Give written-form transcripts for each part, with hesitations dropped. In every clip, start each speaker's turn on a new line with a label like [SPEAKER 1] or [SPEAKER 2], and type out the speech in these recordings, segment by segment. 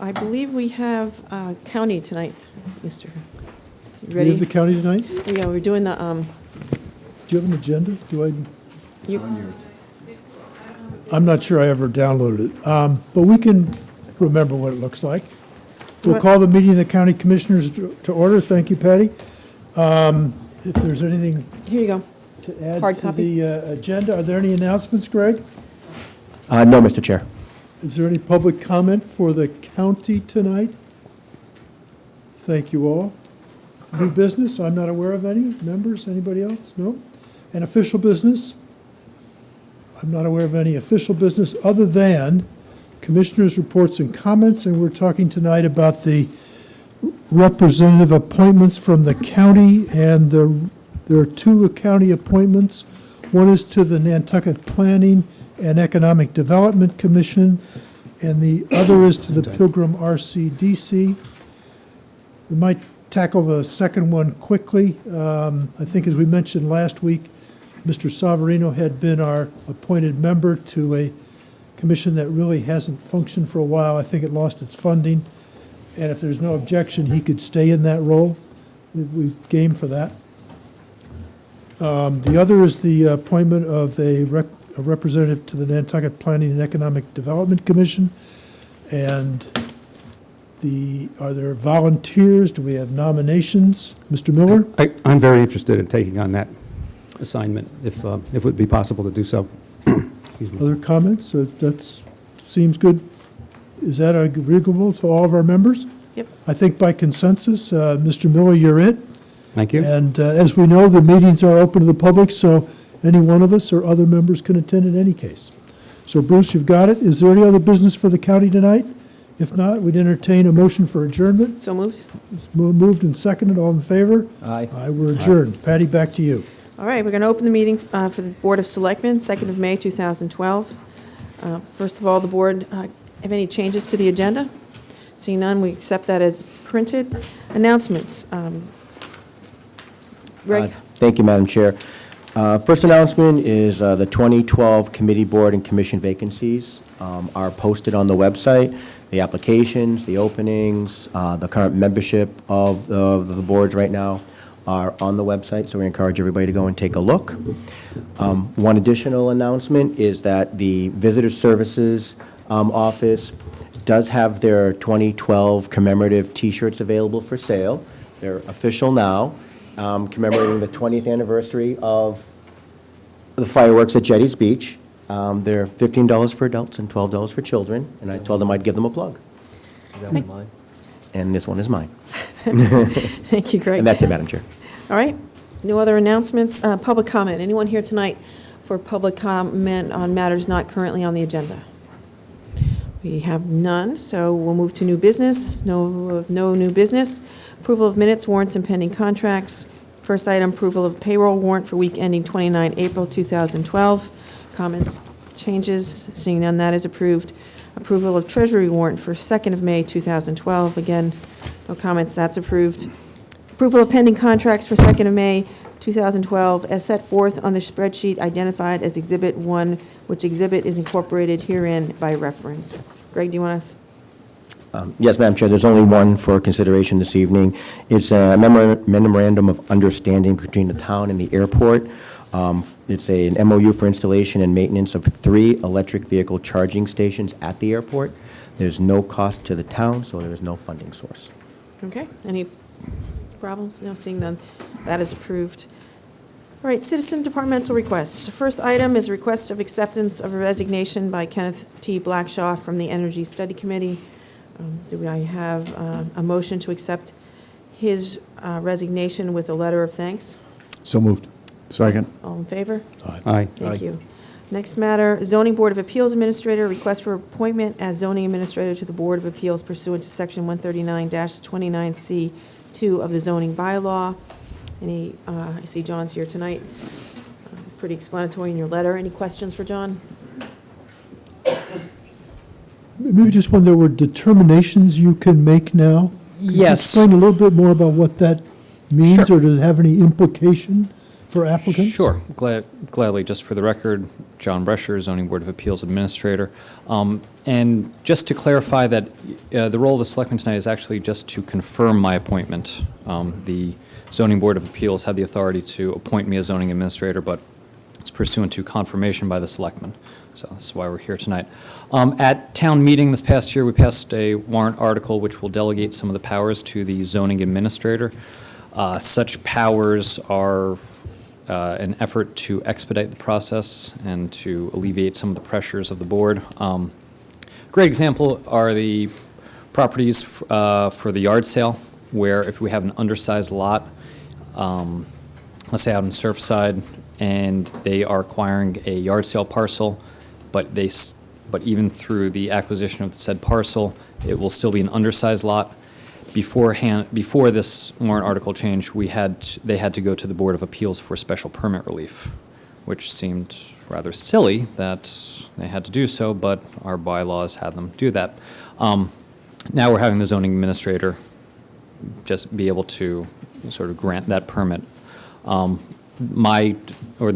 [SPEAKER 1] I believe we have county tonight, Mr. You
[SPEAKER 2] Do we
[SPEAKER 1] ready?
[SPEAKER 2] have the county tonight?
[SPEAKER 1] Yeah, we're doing the,
[SPEAKER 2] Do you have an agenda?
[SPEAKER 1] you-
[SPEAKER 2] I'm not sure I ever downloaded it, but we can remember what it looks like. We'll
[SPEAKER 1] What-
[SPEAKER 2] call the meeting of the county commissioners to order. Thank you, Patty. If there's anything
[SPEAKER 1] here you go.
[SPEAKER 2] to add
[SPEAKER 1] Hard
[SPEAKER 2] to
[SPEAKER 1] copy.
[SPEAKER 2] the agenda, are there any announcements, Greg?
[SPEAKER 3] No, Mr. Chair.
[SPEAKER 2] Is there any public comment for the county tonight? Thank you all. New business, I'm not aware of any. Members, anybody else? No? And official business? I'm not aware of any official business other than commissioners' reports and comments, and we're talking tonight about the representative appointments from the county, and there are two county appointments. One is to the Nantucket Planning and Economic Development Commission, and the other is to the Pilgrim RCDC. We might tackle the second one quickly. I think as we mentioned last week, Mr. Savarino had been our appointed member to a commission that really hasn't functioned for a while. I think it lost its funding, and if there's no objection, he could stay in that role. We game for that. The other is the appointment of a representative to the Nantucket Planning and Economic Development Commission. And are there volunteers? Do we have nominations? Mr. Miller?
[SPEAKER 4] I'm very interested in taking on that assignment, if it would be possible to do so. Excuse me.
[SPEAKER 2] Other comments? That seems good. Is that agreeable to all of our members?
[SPEAKER 1] Yep.
[SPEAKER 2] I think by consensus, Mr. Miller, you're it.
[SPEAKER 4] Thank you.
[SPEAKER 2] And as we know, the meetings are open to the public, so any one of us or other members can attend in any case. So Bruce, you've got it. Is there any other business for the county tonight? If not, we'd entertain a motion for adjournment.
[SPEAKER 1] So moved.
[SPEAKER 2] Moved and seconded. All in favor?
[SPEAKER 3] Aye.
[SPEAKER 2] Aye, we're adjourned. Patty, back to you.
[SPEAKER 1] All right, we're going to open the meeting for the Board of Selectmen, 2nd of May, 2012. First of all, the board have any changes to the agenda? Seeing none, we accept that as printed. Announcements. Greg?
[SPEAKER 3] Thank you, Madam Chair. First announcement is the 2012 committee board and commission vacancies are posted on the website. The applications, the openings, the current membership of the boards right now are on the website, so we encourage everybody to go and take a look. One additional announcement is that the Visitor Services Office does have their 2012 commemorative T-shirts available for sale. They're official now, commemorating the 20th anniversary of the fireworks at Jetty's Beach. They're $15 for adults and $12 for children, and I told them I'd give them a plug.
[SPEAKER 5] Is that one mine?
[SPEAKER 3] And this one is mine.
[SPEAKER 1] Thank you, Greg.
[SPEAKER 3] And that's it, Madam Chair.
[SPEAKER 1] All right, no other announcements. Public comment. Anyone here tonight for public comment on matters not currently on the agenda? We have none, so we'll move to new business. No new business. Approval of minutes, warrants, and pending contracts. First item, approval of payroll warrant for week ending 29 April 2012. Comments, changes, seeing none, that is approved. Approval of treasury warrant for 2nd of May 2012. Again, no comments, that's approved. Approval of pending contracts for 2nd of May 2012 as set forth on the spreadsheet identified as Exhibit 1, which exhibit is incorporated herein by reference. Greg, do you want us?
[SPEAKER 3] Yes, Madam Chair, there's only one for consideration this evening. It's a memorandum of understanding between the town and the airport. It's an MOU for installation and maintenance of 3 electric vehicle charging stations at the airport. There's no cost to the town, so there is no funding source.
[SPEAKER 1] Okay, any problems? No, seeing none, that is approved. All right, citizen departmental requests. First item is request of acceptance of a resignation by Kenneth T. Blackshaw from the Energy Study Committee. Do I have a motion to accept his resignation with a letter of thanks?
[SPEAKER 5] So moved. Second.
[SPEAKER 1] All in favor?
[SPEAKER 4] Aye.
[SPEAKER 1] Thank you. Next matter, Zoning Board of Appeals Administrator, request for appointment as zoning administrator to the Board of Appeals pursuant to Section 139-29C2 of the zoning bylaw. I see John's here tonight. Pretty explanatory in your letter. Any questions for John?
[SPEAKER 2] Maybe just when there were determinations you can make now? Could you
[SPEAKER 4] Yes.
[SPEAKER 2] explain a little bit more about what that means,
[SPEAKER 4] Sure.
[SPEAKER 2] or does it have any implication for applicants?
[SPEAKER 6] Sure, gladly. Just for the record, John Brescher, Zoning Board of Appeals Administrator. And just to clarify that the role of the Selectmen tonight is actually just to confirm my appointment. The Zoning Board of Appeals had the authority to appoint me as zoning administrator, but it's pursuant to confirmation by the Selectmen. So that's why we're here tonight. At town meeting this past year, we passed a warrant article which will delegate some of the powers to the zoning administrator. Such powers are an effort to expedite the process and to alleviate some of the pressures of the board. Great example are the properties for the yard sale, where if we have an undersized lot, let's say out in Surfside, and they are acquiring a yard sale parcel, but even through the acquisition of the said parcel, it will still be an undersized lot. Before this warrant article change, they had to go to the Board of Appeals for special permit relief, which seemed rather silly that they had to do so, but our bylaws had them do that. Now we're having the zoning administrator just be able to sort of grant that permit. The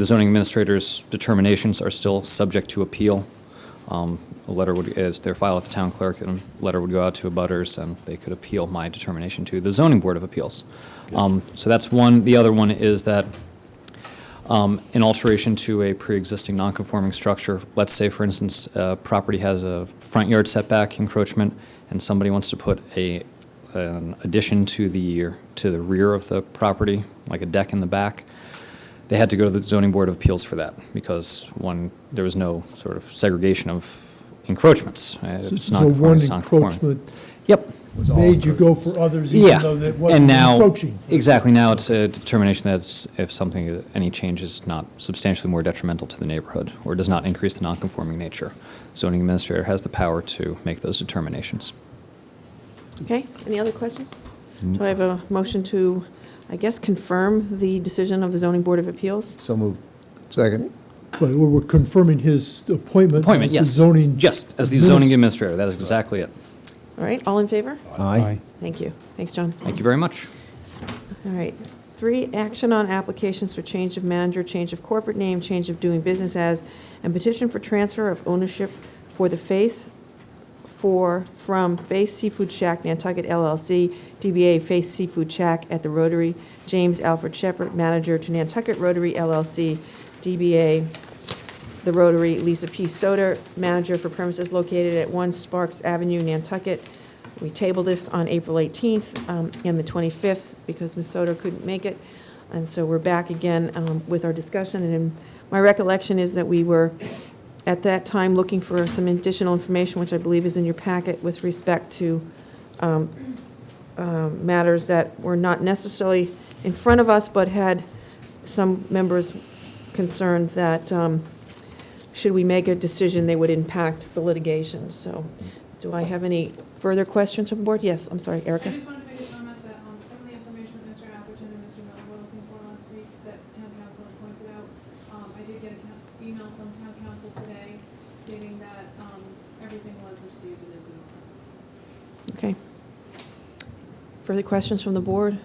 [SPEAKER 6] zoning administrator's determinations are still subject to appeal. A letter is their file at the town clerk, and a letter would go out to abutters, and they could appeal my determination to the zoning board of appeals. So that's one. The other one is that an alteration to a pre-existing non-conforming structure. Let's say, for instance, a property has a front yard setback encroachment, and somebody wants to put an addition to the rear of the property, like a deck in the back. They had to go to the zoning board of appeals for that because there was no sort of segregation of encroachments. It's
[SPEAKER 2] So
[SPEAKER 6] not
[SPEAKER 2] one
[SPEAKER 6] non-conforming.
[SPEAKER 2] encroachment
[SPEAKER 6] Yep.
[SPEAKER 2] made you go for others
[SPEAKER 6] Yeah.
[SPEAKER 2] even though that
[SPEAKER 6] And
[SPEAKER 2] wasn't
[SPEAKER 6] now,
[SPEAKER 2] encroaching.
[SPEAKER 6] exactly, now it's a determination that if any change is not substantially more detrimental to the neighborhood or does not increase the non-conforming nature, zoning administrator has the power to make those determinations.
[SPEAKER 1] Okay, any other questions? Do I have a motion to, I guess, confirm the decision of the zoning board of appeals?
[SPEAKER 5] So moved. Second.
[SPEAKER 2] But we're confirming his appointment as the
[SPEAKER 6] Yes,
[SPEAKER 2] zoning.
[SPEAKER 6] just as the zoning administrator, that is exactly it.
[SPEAKER 1] All right, all in favor?
[SPEAKER 5] Aye.
[SPEAKER 1] Thank you. Thanks, John.
[SPEAKER 6] Thank you very much.
[SPEAKER 1] All right. 3, action on applications for change of manager, change of corporate name, change of doing business as, and petition for transfer of ownership for the from Faith Seafood Shack Nantucket LLC, DBA Faith Seafood Shack at the Rotary, James Alfred Shepherd, manager, to Nantucket Rotary LLC, DBA The Rotary, Lisa P. Soder, manager for premises located at 1 Sparks Avenue, Nantucket. We tabled this on April 18th and the 25th because Ms. Soder couldn't make it. And so we're back again with our discussion. And my recollection is that we were, at that time, looking for some additional information, which I believe is in your packet, with respect to matters that were not necessarily in front of us, but had some members concerned that should we make a decision, they would impact the litigation. So do I have any further questions from the board? Yes, I'm sorry, Erica.
[SPEAKER 7] I just wanted to make a comment that some of the information that Mr. Atherton and Mr. Miller were looking for last week that town council had pointed out, I did get an email from town council today stating that everything was received and is in order.
[SPEAKER 1] Okay. Further questions from the board?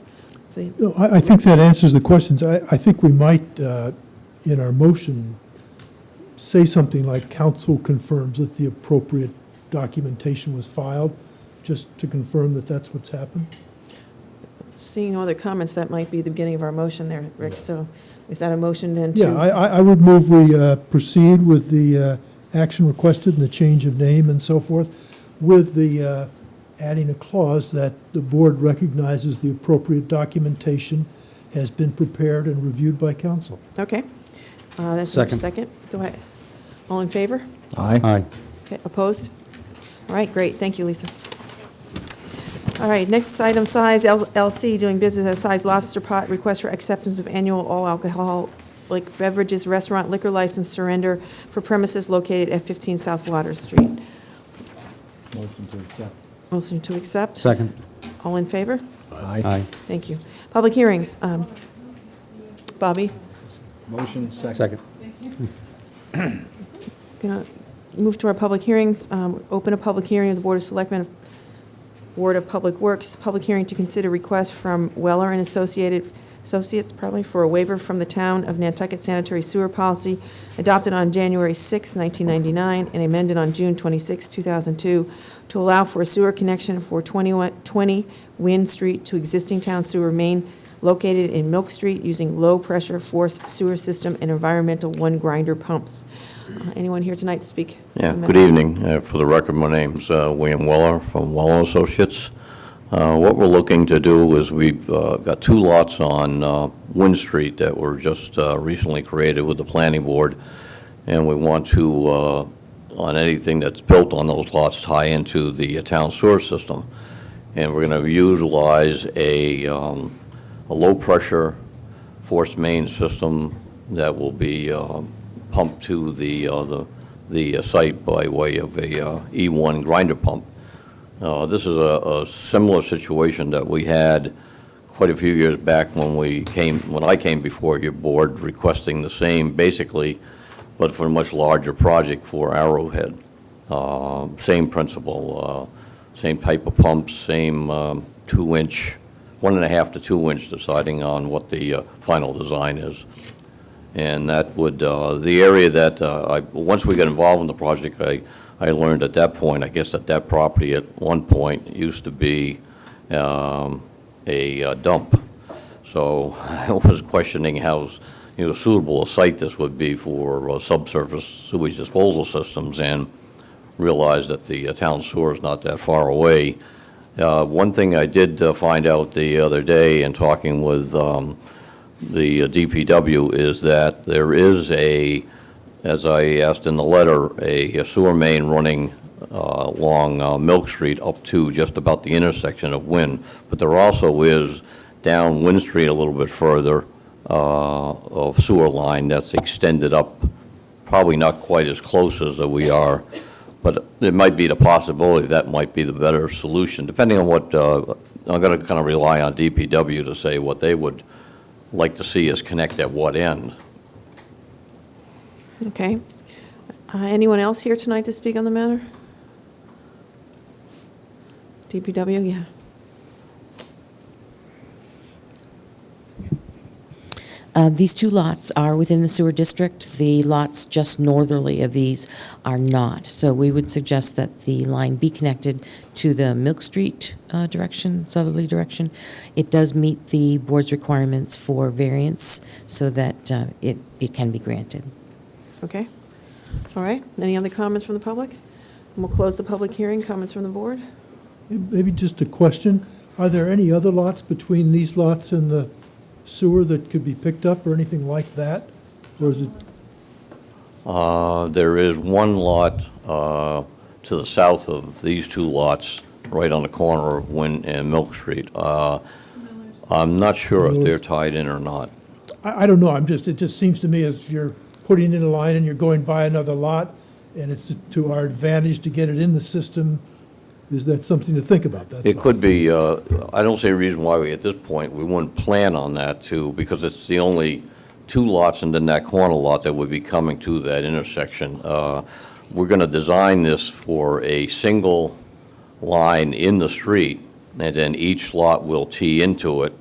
[SPEAKER 2] No, I think that answers the questions. I think we might, in our motion, say something like council confirms that the appropriate documentation was filed, just to confirm that that's what's happened.
[SPEAKER 1] Seeing no other comments, that might be the beginning of our motion there, Rick. So is that a motion then to?
[SPEAKER 2] Yeah, I would move we proceed with the action requested and the change of name and so forth, with the adding a clause that the board recognizes the appropriate documentation has been prepared and reviewed by council.
[SPEAKER 1] Okay. That's
[SPEAKER 4] Second.
[SPEAKER 1] Second. Do I, all in favor?
[SPEAKER 5] Aye.
[SPEAKER 4] Aye.
[SPEAKER 1] Okay, opposed? All right, great, thank you, Lisa. All right, next item, Size LC, doing business as Size Lobster Pot, request for acceptance of annual all alcoholic beverages restaurant liquor license surrender for premises located at 15 South Water Street.
[SPEAKER 5] Motion to accept.
[SPEAKER 1] Motion to accept?
[SPEAKER 4] Second.
[SPEAKER 1] All in favor?
[SPEAKER 5] Aye.
[SPEAKER 4] Aye.
[SPEAKER 1] Thank you. Public hearings, Bobby?
[SPEAKER 5] Motion second.
[SPEAKER 4] Second.
[SPEAKER 1] Going to move to our public hearings. Open a public hearing of the Board of Selectmen, Board of Public Works, public hearing to consider request from Weller and Associated Associates, probably, for a waiver from the Town of Nantucket Sanitary Sewer Policy adopted on January 6, 1999, and amended on June 26, 2002, to allow for a sewer connection for 20 Wynn Street to existing town sewer main located in Milk Street using low-pressure force sewer system and environmental one-grinder pumps. Anyone here tonight to speak?
[SPEAKER 8] Yeah,
[SPEAKER 1] on that?
[SPEAKER 8] good evening. For the record, my name's William Weller from Weller Associates. What we're looking to do is we've got 2 lots on Wynn Street that were just recently created with the planning board, and we want to, on anything that's built on those lots, tie into the town sewer system. And we're going to utilize a low-pressure forced main system that will be pumped to the site by way of a E1 grinder pump. This is a similar situation that we had quite a few years back when I came before your board requesting the same, basically, but for a much larger project for Arrowhead. Same principle, same type of pumps, same 2-inch, 1.5 to 2-inch, deciding on what the final design is. And that would, the area that, once we got involved in the project, I learned at that point, I guess that property at one point used to be a dump. So I was questioning how suitable a site this would be for subsurface sewage disposal systems, and realized that the town sewer is not that far away. One thing I did find out the other day in talking with the DPW is that there is as I asked in the letter, a sewer main running along Milk Street up to just about the intersection of Wynn. But there also is down Wynn Street a little bit further a sewer line that's extended up, probably not quite as close as we are, but it might be the possibility that might be the better solution, depending on what, I'm going to kind of rely on DPW to say what they would like to see us connect at what end.
[SPEAKER 1] Okay. Anyone else here tonight to speak on the matter? DPW, yeah.
[SPEAKER 9] These 2 lots are within the sewer district. The lots just northerly of these are not. So we would suggest that the line be connected to the Milk Street direction, southerly direction. It does meet the board's requirements for variance so that it can be granted.
[SPEAKER 1] Okay. All right. Any other comments from the public? And we'll close the public hearing. Comments from the board?
[SPEAKER 2] Maybe just a question. Are there any other lots between these lots and the sewer that could be picked up or anything like that? Or is it,
[SPEAKER 8] There is one lot to the south of these 2 lots, right on the corner of Wynn and Milk Street. I'm not sure if they're tied in or not.
[SPEAKER 2] I don't know, it just seems to me as you're putting in a line and you're going by another lot, and it's to our advantage to get it in the system. Is that something to think about? That's
[SPEAKER 8] It
[SPEAKER 2] all.
[SPEAKER 8] could be, I don't see a reason why at this point, we wouldn't plan on that too, because it's the only 2 lots and then that corner lot that would be coming to that intersection. We're going to design this for a single line in the street, and then each lot will tee into it.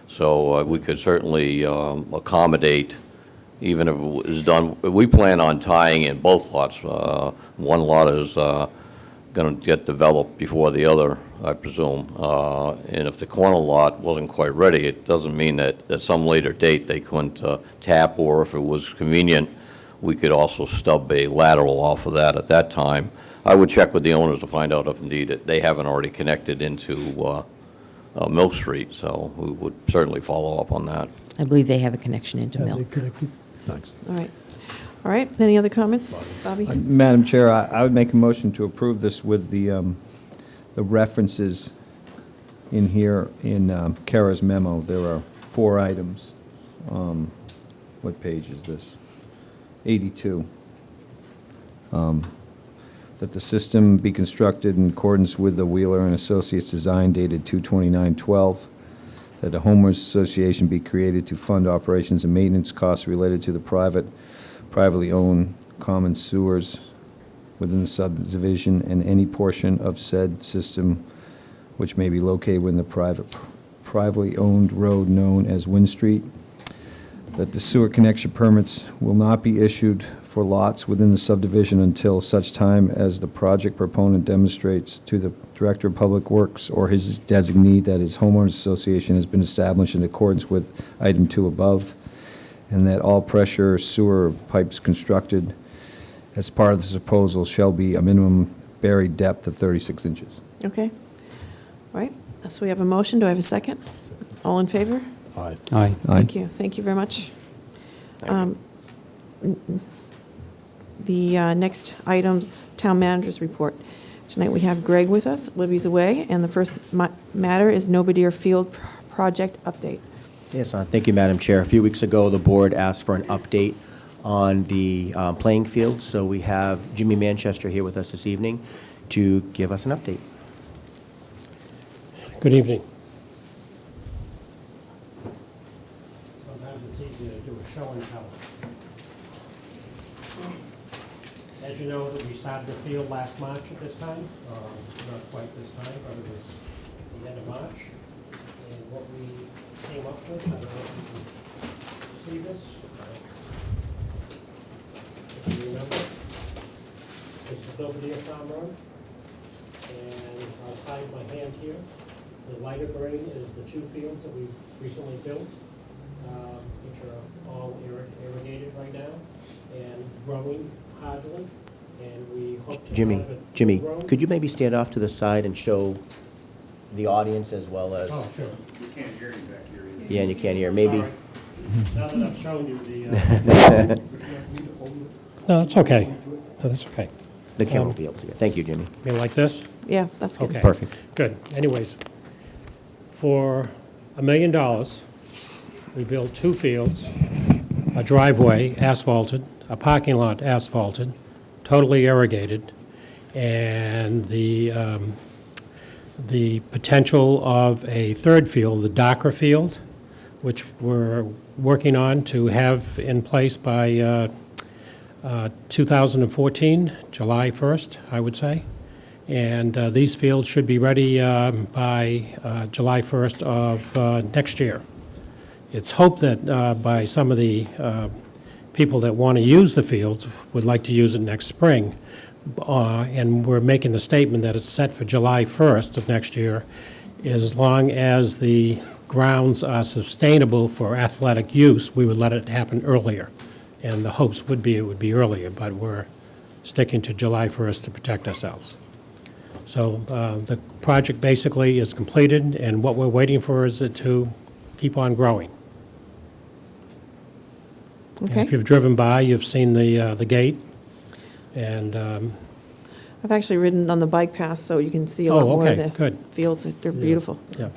[SPEAKER 8] So we could certainly accommodate, even if it was done, we plan on tying in both lots. One lot is going to get developed before the other, I presume. And if the corner lot wasn't quite ready, it doesn't mean that at some later date they couldn't tap, or if it was convenient, we could also stub a lateral off of that at that time. I would check with the owners to find out if indeed they haven't already connected into Milk Street, so we would certainly follow up on that.
[SPEAKER 9] I believe they have a connection into
[SPEAKER 2] Have they
[SPEAKER 9] Milk.
[SPEAKER 2] connected? Thanks.
[SPEAKER 1] All right. All right. Any other comments? Bobby?
[SPEAKER 5] Madam Chair, I would make a motion to approve this with the references in here in Kara's memo. There are 4 items. What page is this? 82. That the system be constructed in accordance with the Wheeler and Associates design dated 2/29/12. That the homeowners association be created to fund operations and maintenance costs related to the privately owned common sewers within the subdivision and any portion of said system which may be located within the privately owned road known as Wind Street, that the sewer connection permits will not be issued for lots within the subdivision until such time as the project proponent demonstrates to the Director of Public Works or his designee that his homeowners association has been established in accordance with item 2 above, and that all pressure sewer pipes constructed as part of this proposal shall be a minimum buried depth of 36 inches.
[SPEAKER 1] Okay. All right, so we have a motion. Do I have a second? All in favor?
[SPEAKER 2] Aye.
[SPEAKER 4] Aye.
[SPEAKER 1] Thank you. Thank you very much. The next item's Town Manager's Report. Tonight we have Greg with us. Libby's away, and the first matter is Nobodere Field project update.
[SPEAKER 3] Yes, thank you, Madam Chair. A few weeks ago, the board asked for an update on the playing field, so we have Jimmy Manchester here with us this evening to give us an update.
[SPEAKER 10] Good evening. Sometimes it's easier to do a show and tell. As you know, that we started the field last March at this time, not quite this time, but it was the end of March. And what we came up with, I don't know if you can see this. If you remember, this is Belvedere Farm Road. And I'll hide my hand here. The lighter green is the 2 fields that we recently built, which are all irrigated right now and growing hardly. And we hope to have it
[SPEAKER 3] Jimmy,
[SPEAKER 10] grown.
[SPEAKER 3] could you maybe stand off to the side and show the audience as well as?
[SPEAKER 10] Oh, sure.
[SPEAKER 11] You can't hear you back here either.
[SPEAKER 3] Yeah, and you can't hear. Maybe.
[SPEAKER 10] Sorry. Now that I've shown you the. No, that's okay. No, that's okay.
[SPEAKER 3] The camera will be able to hear. Thank you, Jimmy.
[SPEAKER 10] You like this?
[SPEAKER 1] Yeah, that's good.
[SPEAKER 10] Okay.
[SPEAKER 3] Perfect.
[SPEAKER 10] Good. Anyways, for $1 million, we built 2 fields, a driveway asphalted, a parking lot asphalted, totally irrigated, and the potential of a 3rd field, the darker field, which we're working on to have in place by 2014, July 1st, I would say. And these fields should be ready by July 1st of next year. It's hoped that by some of the people that want to use the fields would like to use it next spring. And we're making the statement that it's set for July 1st of next year, as long as the grounds are sustainable for athletic use, we would let it happen earlier. And the hopes would be it would be earlier, but we're sticking to July 1st to protect ourselves. So the project basically is completed, and what we're waiting for is it to keep on growing. And
[SPEAKER 1] Okay.
[SPEAKER 10] if you've driven by, you've seen the gate, and
[SPEAKER 1] I've actually ridden on the bike path, so you can see a lot
[SPEAKER 10] Oh,
[SPEAKER 1] more of
[SPEAKER 10] okay,
[SPEAKER 1] the
[SPEAKER 10] good.
[SPEAKER 1] fields. They're beautiful.
[SPEAKER 10] yeah,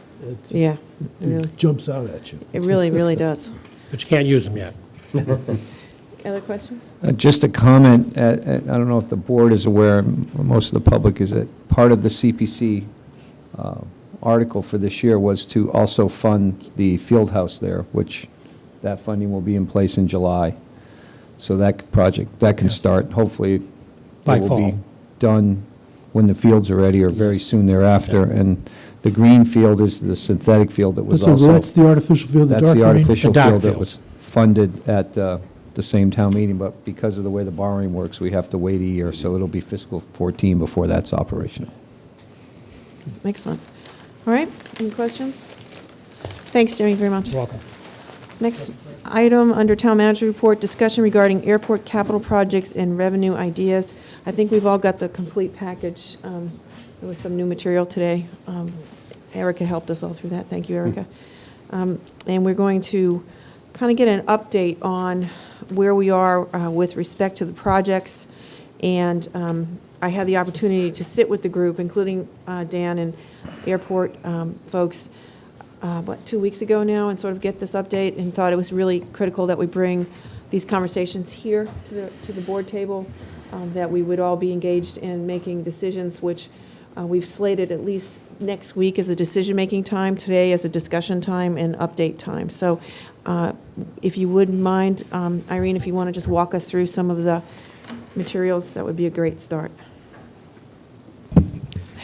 [SPEAKER 1] Yeah, really.
[SPEAKER 2] It jumps out at you.
[SPEAKER 1] It really, really does.
[SPEAKER 10] but you can't use them yet.
[SPEAKER 1] Other questions?
[SPEAKER 5] Just a comment, I don't know if the board is aware, most of the public is that part of the CPC article for this year was to also fund the field house there, which that funding will be in place in July. So that project, that can
[SPEAKER 10] Yes.
[SPEAKER 5] start, hopefully,
[SPEAKER 10] By
[SPEAKER 5] it will be
[SPEAKER 10] fall.
[SPEAKER 5] done when the fields are ready or very
[SPEAKER 10] Yes.
[SPEAKER 5] soon thereafter. And the green field is the synthetic field that was also.
[SPEAKER 2] That's the artificial field, the dark
[SPEAKER 5] That's
[SPEAKER 2] green?
[SPEAKER 5] the artificial
[SPEAKER 10] The dark
[SPEAKER 5] field that
[SPEAKER 10] fields.
[SPEAKER 5] was funded at the same town meeting, but because of the way the borrowing works, we have to wait a year, so it'll be fiscal 14 before that's operational.
[SPEAKER 1] Excellent. All right, any questions? Thanks, Jimmy, very much.
[SPEAKER 10] You're welcome.
[SPEAKER 1] Next item under Town Manager Report, discussion regarding airport capital projects and revenue ideas. I think we've all got the complete package. There was some new material today. Erica helped us all through that. Thank you, Erica. And we're going to kind of get an update on where we are with respect to the projects. And I had the opportunity to sit with the group, including Dan and airport folks, 2 weeks ago now, and sort of get this update, and thought it was really critical that we bring these conversations here to the board table, that we would all be engaged in making decisions, which we've slated at least next week as a decision-making time, today as a discussion time and update time. So if you wouldn't mind, Irene, if you want to just walk us through some of the materials, that would be a great start.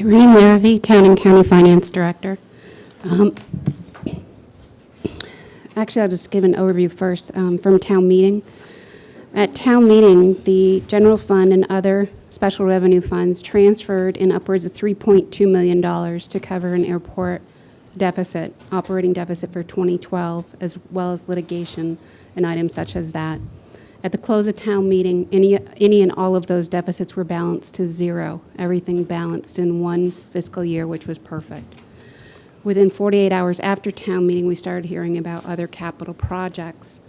[SPEAKER 12] Irene Larrabee, Town and County Finance Director. Actually, I'll just give an overview first from town meeting. At town meeting, the general fund and other special revenue funds transferred in upwards of $3.2 million to cover an airport deficit, operating deficit for 2012, as well as litigation and items such as that. At the close of town meeting, any and all of those deficits were balanced to zero. Everything balanced in one fiscal year, which was perfect. Within 48 hours after town meeting, we started hearing about other capital projects.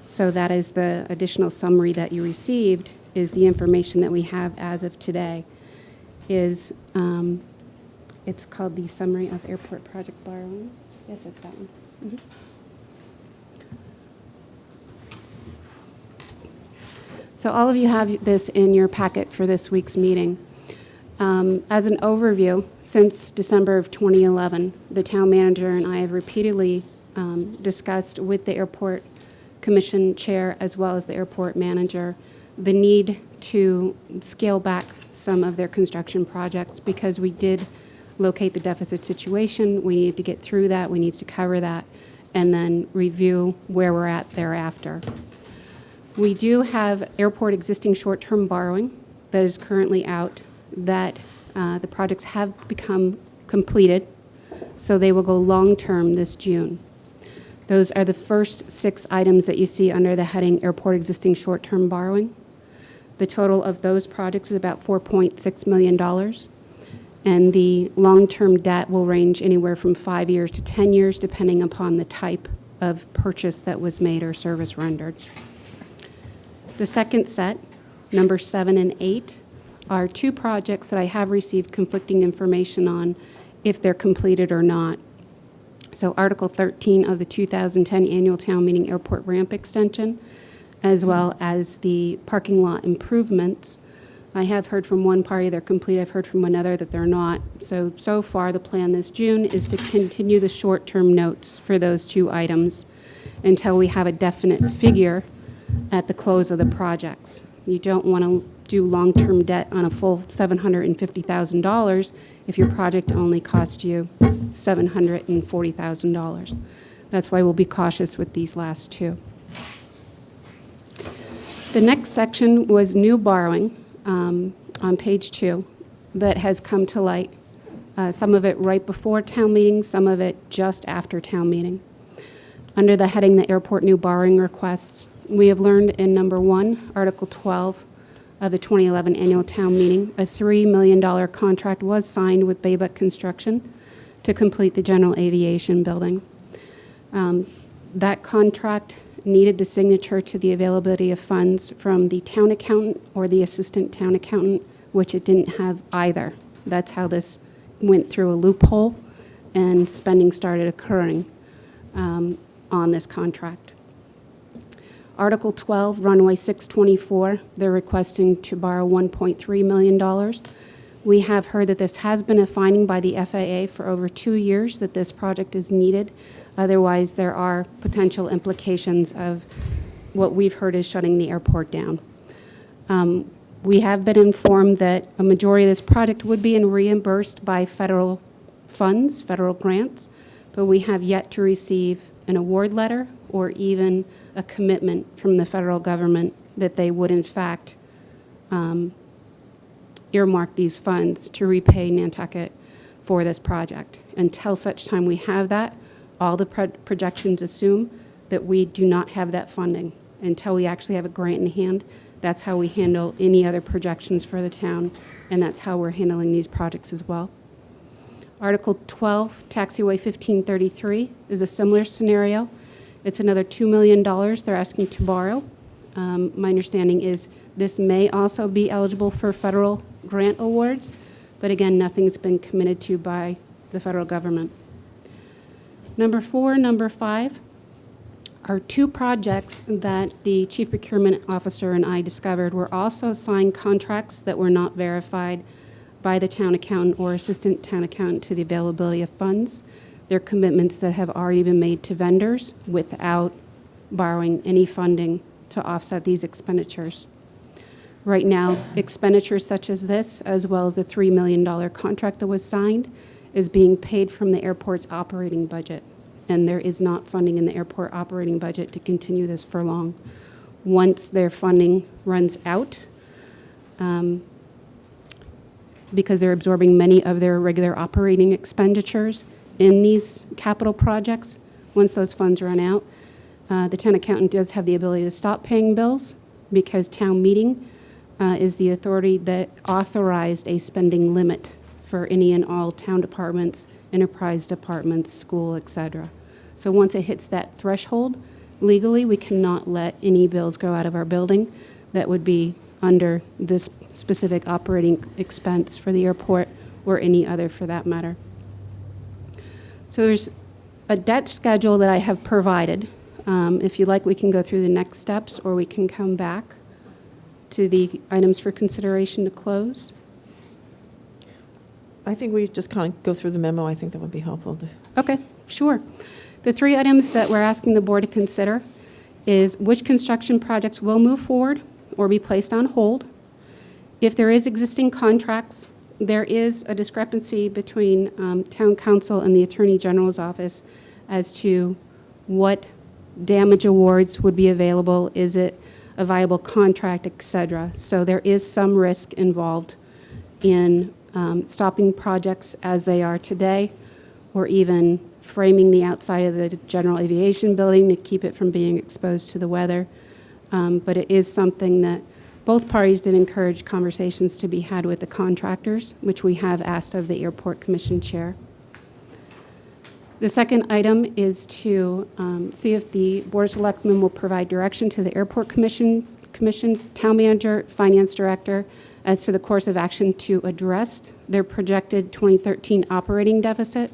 [SPEAKER 12] So that is the additional summary that you received, is the information that we have as of today. It's called the Summary of Airport Project Borrowing. Yes, it's that one. Mhm. So all of you have this in your packet for this week's meeting. As an overview, since December of 2011, the town manager and I have repeatedly discussed with the airport commission chair as well as the airport manager the need to scale back some of their construction projects because we did locate the deficit situation. We needed to get through that. We need to cover that and then review where we're at thereafter. We do have airport existing short-term borrowing that is currently out that the projects have become completed, so they will go long-term this June. Those are the first 6 items that you see under the heading Airport Existing Short-Term Borrowing. The total of those projects is about $4.6 million, and the long-term debt will range anywhere from 5 years to 10 years, depending upon the type of purchase that was made or service rendered. The second set, number 7 and 8, are 2 projects that I have received conflicting information on if they're completed or not. So Article 13 of the 2010 Annual Town Meeting Airport Ramp Extension, as well as the parking lot improvements. I have heard from one party they're complete. I've heard from another that they're not. So far, the plan this June is to continue the short-term notes for those 2 items until we have a definite figure at the close of the projects. You don't want to do long-term debt on a full $750,000 if your project only cost you $740,000. That's why we'll be cautious with these last 2. The next section was new borrowing on page 2 that has come to light, some of it right before town meeting, some of it just after town meeting. Under the heading, the airport new borrowing requests, we have learned in number 1, Article 12 of the 2011 Annual Town Meeting, a $3 million contract was signed with Baybuck Construction to complete the general aviation building. That contract needed the signature to the availability of funds from the town accountant or the assistant town accountant, which it didn't have either. That's how this went through a loophole and spending started occurring on this contract. Article 12, Runway 624, they're requesting to borrow $1.3 million. We have heard that this has been a finding by the FAA for over 2 years that this project is needed. Otherwise, there are potential implications of what we've heard is shutting the airport down. We have been informed that a majority of this project would be reimbursed by federal funds, federal grants, but we have yet to receive an award letter or even a commitment from the federal government that they would in fact earmark these funds to repay Nantucket for this project. Until such time we have that, all the projections assume that we do not have that funding. Until we actually have a grant in hand, that's how we handle any other projections for the town, and that's how we're handling these projects as well. Article 12, Taxiway 1533, is a similar scenario. It's another $2 million they're asking to borrow. My understanding is this may also be eligible for federal grant awards, but again, nothing's been committed to by the federal government. Number 4, number 5 are 2 projects that the Chief Procurement Officer and I discovered were also signed contracts that were not verified by the town accountant or assistant town accountant to the availability of funds. They're commitments that have already been made to vendors without borrowing any funding to offset these expenditures. Right now, expenditures such as this, as well as the $3 million contract that was signed, is being paid from the airport's operating budget. and there is not funding in the airport operating budget to continue this for long. Once their funding runs out, because they're absorbing many of their regular operating expenditures in these capital projects, once those funds run out, the town accountant does have the ability to stop paying bills because town meeting is the authority that authorized a spending limit for any and all town departments, enterprise departments, school, etc. So once it hits that threshold, legally, we cannot let any bills go out of our building that would be under this specific operating expense for the airport or any other for that matter. So there's a debt schedule that I have provided. If you like, we can go through the next steps, or we can come back to the items for consideration to close.
[SPEAKER 1] I think we just kind of go through the memo. I think that would be helpful.
[SPEAKER 12] Okay, sure. The 3 items that we're asking the board to consider is which construction projects will move forward or be placed on hold. If there is existing contracts, there is a discrepancy between town council and the Attorney General's office as to what damage awards would be available. Is it a viable contract, et cetera? So there is some risk involved in stopping projects as they are today, or even framing the outside of the general aviation building to keep it from being exposed to the weather. But it is something that both parties did encourage conversations to be had with the contractors, which we have asked of the Airport Commission Chair. The second item is to see if the Board of Selectmen will provide direction to the Airport Commission, Town Manager, Finance Director, as to the course of action to address their projected 2013 operating deficit.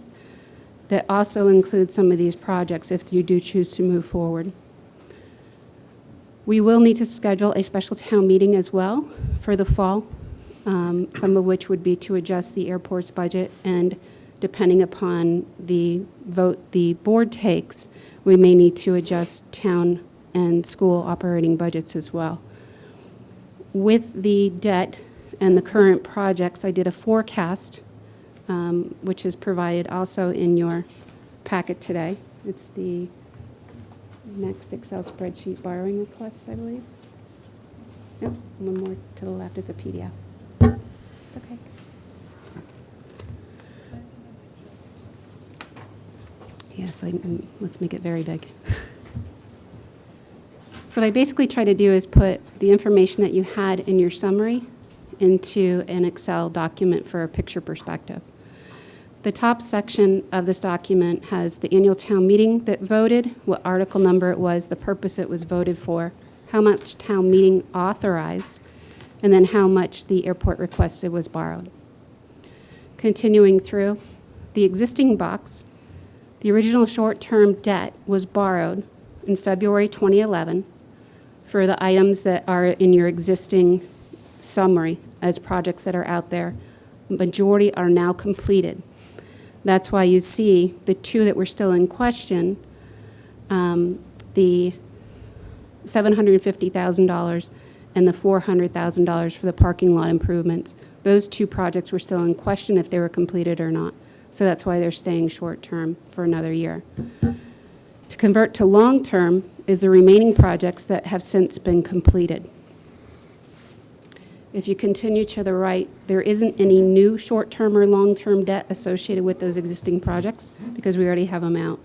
[SPEAKER 12] That also includes some of these projects if you do choose to move forward. We will need to schedule a special town meeting as well for the fall, some of which would be to adjust the airport's budget, and depending upon the vote the board takes, we may need to adjust town and school operating budgets as well. With the debt and the current projects, I did a forecast, which is provided also in your packet today. It's the next Excel spreadsheet, borrowing requests, I believe. Yep, one more to the left, it's a PDF. It's okay. Yes, let's make it very big. So what I basically try to do is put the information that you had in your summary into an Excel document for a picture perspective. The top section of this document has the annual town meeting that voted, what article number it was, the purpose it was voted for, how much town meeting authorized, and then how much the airport requested was borrowed. Continuing through, the existing box, the original short-term debt was borrowed in February 2011 for the items that are in your existing summary as projects that are out there. Majority are now completed. That's why you see the 2 that were still in question, the $750,000 and the $400,000 for the parking lot improvements. Those 2 projects were still in question if they were completed or not. So that's why they're staying short-term for another year. To convert to long-term is the remaining projects that have since been completed. If you continue to the right, there isn't any new short-term or long-term debt associated with those existing projects because we already have them out.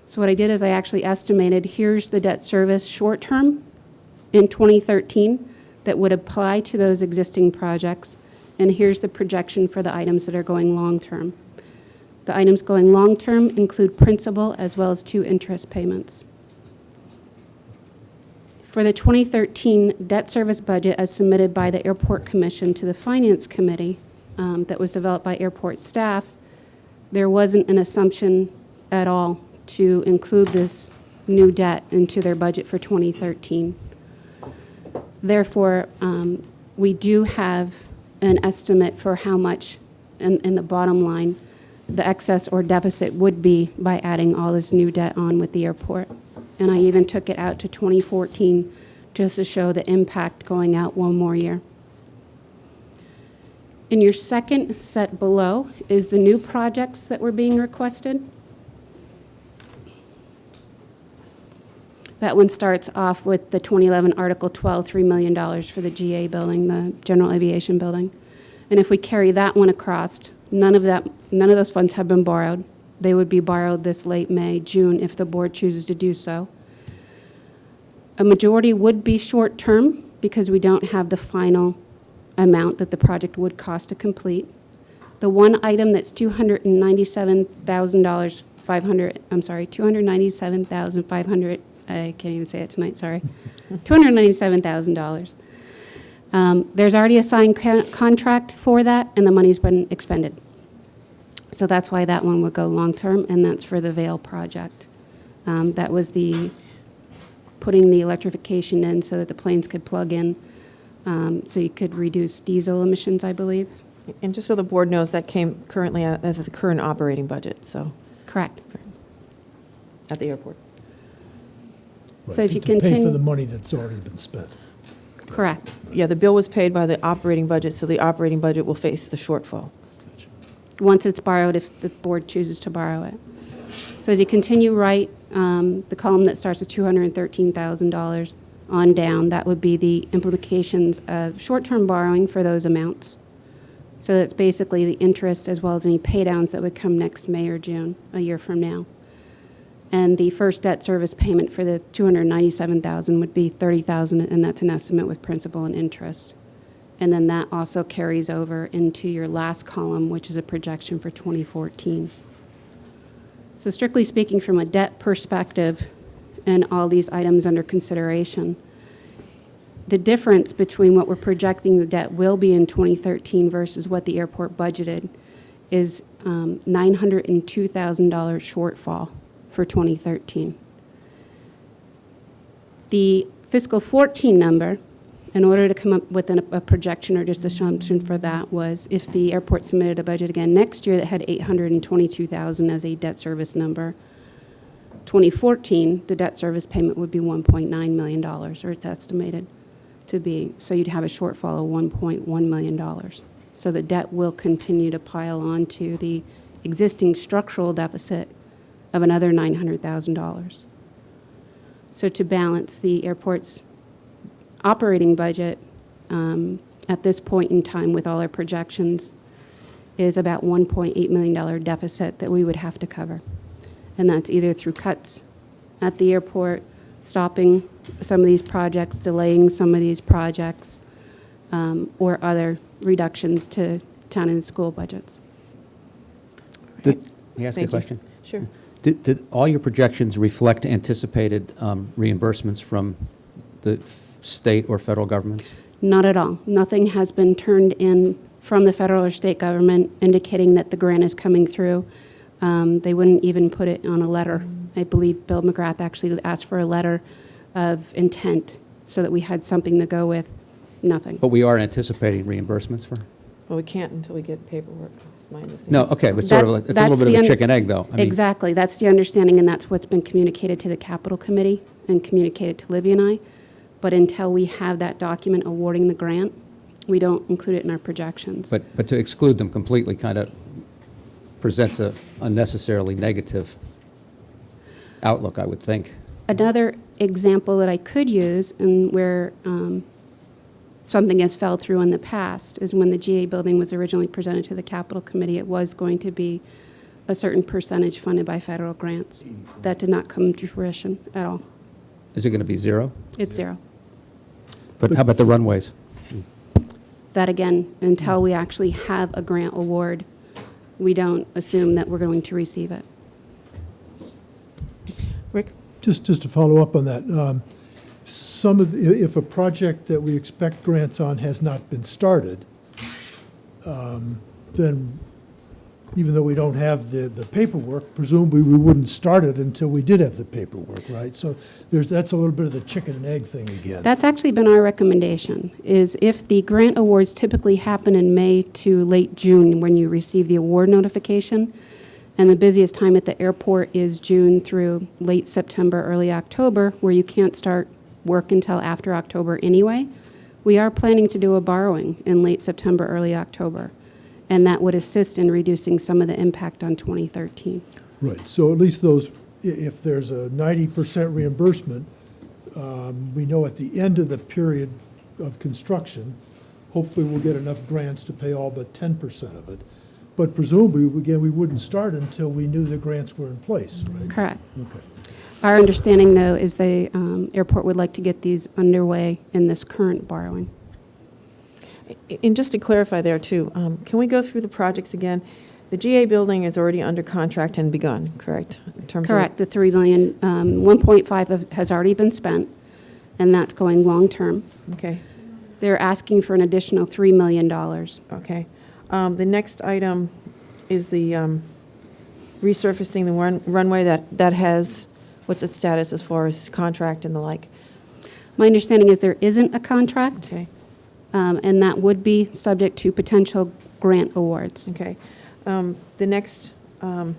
[SPEAKER 12] So what I did is I actually estimated, here's the debt service short-term in 2013 that would apply to those existing projects, and here's the projection for the items that are going long-term. The items going long-term include principal as well as 2 interest payments. For the 2013 debt service budget as submitted by the Airport Commission to the Finance Committee that was developed by airport staff, there wasn't an assumption at all to include this new debt into their budget for 2013. Therefore, we do have an estimate for how much in the bottom line the excess or deficit would be by adding all this new debt on with the airport. And I even took it out to 2014 just to show the impact going out one more year. In your second set below is the new projects that were being requested. That one starts off with the 2011 Article 12, $3 million for the GA building, the General Aviation Building. And if we carry that one across, none of those funds have been borrowed. They would be borrowed this late May, June, if the board chooses to do so. A majority would be short-term because we don't have the final amount that the project would cost to complete. The one item that's $297,500, I can't even say it tonight, sorry. $297,000. There's already a signed contract for that, and the money's been expended. So that's why that one would go long-term, and that's for the Vale project. That was putting the electrification in so that the planes could plug in, so you could reduce diesel emissions, I believe.
[SPEAKER 1] And just so the board knows, that came currently out of the current operating budget, so,
[SPEAKER 12] Correct.
[SPEAKER 1] at the airport.
[SPEAKER 12] So if you
[SPEAKER 2] To pay for
[SPEAKER 12] continue,
[SPEAKER 2] the money that's already been spent.
[SPEAKER 12] correct.
[SPEAKER 1] Yeah, the bill was paid by the operating budget, so the operating budget will face the shortfall.
[SPEAKER 12] Once it's borrowed, if the board chooses to borrow it. So as you continue right, the column that starts with $213,000 on down, that would be the implications of short-term borrowing for those amounts. So that's basically the interest as well as any pay downs that would come next May or June, a year from now. And the first debt service payment for the $297,000 would be $30,000, and that's an estimate with principal and interest. And then that also carries over into your last column, which is a projection for 2014. So strictly speaking, from a debt perspective and all these items under consideration, the difference between what we're projecting the debt will be in 2013 versus what the airport budgeted is $902,000 shortfall for 2013. The fiscal 14 number, in order to come up with a projection or just assumption for that, was if the airport submitted a budget again next year that had $822,000 as a debt service number, 2014, the debt service payment would be $1.9 million, or it's estimated to be. So you'd have a shortfall of $1.1 million. So the debt will continue to pile on to the existing structural deficit of another $900,000. So to balance the airport's operating budget at this point in time with all our projections is about $1.8 million deficit that we would have to cover. And that's either through cuts at the airport, stopping some of these projects, delaying some of these projects, or other reductions to town and school budgets.
[SPEAKER 4] May I ask
[SPEAKER 1] Thank
[SPEAKER 4] a
[SPEAKER 1] you.
[SPEAKER 4] question?
[SPEAKER 1] Sure.
[SPEAKER 4] Did all your projections reflect anticipated reimbursements from the state or federal governments?
[SPEAKER 12] Not at all. Nothing has been turned in from the federal or state government indicating that the grant is coming through. They wouldn't even put it on a letter. I believe Bill McGrath actually asked for a letter of intent so that we had something to go with. Nothing.
[SPEAKER 4] But we are anticipating reimbursements for?
[SPEAKER 1] Well, we can't until we get paperwork, is my understanding.
[SPEAKER 4] No, okay, but sort of, it's a little bit of a chicken egg, though. I mean,
[SPEAKER 12] Exactly. That's the understanding, and that's what's been communicated to the Capital Committee and communicated to Libby and I. But until we have that document awarding the grant, we don't include it in our projections.
[SPEAKER 4] But to exclude them completely kind of presents a unnecessarily negative outlook, I would think.
[SPEAKER 12] Another example that I could use, and where something has fell through in the past, is when the GA building was originally presented to the Capital Committee, it was going to be a certain percentage funded by federal grants. That did not come to fruition at all.
[SPEAKER 4] Is it going to be zero?
[SPEAKER 12] It's zero.
[SPEAKER 4] But how about the runways?
[SPEAKER 12] That again, until we actually have a grant award, we don't assume that we're going to receive it.
[SPEAKER 1] Rick?
[SPEAKER 2] Just to follow up on that, if a project that we expect grants on has not been started, then even though we don't have the paperwork, presumably we wouldn't start it until we did have the paperwork, right? So that's a little bit of the chicken and egg thing again.
[SPEAKER 12] That's actually been our recommendation, is if the grant awards typically happen in May to late June when you receive the award notification, and the busiest time at the airport is June through late September, early October, where you can't start work until after October anyway, we are planning to do a borrowing in late September, early October. And that would assist in reducing some of the impact on 2013.
[SPEAKER 2] Right, so at least those, if there's a 90% reimbursement, We know at the end of the period of construction, hopefully we'll get enough grants to pay all but 10% of it. But presumably, again, we wouldn't start until we knew the grants were in place, right?
[SPEAKER 12] Correct.
[SPEAKER 2] Okay.
[SPEAKER 12] Our understanding, though, is the airport would like to get these underway in this current borrowing.
[SPEAKER 1] And just to clarify there, too, can we go through the projects again? The GA building is already under contract and begun, correct? In terms of
[SPEAKER 12] Correct. The 3 million, 1.5 has already been spent, and that's going long-term.
[SPEAKER 1] Okay,
[SPEAKER 12] They're asking for an additional $3 million.
[SPEAKER 1] okay. The next item is the resurfacing the runway that has, what's its status as far as contract and the like?
[SPEAKER 12] My understanding is there isn't a contract,
[SPEAKER 1] Okay,
[SPEAKER 12] and that would be subject to potential grant awards.
[SPEAKER 1] okay. The next, the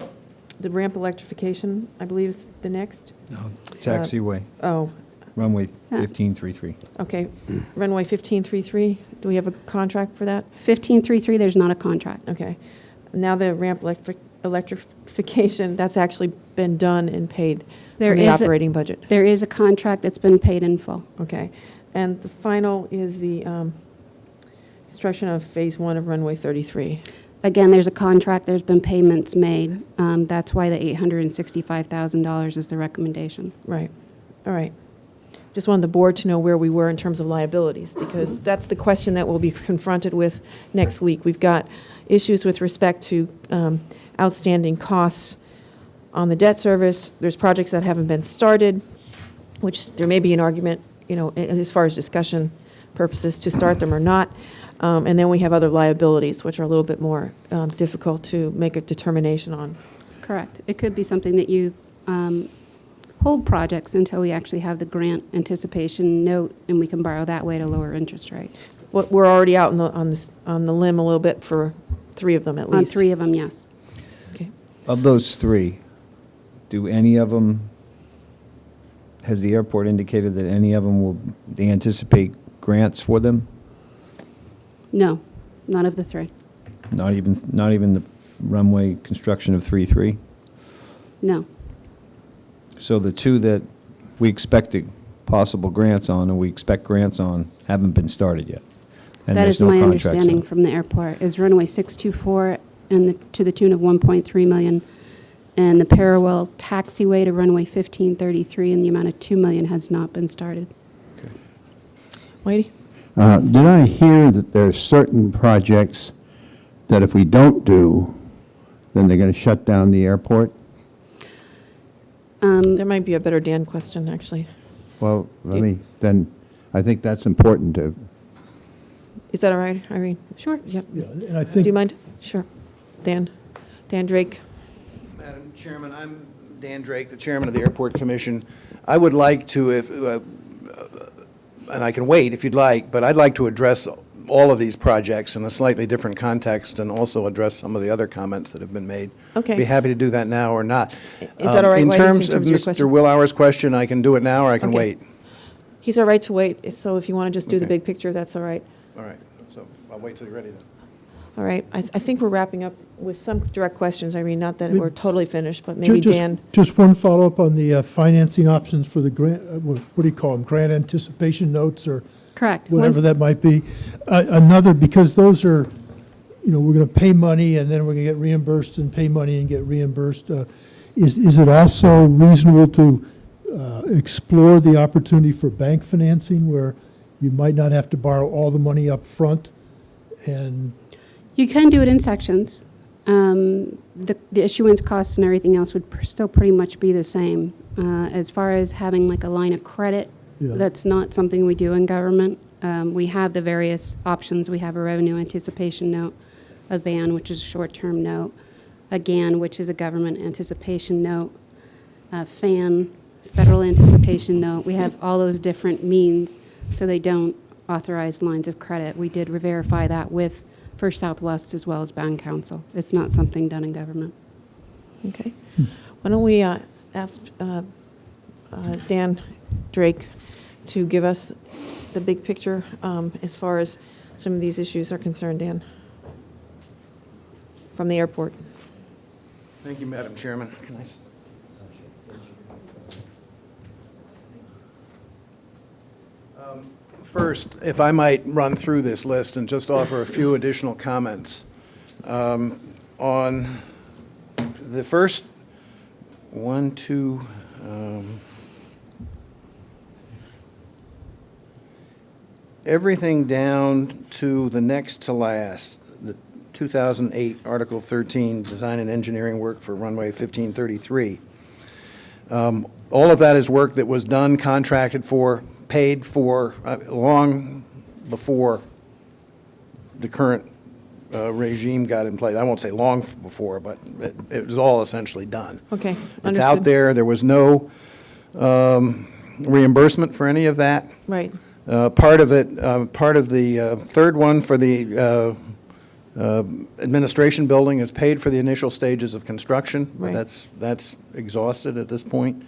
[SPEAKER 1] ramp electrification, I believe is the next?
[SPEAKER 5] No, taxiway,
[SPEAKER 1] Oh,
[SPEAKER 5] runway 1533.
[SPEAKER 1] okay. Runway 1533, do we have a contract for that?
[SPEAKER 12] 1533, there's not a contract.
[SPEAKER 1] Okay. Now the ramp electrification, that's actually been done and paid
[SPEAKER 12] There
[SPEAKER 1] from the
[SPEAKER 12] is a-
[SPEAKER 1] operating budget.
[SPEAKER 12] There is a contract that's been paid in full.
[SPEAKER 1] Okay. And the final is the construction of Phase 1 of runway 33.
[SPEAKER 12] Again, there's a contract, there's been payments made. That's why the $865,000 is the recommendation.
[SPEAKER 1] Right. All right. Just wanted the board to know where we were in terms of liabilities, because that's the question that we'll be confronted with next week. We've got issues with respect to outstanding costs on the debt service. There's projects that haven't been started, which there may be an argument, as far as discussion purposes, to start them or not. And then we have other liabilities, which are a little bit more difficult to make a determination on.
[SPEAKER 12] Correct. It could be something that you hold projects until we actually have the grant anticipation note, and we can borrow that way at a lower interest rate.
[SPEAKER 1] But we're already out on the limb a little bit for 3 of them at
[SPEAKER 12] On
[SPEAKER 1] least.
[SPEAKER 12] 3 of them, yes.
[SPEAKER 1] Okay.
[SPEAKER 5] Of those 3, do any of them, has the airport indicated that any of them they anticipate grants for them?
[SPEAKER 12] No, none of the 3.
[SPEAKER 5] Not even the runway construction of 33?
[SPEAKER 12] No.
[SPEAKER 5] So the 2 that we expected possible grants on, and we expect grants on, haven't been started yet? And
[SPEAKER 12] That
[SPEAKER 5] there's
[SPEAKER 12] is
[SPEAKER 5] no
[SPEAKER 12] my
[SPEAKER 5] contracts on
[SPEAKER 12] understanding
[SPEAKER 5] it.
[SPEAKER 12] from the airport, is runway 624 to the tune of $1.3 million, and the parallel taxiway to runway 1533 in the amount of $2 million has not been started.
[SPEAKER 1] Whitey?
[SPEAKER 13] Did I hear that there are certain projects that if we don't do, then they're going to shut down the airport?
[SPEAKER 1] There might be a better Dan question, actually.
[SPEAKER 13] Well, then I think that's important to,
[SPEAKER 1] Is that all right, Irene? Sure, yep.
[SPEAKER 2] Yeah, and I
[SPEAKER 1] Do
[SPEAKER 2] think
[SPEAKER 1] you mind? Sure. Dan Drake.
[SPEAKER 11] Madam Chairman, I'm Dan Drake, the Chairman of the Airport Commission. I would like to, and I can wait if you'd like, but I'd like to address all of these projects in a slightly different context and also address some of the other comments that have been made.
[SPEAKER 1] Okay.
[SPEAKER 11] Be happy to do that now or not.
[SPEAKER 1] Is that all right,
[SPEAKER 11] In
[SPEAKER 1] Whitey,
[SPEAKER 11] terms
[SPEAKER 1] in
[SPEAKER 11] of
[SPEAKER 1] terms of your question?
[SPEAKER 11] Mr. Willauer's question, I can do it now or I can
[SPEAKER 1] Okay.
[SPEAKER 11] wait.
[SPEAKER 1] He's all right to wait, so if you want to just do the
[SPEAKER 11] Okay.
[SPEAKER 1] big picture, that's all right.
[SPEAKER 11] All right, so I'll wait till you're ready then.
[SPEAKER 1] All right. I think we're wrapping up with some direct questions, Irene, not that
[SPEAKER 2] Maybe-
[SPEAKER 1] we're totally finished, but maybe Dan.
[SPEAKER 2] Just one follow-up on the financing options for the grant, what do you call them, grant anticipation notes or
[SPEAKER 12] Correct.
[SPEAKER 2] whatever that might be. Another, because those are, we're going to pay money and then we're going to get reimbursed and pay money and get reimbursed. Is it also reasonable to explore the opportunity for bank financing where you might not have to borrow all the money up front? And
[SPEAKER 12] You can do it in sections. The issuance costs and everything else would still pretty much be the same. As far as having like a line of credit,
[SPEAKER 2] Yeah.
[SPEAKER 12] that's not something we do in government. We have the various options. We have a revenue anticipation note, a BAN, which is a short-term note, a GAN, which is a government anticipation note, a FAN, federal anticipation note. We have all those different means, so they don't authorize lines of credit. We did verify that with First Southwest as well as Bond Council. It's not something done in government.
[SPEAKER 1] Okay. Why don't we ask Dan Drake to give us the big picture as far as some of these issues are concerned, Dan, from the airport.
[SPEAKER 11] Thank you, Madam Chairman. First, if I might run through this list and just offer a few additional comments. On the first one, two, everything down to the next to last, the 2008 Article 13, Design and Engineering Work for Runway 1533. All of that is work that was done, contracted for, paid for long before the current regime got in place. I won't say long before, but it was all essentially done.
[SPEAKER 1] Okay,
[SPEAKER 11] It's
[SPEAKER 1] understood.
[SPEAKER 11] out there. There was no reimbursement for any of that.
[SPEAKER 1] Right.
[SPEAKER 11] Part of it, part of the third one for the administration building is paid for the initial stages of construction. But
[SPEAKER 1] Right.
[SPEAKER 11] that's exhausted at this point.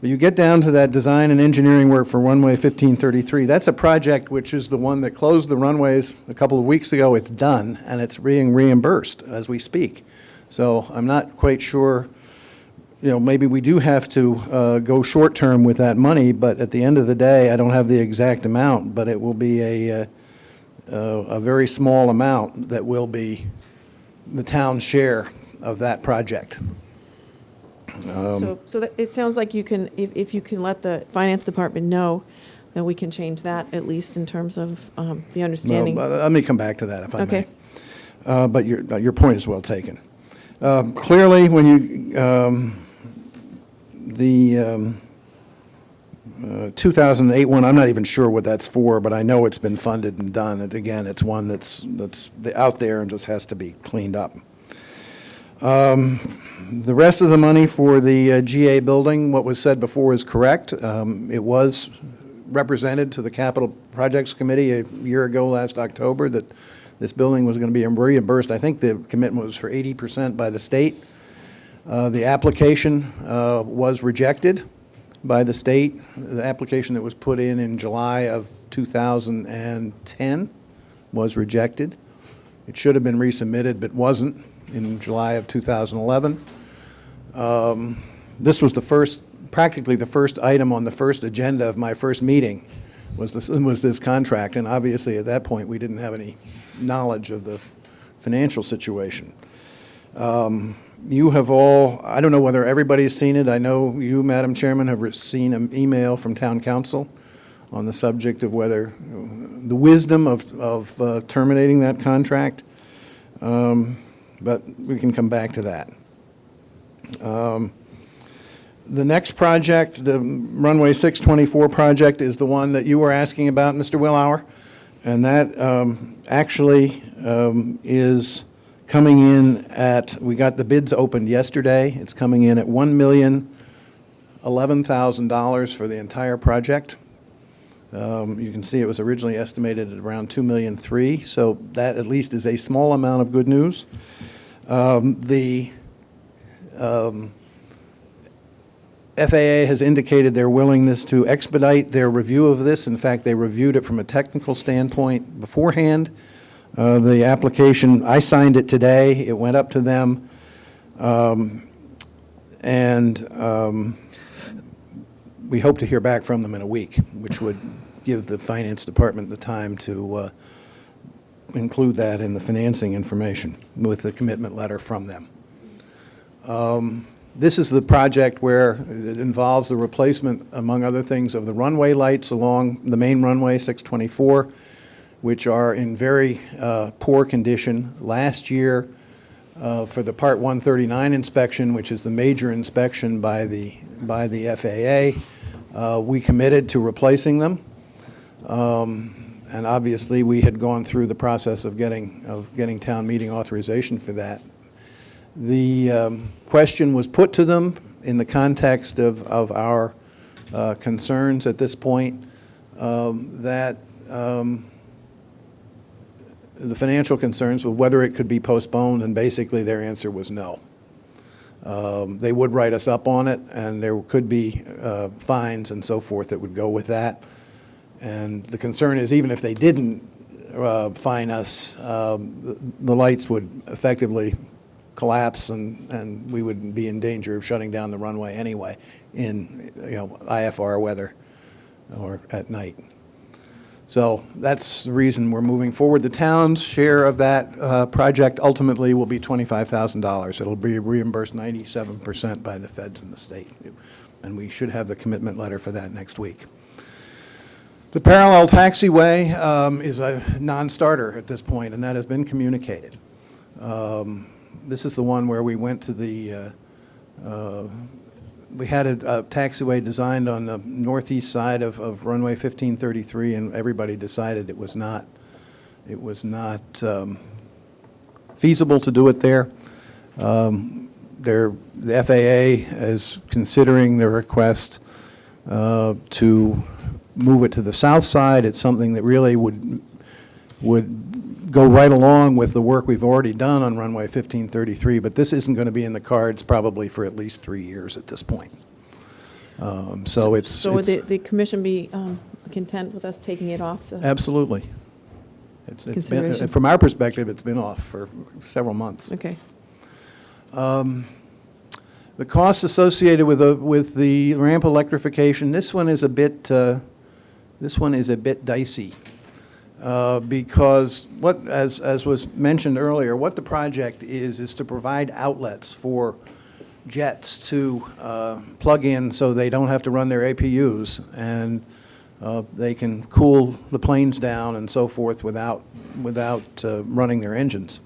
[SPEAKER 11] But you get down to that design and engineering work for runway 1533. That's a project which is the one that closed the runways a couple of weeks ago. It's done, and it's being reimbursed as we speak. So I'm not quite sure, maybe we do have to go short-term with that money, but at the end of the day, I don't have the exact amount, but it will be a very small amount that will be the town's share of that project.
[SPEAKER 1] So that, it sounds like you can, if you can let the finance department know, then we can change that, at least in terms of the understanding.
[SPEAKER 11] Well, let me come back to that if I may.
[SPEAKER 1] Okay.
[SPEAKER 11] But your point is well taken. Clearly, when you, the 2008 one, I'm not even sure what that's for, but I know it's been funded and done. And again, it's one that's out there and just has to be cleaned up. The rest of the money for the GA building, what was said before is correct. It was represented to the Capital Projects Committee a year ago, last October, that this building was going to be reimbursed. I think the commitment was for 80% by the state. The application was rejected by the state. The application that was put in July of 2010 was rejected. It should have been resubmitted, but wasn't in July of 2011. This was practically the first item on the first agenda of my first meeting was this contract, and obviously at that point we didn't have any knowledge of the financial situation. You have all, I don't know whether everybody's seen it. I know you, Madam Chairman, have seen an email from Town Council on the subject of whether the wisdom of terminating that contract. But we can come back to that. The next project, the Runway 624 project, is the one that you were asking about, Mr. Willauer. And that actually is coming in at, we got the bids opened yesterday. It's coming in at $1,011,000 for the entire project. You can see it was originally estimated at around $2,300,000, so that at least is a small amount of good news. The FAA has indicated their willingness to expedite their review of this. In fact, they reviewed it from a technical standpoint beforehand. The application, I signed it today. It went up to them. We hope to hear back from them in a week, which would give the Finance Department the time to include that in the financing information with the commitment letter from them. This is the project where it involves the replacement, among other things, of the runway lights along the main runway, 624, which are in very poor condition. Last year, for the Part 139 inspection, which is the major inspection by the FAA, we committed to replacing them. And obviously, we had gone through the process of getting town meeting authorization for that. The question was put to them in the context of our concerns at this point that the financial concerns with whether it could be postponed, and basically their answer was no. They would write us up on it, and there could be fines and so forth that would go with that. And the concern is, even if they didn't fine us, the lights would effectively collapse, and we would be in danger of shutting down the runway anyway in IFR weather or at night. So that's the reason we're moving forward. The town's share of that project ultimately will be $25,000. It'll be reimbursed 97% by the feds and the state. And we should have the commitment letter for that next week. The parallel taxiway is a non-starter at this point, and that has been communicated. This is the one where we went to the, we had a taxiway designed on the northeast side of runway 1533, and everybody decided it was not feasible to do it there. The FAA is considering the request to move it to the south side. It's something that really would go right along with the work we've already done on runway 1533, but this isn't going to be in the cards probably for at least 3 years at this point. So would
[SPEAKER 1] the commission be content with us taking it off the
[SPEAKER 11] absolutely. It's
[SPEAKER 1] consideration?
[SPEAKER 11] been, from our perspective, it's been off for several months.
[SPEAKER 1] Okay.
[SPEAKER 11] The costs associated with the ramp electrification, this one is a bit dicey. Because as was mentioned earlier, what the project is to provide outlets for jets to plug in so they don't have to run their APUs, and they can cool the planes down and so forth without running their engines.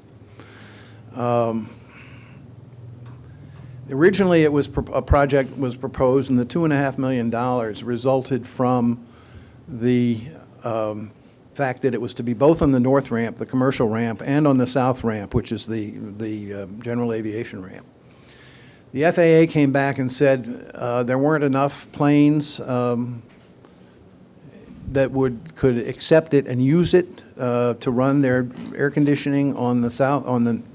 [SPEAKER 11] Originally, a project was proposed, and the $2.5 million resulted from the fact that it was to be both on the north ramp, the commercial ramp, and on the south ramp, which is the general aviation ramp. The FAA came back and said there weren't enough planes that could accept it and use it to run their air conditioning on the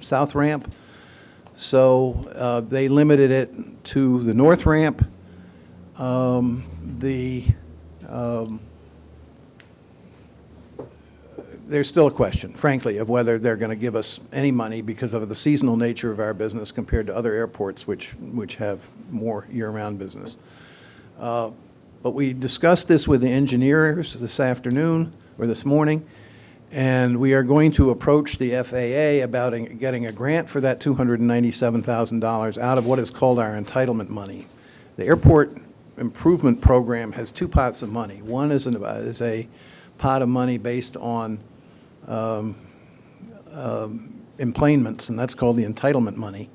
[SPEAKER 11] south ramp. So they limited it to the north ramp. There's still a question, frankly, of whether they're going to give us any money because of the seasonal nature of our business compared to other airports which have more year-round business. But we discussed this with the engineers this afternoon, or this morning, and we are going to approach the FAA about getting a grant for that $297,000 out of what is called our entitlement money. The airport improvement program has two pots of money. One is a pot of money based on emplanements, and that's called the entitlement money.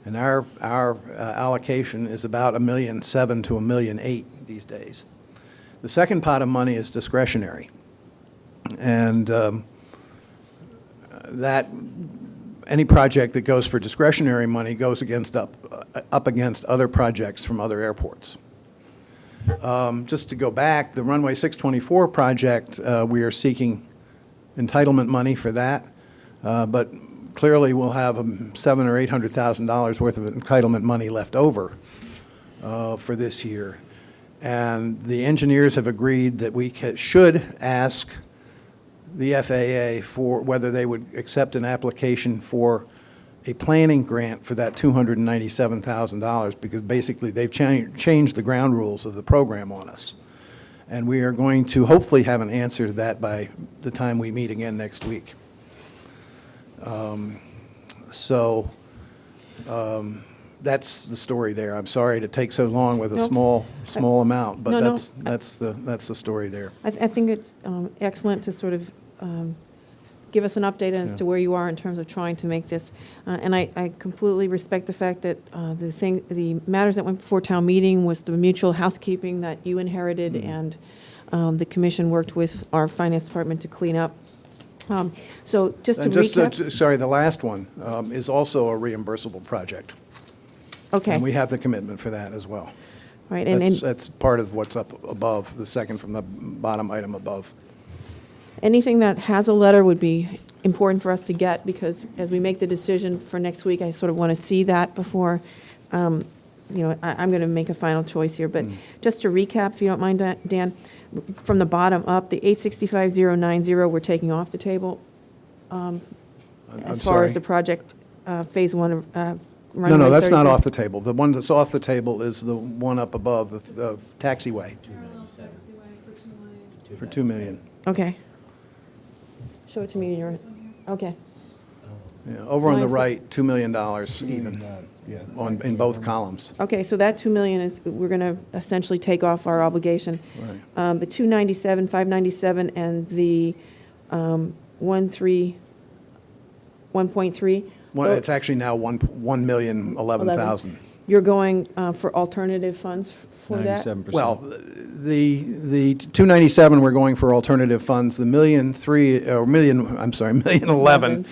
[SPEAKER 11] And our allocation is about $1.7 million to $1.8 million these days. The second pot of money is discretionary, and that any project that goes for discretionary money goes up against other projects from other airports. Just to go back, the runway 624 project, we are seeking entitlement money for that, but clearly we'll have $700,000 or $800,000 worth of entitlement money left over for this year. And the engineers have agreed that we should ask the FAA for whether they would accept an application for a planning grant for that $297,000, because basically they've changed the ground rules of the program on us. And we are going to hopefully have an answer to that by the time we meet again next week. That's the story there. I'm sorry to take so long with a small amount, but that's the story there.
[SPEAKER 1] I think it's excellent to sort of give us an update as to where you are in terms of trying to make this. And I completely respect the fact that the matters that went before town meeting was the mutual housekeeping that you inherited, and the commission worked with our finance department to clean up. So just to recap.
[SPEAKER 11] Sorry, the last one is also a reimbursable project.
[SPEAKER 1] Okay.
[SPEAKER 11] And we have the commitment for that as well.
[SPEAKER 1] Right.
[SPEAKER 11] That's part of what's up above, the second from the bottom item above.
[SPEAKER 1] Anything that has a letter would be important for us to get, because as we make the decision for next week, I sort of want to see that before, I'm going to make a final choice here. But just to recap, if you don't mind, Dan, from the bottom up, the 865,090 we're taking off the table as far as the project phase one of runway
[SPEAKER 11] No, that's not
[SPEAKER 1] 33.
[SPEAKER 11] off the table. The one that's off the table is the one up above, the taxiway,
[SPEAKER 7] Parallel taxiway for $2 million.
[SPEAKER 11] for $2 million.
[SPEAKER 1] Okay. Show it to me in your, okay.
[SPEAKER 11] Yeah, over on the
[SPEAKER 1] Line
[SPEAKER 11] right, $2 million even, in both columns.
[SPEAKER 1] Okay, so that 2 million is, we're going to essentially take off our obligation.
[SPEAKER 11] Right.
[SPEAKER 1] The 297, 597, and the 1.3.
[SPEAKER 11] It's actually now 1,011,000.
[SPEAKER 1] You're going for alternative funds for that?
[SPEAKER 5] 97%.
[SPEAKER 11] Well, the 297, we're going for alternative funds. The $1,011,000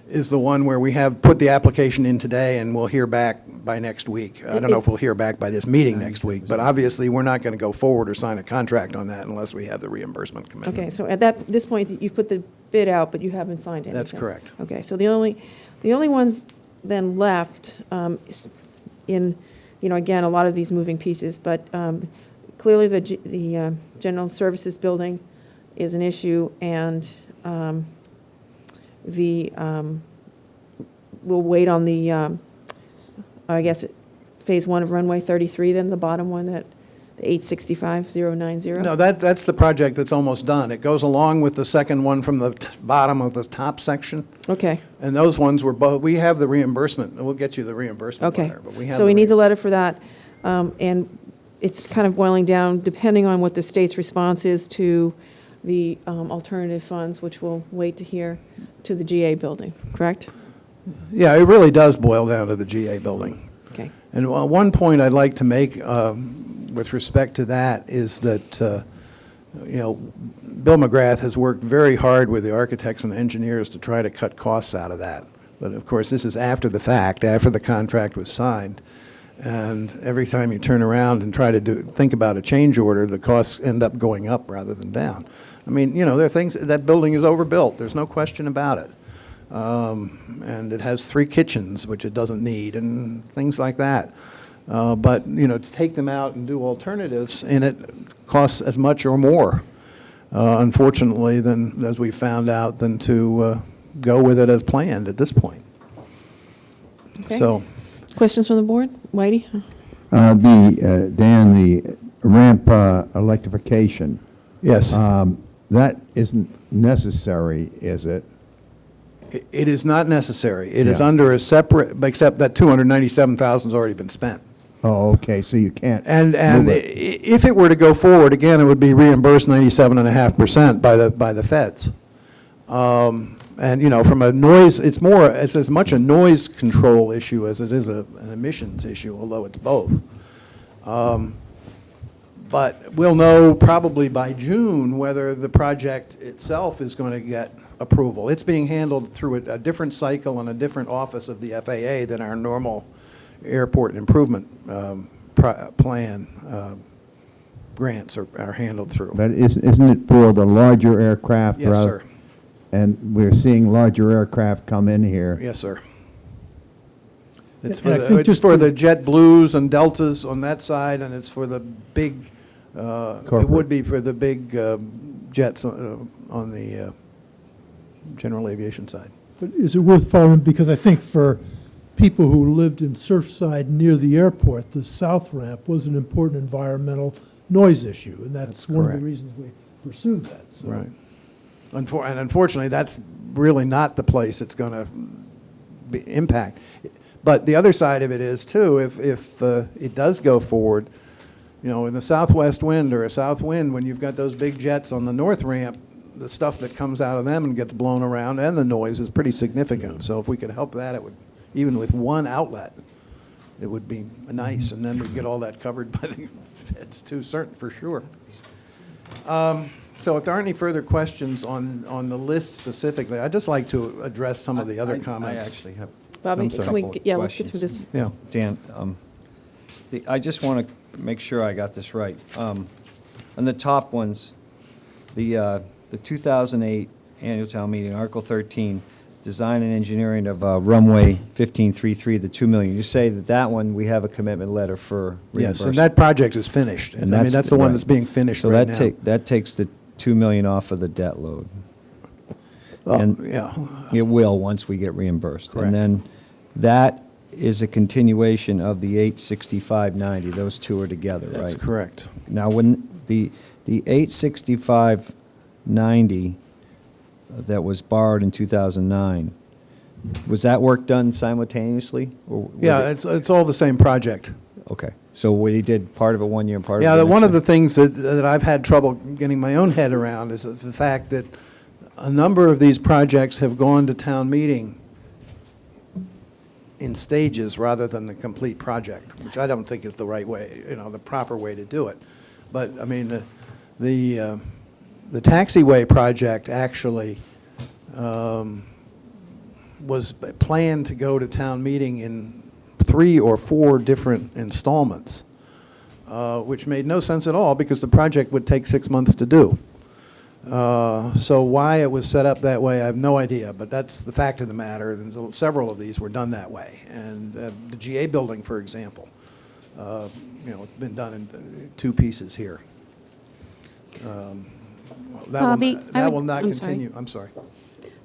[SPEAKER 11] is the one where we have put the application in today, and we'll hear back by next week. I don't know if we'll hear back by this meeting next week, but obviously, we're not going to go forward or sign a contract on that unless we have the reimbursement commitment.
[SPEAKER 1] Okay, so at this point, you've put the bid out, but you haven't signed anything?
[SPEAKER 11] That's correct.
[SPEAKER 1] Okay, so the only ones then left in, again, a lot of these moving pieces, but clearly the general services building is an issue, and we'll wait on the, I guess, phase 1 of runway 33, then the bottom one, the 865,090?
[SPEAKER 11] No, that's the project that's almost done. It goes along with the second one from the bottom of the top section.
[SPEAKER 1] Okay.
[SPEAKER 11] And those ones were both, we have the reimbursement, and we'll get you the reimbursement
[SPEAKER 1] Okay,
[SPEAKER 11] letter. But we have
[SPEAKER 1] so we need the letter for that, and it's kind of boiling down, depending on what the state's response is to the alternative funds, which we'll wait to hear, to the GA building, correct?
[SPEAKER 11] Yeah, it really does boil down to the GA building.
[SPEAKER 1] Okay.
[SPEAKER 11] And one point I'd like to make with respect to that is that, Bill McGrath has worked very hard with the architects and engineers to try to cut costs out of that. But of course, this is after the fact, after the contract was signed. And every time you turn around and try to think about a change order, the costs end up going up rather than down. I mean, there are things, that building is overbuilt, there's no question about it. And it has 3 kitchens, which it doesn't need, and things like that. But, to take them out and do alternatives, and it costs as much or more, unfortunately, than, as we found out, than to go with it as planned at this point.
[SPEAKER 1] Okay.
[SPEAKER 11] So,
[SPEAKER 1] Questions from the board? Whitey?
[SPEAKER 13] Dan, the ramp electrification,
[SPEAKER 11] yes.
[SPEAKER 13] that isn't necessary, is it?
[SPEAKER 11] It is not necessary. It is
[SPEAKER 13] Yeah.
[SPEAKER 11] under a separate, except that 297,000 has already been spent.
[SPEAKER 13] Oh, okay, so you can't
[SPEAKER 11] And
[SPEAKER 13] move it.
[SPEAKER 11] if it were to go forward, again, it would be reimbursed 97.5% by the feds. And, from a noise, it's as much a noise control issue as it is an emissions issue, although it's both. But we'll know probably by June whether the project itself is going to get approval. It's being handled through a different cycle and a different office of the FAA than our normal airport improvement plan grants are handled through.
[SPEAKER 13] But isn't it for the larger aircraft?
[SPEAKER 11] Yes, sir.
[SPEAKER 13] And we're seeing larger aircraft come in here.
[SPEAKER 11] Yes, sir. It's
[SPEAKER 2] And I think
[SPEAKER 11] it's
[SPEAKER 2] just
[SPEAKER 11] for
[SPEAKER 2] for-
[SPEAKER 11] the Jet Blues and Deltas on that side, and it's for the big, it
[SPEAKER 13] Corporate.
[SPEAKER 11] would be for the big jets on the general aviation side.
[SPEAKER 2] But is it worth following? Because I think for people who lived in Surfside near the airport, the south ramp was an important environmental noise issue, and that's one of
[SPEAKER 11] correct.
[SPEAKER 2] the reasons we pursued that. So.
[SPEAKER 11] Right. And unfortunately, that's really not the place it's going to impact. But the other side of it is, too, if it does go forward, in a southwest wind or a south wind, when you've got those big jets on the north ramp, the stuff that comes out of them and gets blown around and the noise is pretty significant. So if we could help that, it would, even with one outlet, it would be nice. And then we'd get all that covered by the feds, too, certain for sure. So if there aren't any further questions on the list specifically, I'd just like to address some of the other comments.
[SPEAKER 5] I actually have
[SPEAKER 1] Bobby,
[SPEAKER 5] I'm
[SPEAKER 1] can
[SPEAKER 5] sorry.
[SPEAKER 1] we, yeah, let's get through this.
[SPEAKER 11] Yeah.
[SPEAKER 5] Dan, I just want to make sure I got this right. On the top ones, the 2008 Annual Town Meeting, Article 13, Design and Engineering of Runway 1533, the $2 million. You say that one, we have a commitment letter for reimbursement.
[SPEAKER 11] Yes, and that project is finished. I mean, that's the one
[SPEAKER 5] right.
[SPEAKER 11] that's being finished
[SPEAKER 5] so
[SPEAKER 11] right
[SPEAKER 5] that
[SPEAKER 11] now.
[SPEAKER 5] that takes the $2 million off of the debt load.
[SPEAKER 11] Well,
[SPEAKER 5] and
[SPEAKER 11] yeah.
[SPEAKER 5] It will once we get reimbursed.
[SPEAKER 11] Correct.
[SPEAKER 5] And then that is a continuation of the 865.90. Those two are together, right?
[SPEAKER 11] That's correct.
[SPEAKER 5] Now, when the 865.90 90 that was borrowed in 2009. Was that work done simultaneously? Or was
[SPEAKER 11] Yeah, it's all the same project.
[SPEAKER 5] Okay, so we did part of it one year and part of it
[SPEAKER 11] Yeah,
[SPEAKER 5] the next
[SPEAKER 11] one of
[SPEAKER 5] year?
[SPEAKER 11] the things that I've had trouble getting my own head around is the fact that a number of these projects have gone to town meeting in stages rather than the complete project, which I don't think is the right way, the proper way to do it. But, I mean, the taxiway project actually was planned to go to town meeting in 3 or 4 different installments, which made no sense at all because the project would take 6 months to do. So why it was set up that way, I have no idea, but that's the fact of the matter. Several of these were done that way. And the GA building, for example, it's been done in 2 pieces here.
[SPEAKER 12] Bobby,
[SPEAKER 11] That will not
[SPEAKER 12] I'm sorry.
[SPEAKER 11] continue. I'm sorry.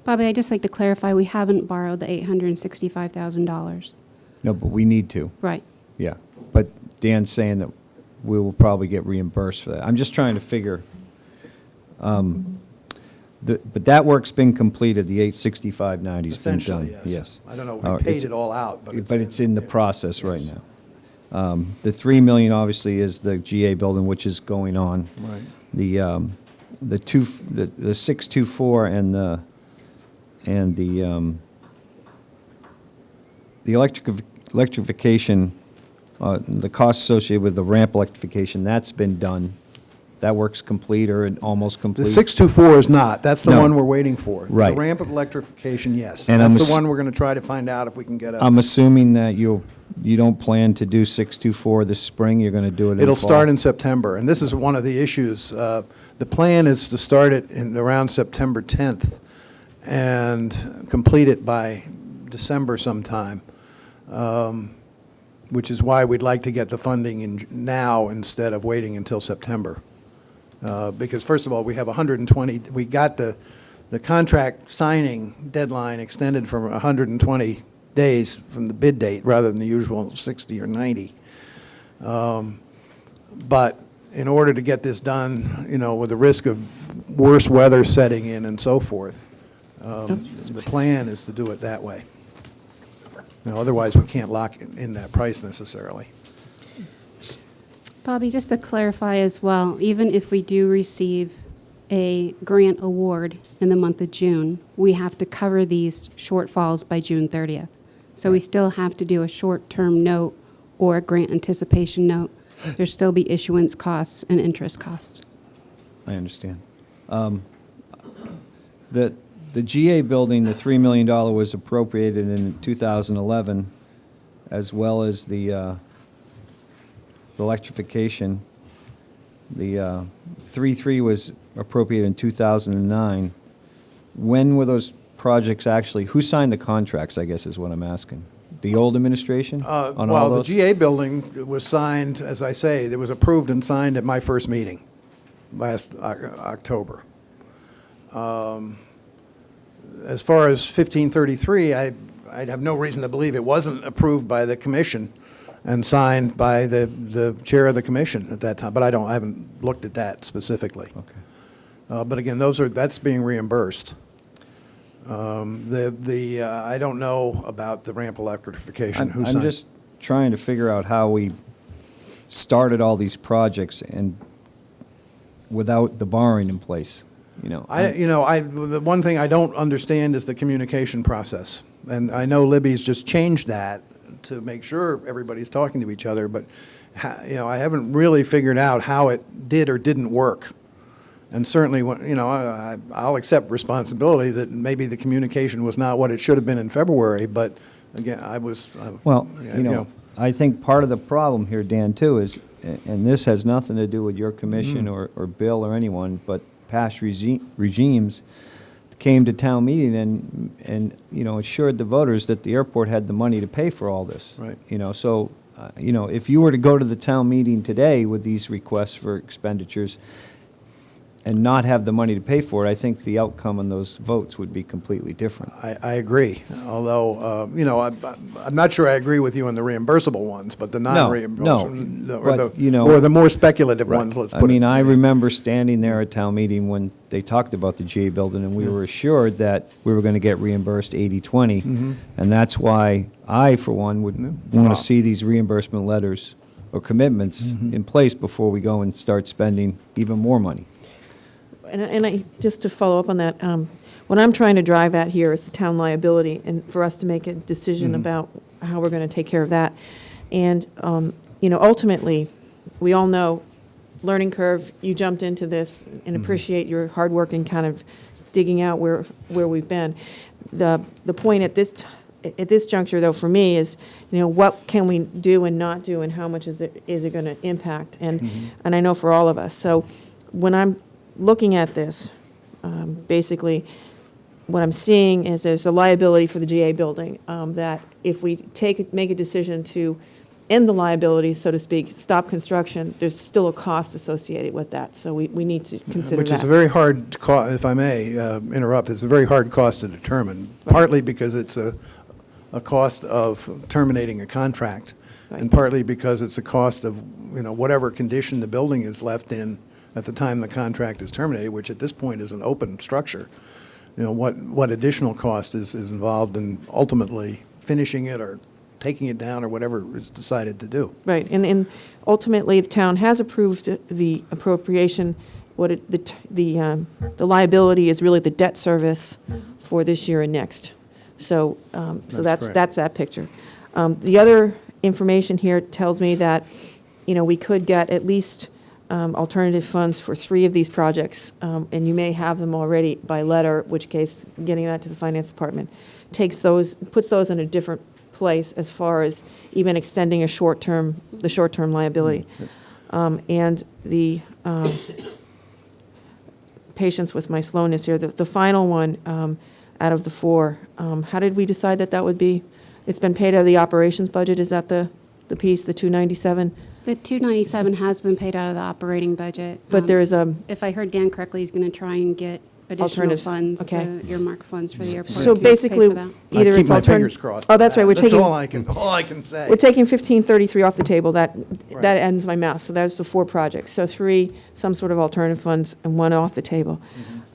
[SPEAKER 12] Bobby, I'd just like to clarify, we haven't borrowed the $865,000.
[SPEAKER 5] No, but we need to,
[SPEAKER 12] Right.
[SPEAKER 5] yeah. But Dan's saying that we will probably get reimbursed for that. I'm just trying to figure, but that work's been completed, the 865.90's been done.
[SPEAKER 11] Essentially, yes. I don't know if
[SPEAKER 5] All
[SPEAKER 11] we
[SPEAKER 5] right,
[SPEAKER 11] paid
[SPEAKER 5] it's-
[SPEAKER 11] it all out, but
[SPEAKER 5] It's in the
[SPEAKER 11] yeah.
[SPEAKER 5] process right now. The $3 million obviously is the GA building, which is going on.
[SPEAKER 11] Right.
[SPEAKER 5] The 624 and the electrification, the cost associated with the ramp electrification, that's been done. That work's complete or almost complete.
[SPEAKER 11] The 624 is not. That's the
[SPEAKER 5] No.
[SPEAKER 11] one we're waiting for.
[SPEAKER 5] Right.
[SPEAKER 11] The ramp of electrification, yes.
[SPEAKER 5] And
[SPEAKER 11] That's
[SPEAKER 5] I'm
[SPEAKER 11] the
[SPEAKER 5] ass-
[SPEAKER 11] one we're going to try to find out if we can get a...
[SPEAKER 5] I'm assuming that you don't plan to do 624 this spring, you're going to do it in the
[SPEAKER 11] It'll
[SPEAKER 5] fall?
[SPEAKER 11] start in September, and this is one of the issues. The plan is to start it in around September 10th and complete it by December sometime, which is why we'd like to get the funding in now instead of waiting until September. Because first of all, we have 120, we got the contract signing deadline extended from 120 days from the bid date rather than the usual 60 or 90. But in order to get this done, with the risk of worse weather setting in and so forth, the plan is to do it that way. Otherwise, we can't lock in that price necessarily.
[SPEAKER 12] Bobby, just to clarify as well, even if we do receive a grant award in the month of June, we have to cover these shortfalls by June 30th. So we still have to do a short-term note or a grant anticipation note. There'll still be issuance costs and interest costs.
[SPEAKER 5] I understand. The GA building, the $3 million was appropriated in 2011, as well as the electrification. The 3.3 was appropriated in 2009. When were those projects actually, who signed the contracts, I guess is what I'm asking? The old administration on all
[SPEAKER 11] Well, the
[SPEAKER 5] those?
[SPEAKER 11] GA building was signed, as I say, it was approved and signed at my first meeting last October. As far as 1533, I'd have no reason to believe it wasn't approved by the commission and signed by the chair of the commission at that time, but I haven't looked at that specifically.
[SPEAKER 5] Okay.
[SPEAKER 11] But again, that's being reimbursed. I don't know about the ramp electrification. Who
[SPEAKER 5] I'm
[SPEAKER 11] signed?
[SPEAKER 5] just trying to figure out how we started all these projects and without the borrowing in place,
[SPEAKER 11] The one thing I don't understand is the communication process. And I know Libby's just changed that to make sure everybody's talking to each other, but, I haven't really figured out how it did or didn't work. And certainly, I'll accept responsibility that maybe the communication was not what it should have been in February, but again,
[SPEAKER 5] Well, I think part of the problem here, Dan, too, is, and this has nothing to do with your commission or Bill or anyone, but past regimes came to town meeting and assured the voters that the airport had the money to pay for all this.
[SPEAKER 11] Right.
[SPEAKER 5] So, if you were to go to the town meeting today with these requests for expenditures, and not have the money to pay for it, I think the outcome on those votes would be completely different.
[SPEAKER 11] I agree, although, I'm not sure I agree with you on the reimbursable ones, but the non-reimbursable, or the more speculative ones, let's put it.
[SPEAKER 5] I mean, I remember standing there at town meeting when they talked about the GA building, and we were assured that we were going to get reimbursed 80/20, and that's why I, for one, would want to see these reimbursement letters or commitments in place before we go and start spending even more money.
[SPEAKER 1] And I, just to follow up on that, what I'm trying to drive at here is the town liability, and for us to make a decision about how we're going to take care of that. And, ultimately, we all know, learning curve, you jumped into this and appreciate your hard work in kind of digging out where we've been. The point at this juncture, though, for me is, what can we do and not do, and how much is it going to impact? And I know for all of us. So when I'm looking at this, basically, what I'm seeing is there's a liability for the GA building, that if we make a decision to end the liability, so to speak, stop construction, there's still a cost associated with that. So we need to consider
[SPEAKER 11] Which
[SPEAKER 1] that.
[SPEAKER 11] is a very hard cost, if I may interrupt, it's a very hard cost to determine, partly because it's a cost of terminating a contract, and partly because it's a cost of, whatever condition the building is left in at the time the contract is terminated, which at this point is an open structure. What additional cost is involved in ultimately finishing it or taking it down or whatever is decided to do.
[SPEAKER 1] Right, and ultimately, the town has approved the appropriation. The liability is really the debt service for this year and next. So, that's that picture. The other information here tells me that, we could get at least alternative funds for 3 of these projects, and you may have them already by letter, which case, getting that to the finance department puts those in a different place as far as even extending the short-term liability. And the patience with my slowness here, the final one out of the 4, how did we decide that would be? It's been paid out of the operations budget, is that the piece, the 297?
[SPEAKER 12] The 297 has been paid out of the operating budget.
[SPEAKER 1] But there's
[SPEAKER 12] if I heard Dan correctly, he's going to try and get additional
[SPEAKER 1] Alternatives,
[SPEAKER 12] funds,
[SPEAKER 1] okay.
[SPEAKER 12] the earmark funds for the airport.
[SPEAKER 1] So
[SPEAKER 12] to
[SPEAKER 1] basically,
[SPEAKER 12] pay for that.
[SPEAKER 1] either
[SPEAKER 11] I
[SPEAKER 1] it's
[SPEAKER 11] keep my
[SPEAKER 1] alternative.
[SPEAKER 11] fingers crossed.
[SPEAKER 1] Oh, that's right,
[SPEAKER 11] That's all I can say.
[SPEAKER 1] We're taking 1533 off the table. That ends my math. So that's the 4 projects. So 3, some sort of alternative funds, and 1 off the table.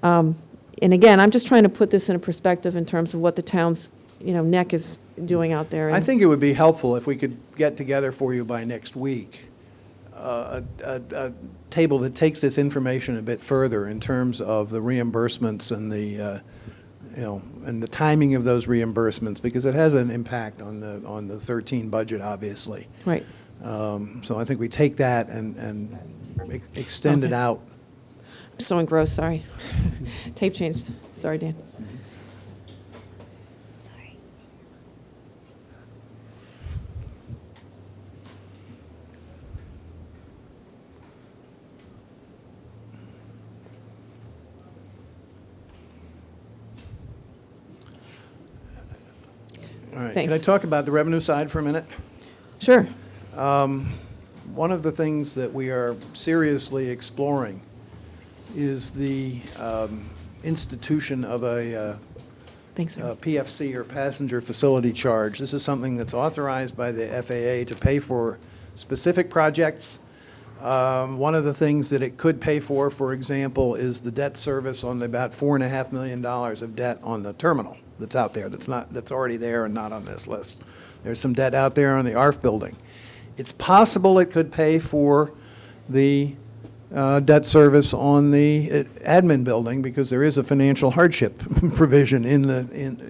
[SPEAKER 1] And again, I'm just trying to put this in a perspective in terms of what the town's, neck is doing out there.
[SPEAKER 11] I think it would be helpful if we could get together for you by next week, a table that takes this information a bit further in terms of the reimbursements and the, and the timing of those reimbursements, because it has an impact on the 13 budget, obviously.
[SPEAKER 1] Right.
[SPEAKER 11] So I think we take that and extend it out.
[SPEAKER 1] I'm so engrossed, sorry. Tape changed. Sorry, Dan.
[SPEAKER 11] All right.
[SPEAKER 1] Thanks.
[SPEAKER 11] Can I talk about the revenue side for a minute?
[SPEAKER 1] Sure.
[SPEAKER 11] One of the things that we are seriously exploring is the institution of a
[SPEAKER 1] Thanks, sir.
[SPEAKER 11] PFC, or passenger facility charge. This is something that's authorized by the FAA to pay for specific projects. One of the things that it could pay for example, is the debt service on the about $4.5 million of debt on the terminal that's out there, that's already there and not on this list. There's some debt out there on the ARF building. It's possible it could pay for the debt service on the admin building, because there is a financial hardship provision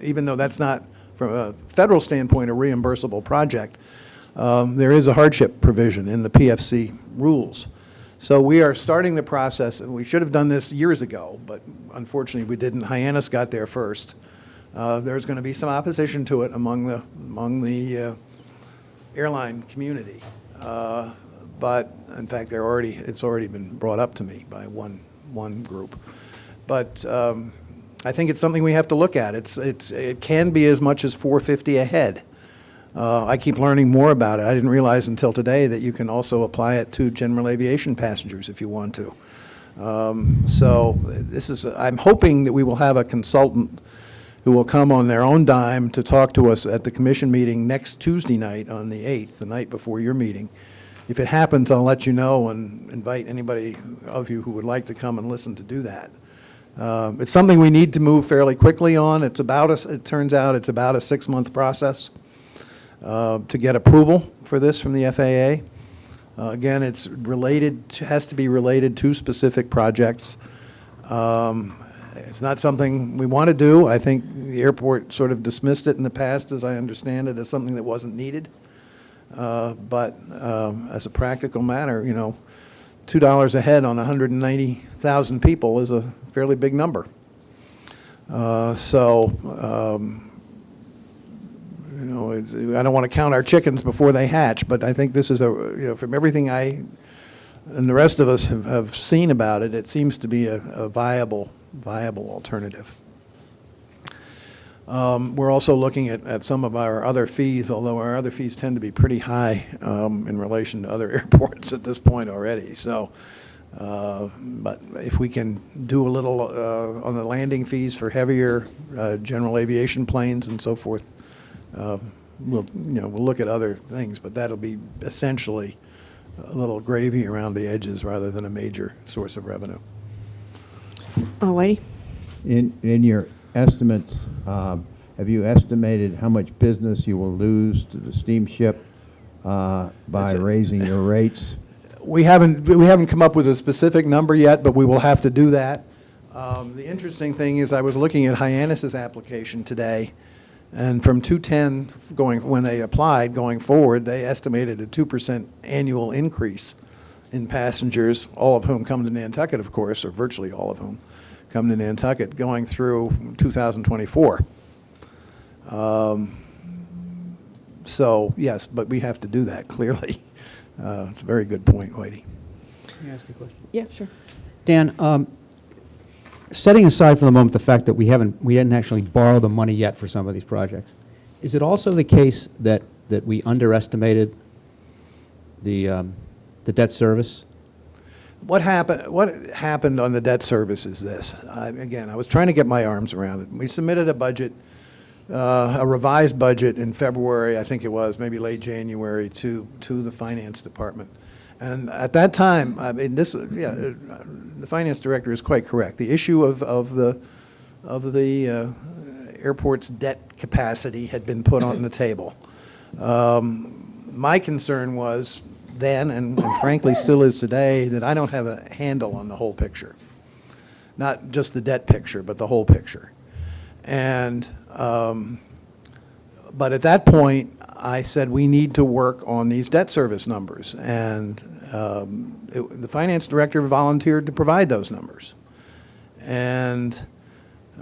[SPEAKER 11] even though that's not, from a federal standpoint, a reimbursable project. There is a hardship provision in the PFC rules. So we are starting the process, and we should have done this years ago, but unfortunately we didn't. Hyannis got there first. There's going to be some opposition to it among the airline community. But in fact, it's already been brought up to me by one group. But I think it's something we have to look at. It can be as much as $450 a head. I keep learning more about it. I didn't realize until today that you can also apply it to general aviation passengers if you want to. So I'm hoping that we will have a consultant who will come on their own dime to talk to us at the commission meeting next Tuesday night on the 8th, the night before your meeting. If it happens, I'll let you know and invite anybody of you who would like to come and listen to do that. It's something we need to move fairly quickly on. It turns out it's about a 6-month process to get approval for this from the FAA. Again, it's has to be related to specific projects. It's not something we want to do. I think the airport sort of dismissed it in the past, as I understand it, as something that wasn't needed. But as a practical matter, you know, $2 a head on 190,000 people is a fairly big number. You know, I don't want to count our chickens before they hatch, but I think this is from everything I and the rest of us have seen about it, it seems to be a viable alternative. We're also looking at some of our other fees, although our other fees tend to be pretty high in relation to other airports at this point already. So, but if we can do a little on the landing fees for heavier general aviation planes and so forth, we'll look at other things. But that'll be essentially a little gravy around the edges rather than a major source of revenue.
[SPEAKER 1] Oh, Whitey?
[SPEAKER 13] In your estimates, have you estimated how much business you will lose to the steamship by raising your rates?
[SPEAKER 11] We haven't come up with a specific number yet, but we will have to do that. The interesting thing is I was looking at Hyannis's application today, and from 210 when they applied going forward, they estimated a 2% annual increase in passengers, all of whom come to Nantucket, of course, or virtually all of whom come to Nantucket, going through 2024. So, yes, but we have to do that, clearly. It's a very good point, Whitey.
[SPEAKER 4] Can I ask you a question?
[SPEAKER 1] Yeah, sure.
[SPEAKER 4] Dan, setting aside for the moment the fact that we didn't actually borrow the money yet for some of these projects, is it also the case that we underestimated the debt service?
[SPEAKER 11] What happened on the debt service is this. Again, I was trying to get my arms around it. We submitted a budget, a revised budget in February, I think it was, maybe late January, to the finance department. And at that time, I mean, the finance director is quite correct. The issue of the airport's debt capacity had been put on the table. My concern was then, and frankly still is today, that I don't have a handle on the whole picture. Not just the debt picture, but the whole picture. And, but at that point, I said we need to work on these debt service numbers. And the finance director volunteered to provide those numbers. And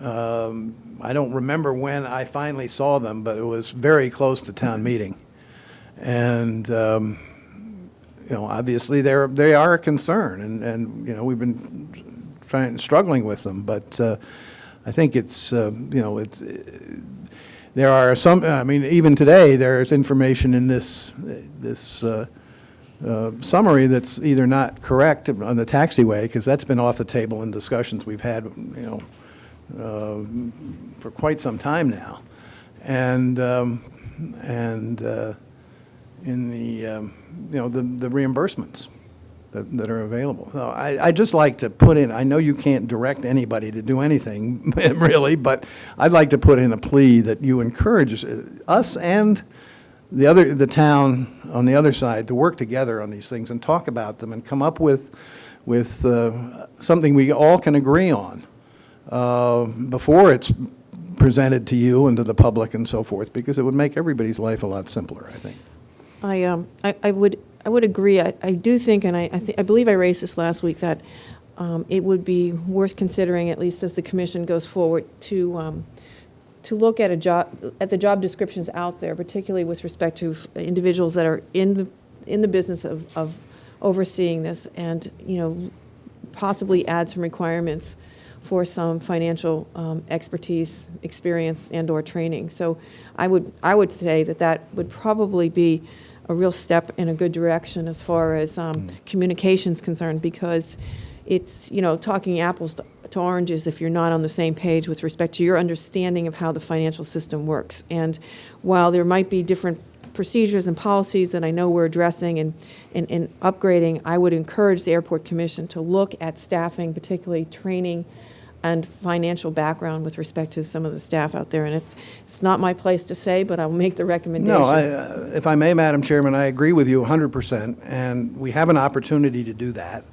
[SPEAKER 11] I don't remember when I finally saw them, but it was very close to town meeting. And obviously they are a concern, and we've been struggling with them. But I think it's there are some. I mean, even today there's information in this summary that's either not correct on the taxiway, because that's been off the table in discussions we've had, for quite some time now, and in the reimbursements that are available. So I'd just like to put in, I know you can't direct anybody to do anything, really, but I'd like to put in a plea that you encourage us and the town on the other side to work together on these things and talk about them and come up with something we all can agree on before it's presented to you and to the public and so forth, because it would make everybody's life a lot simpler, I think.
[SPEAKER 1] I would agree. I do think, and I believe I raised this last week, that it would be worth considering, at least as the commission goes forward, to look at the job descriptions out there, particularly with respect to individuals that are in the business of overseeing this, and possibly add some requirements for some financial expertise, experience, and/or training. So I would say that would probably be a real step in a good direction as far as communication's concerned, because it's, talking apples to oranges if you're not on the same page with respect to your understanding of how the financial system works. And while there might be different procedures and policies that I know we're addressing and upgrading, I would encourage the Airport Commission to look at staffing, particularly training and financial background with respect to some of the staff out there. And it's not my place to say, but I'll make the recommendation.
[SPEAKER 11] No, if I may, Madam Chairman, I agree with you 100%, and we have an opportunity to do that.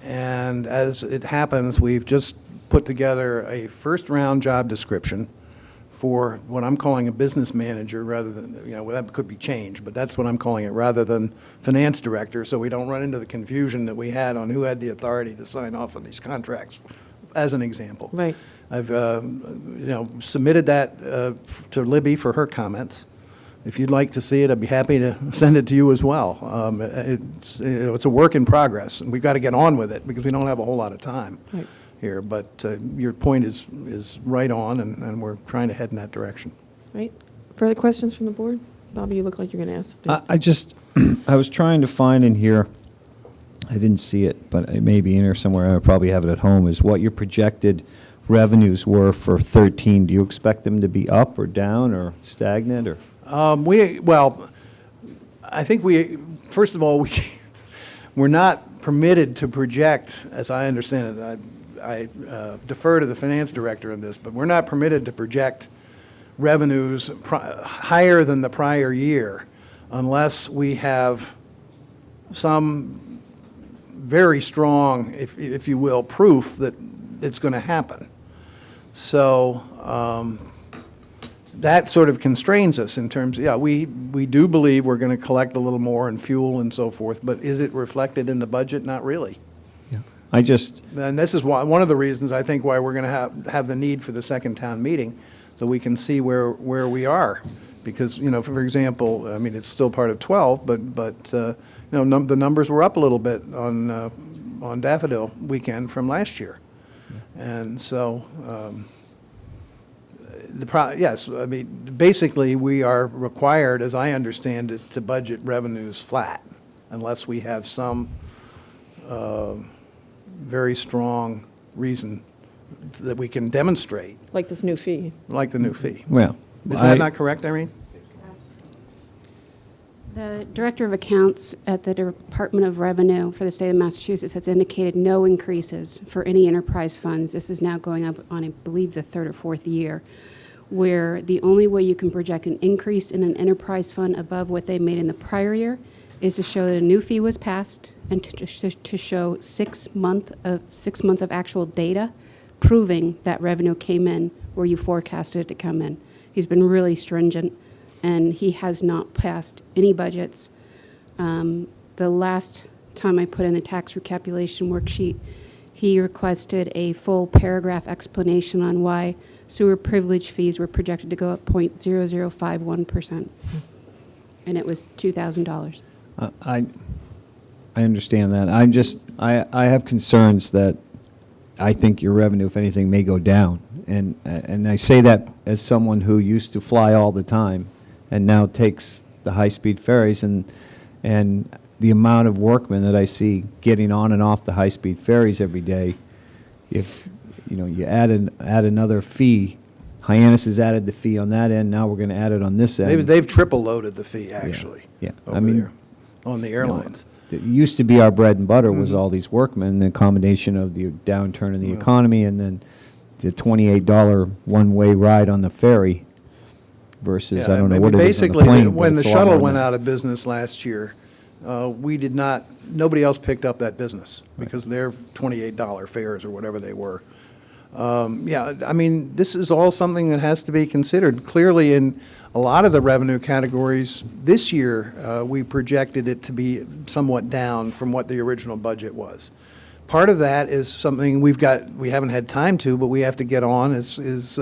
[SPEAKER 11] And as it happens, we've just put together a first-round job description for what I'm calling a business manager rather than, that could be changed, but that's what I'm calling it, rather than finance director, so we don't run into the confusion that we had on who had the authority to sign off on these contracts, as an example.
[SPEAKER 1] Right.
[SPEAKER 11] I've, submitted that to Libby for her comments. If you'd like to see it, I'd be happy to send it to you as well. It's a work in progress, and we've got to get on with it because we don't have a whole lot of time.
[SPEAKER 1] Right.
[SPEAKER 11] Here, but your point is right on, and we're trying to head in that direction.
[SPEAKER 1] Right. Further questions from the board? Bobby, you look like you're going to ask something.
[SPEAKER 5] I was trying to find in here, I didn't see it, but it may be in here somewhere, I probably have it at home, is what your projected revenues were for 13. Do you expect them to be up or down or stagnant or?
[SPEAKER 11] Well, I think first of all, we're not permitted to project, as I understand it. I defer to the finance director in this, but we're not permitted to project revenues higher than the prior year unless we have some very strong, if you will, proof that it's going to happen. So that sort of constrains us in terms, we do believe we're going to collect a little more in fuel and so forth, but is it reflected in the budget? Not really. And this is one of the reasons I think why we're going to have the need for the second town meeting, so we can see where we are. Because, for example, I mean, it's still part of 12, but the numbers were up a little bit on Daffodil Weekend from last year. And so, yes, I mean, basically, we are required, as I understand it, to budget revenues flat, unless we have some very strong reason that we can demonstrate.
[SPEAKER 1] Like this new fee.
[SPEAKER 11] Like the new fee.
[SPEAKER 5] Well,
[SPEAKER 11] Is that not correct, Irene?
[SPEAKER 12] The Director of Accounts at the Department of Revenue for the state of Massachusetts has indicated no increases for any enterprise funds. This is now going up on, I believe, the third or fourth year, where the only way you can project an increase in an enterprise fund above what they made in the prior year is to show that a new fee was passed and to show 6 months of actual data proving that revenue came in where you forecasted it to come in. He's been really stringent, and he has not passed any budgets. The last time I put in the tax recapitulation worksheet, he requested a full paragraph explanation on why sewer privilege fees were projected to go up 0.0051%, and it was $2,000.
[SPEAKER 5] I understand that. I have concerns that I think your revenue, if anything, may go down. And I say that as someone who used to fly all the time and now takes the high-speed ferries, and the amount of workmen that I see getting on and off the high-speed ferries every day. If you add another fee, Hyannis has added the fee on that end. Now we're going to add it on this end.
[SPEAKER 11] They've triple loaded the fee, actually.
[SPEAKER 5] Yeah.
[SPEAKER 11] Over there on the airlines.
[SPEAKER 5] It used to be our bread and butter was all these workmen, the combination of the downturn in the economy and then the $28 one-way ride on the ferry versus, I don't know what it is on the plane.
[SPEAKER 11] Basically, when the
[SPEAKER 5] it's a lot
[SPEAKER 11] shuttle
[SPEAKER 5] more
[SPEAKER 11] went
[SPEAKER 5] than that.
[SPEAKER 11] out of business last year, nobody else picked up that business because they're $28 fares or whatever they were. I mean, this is all something that has to be considered. Clearly, in a lot of the revenue categories this year, we projected it to be somewhat down from what the original budget was. Part of that is something we haven't had time to, but we have to get on, is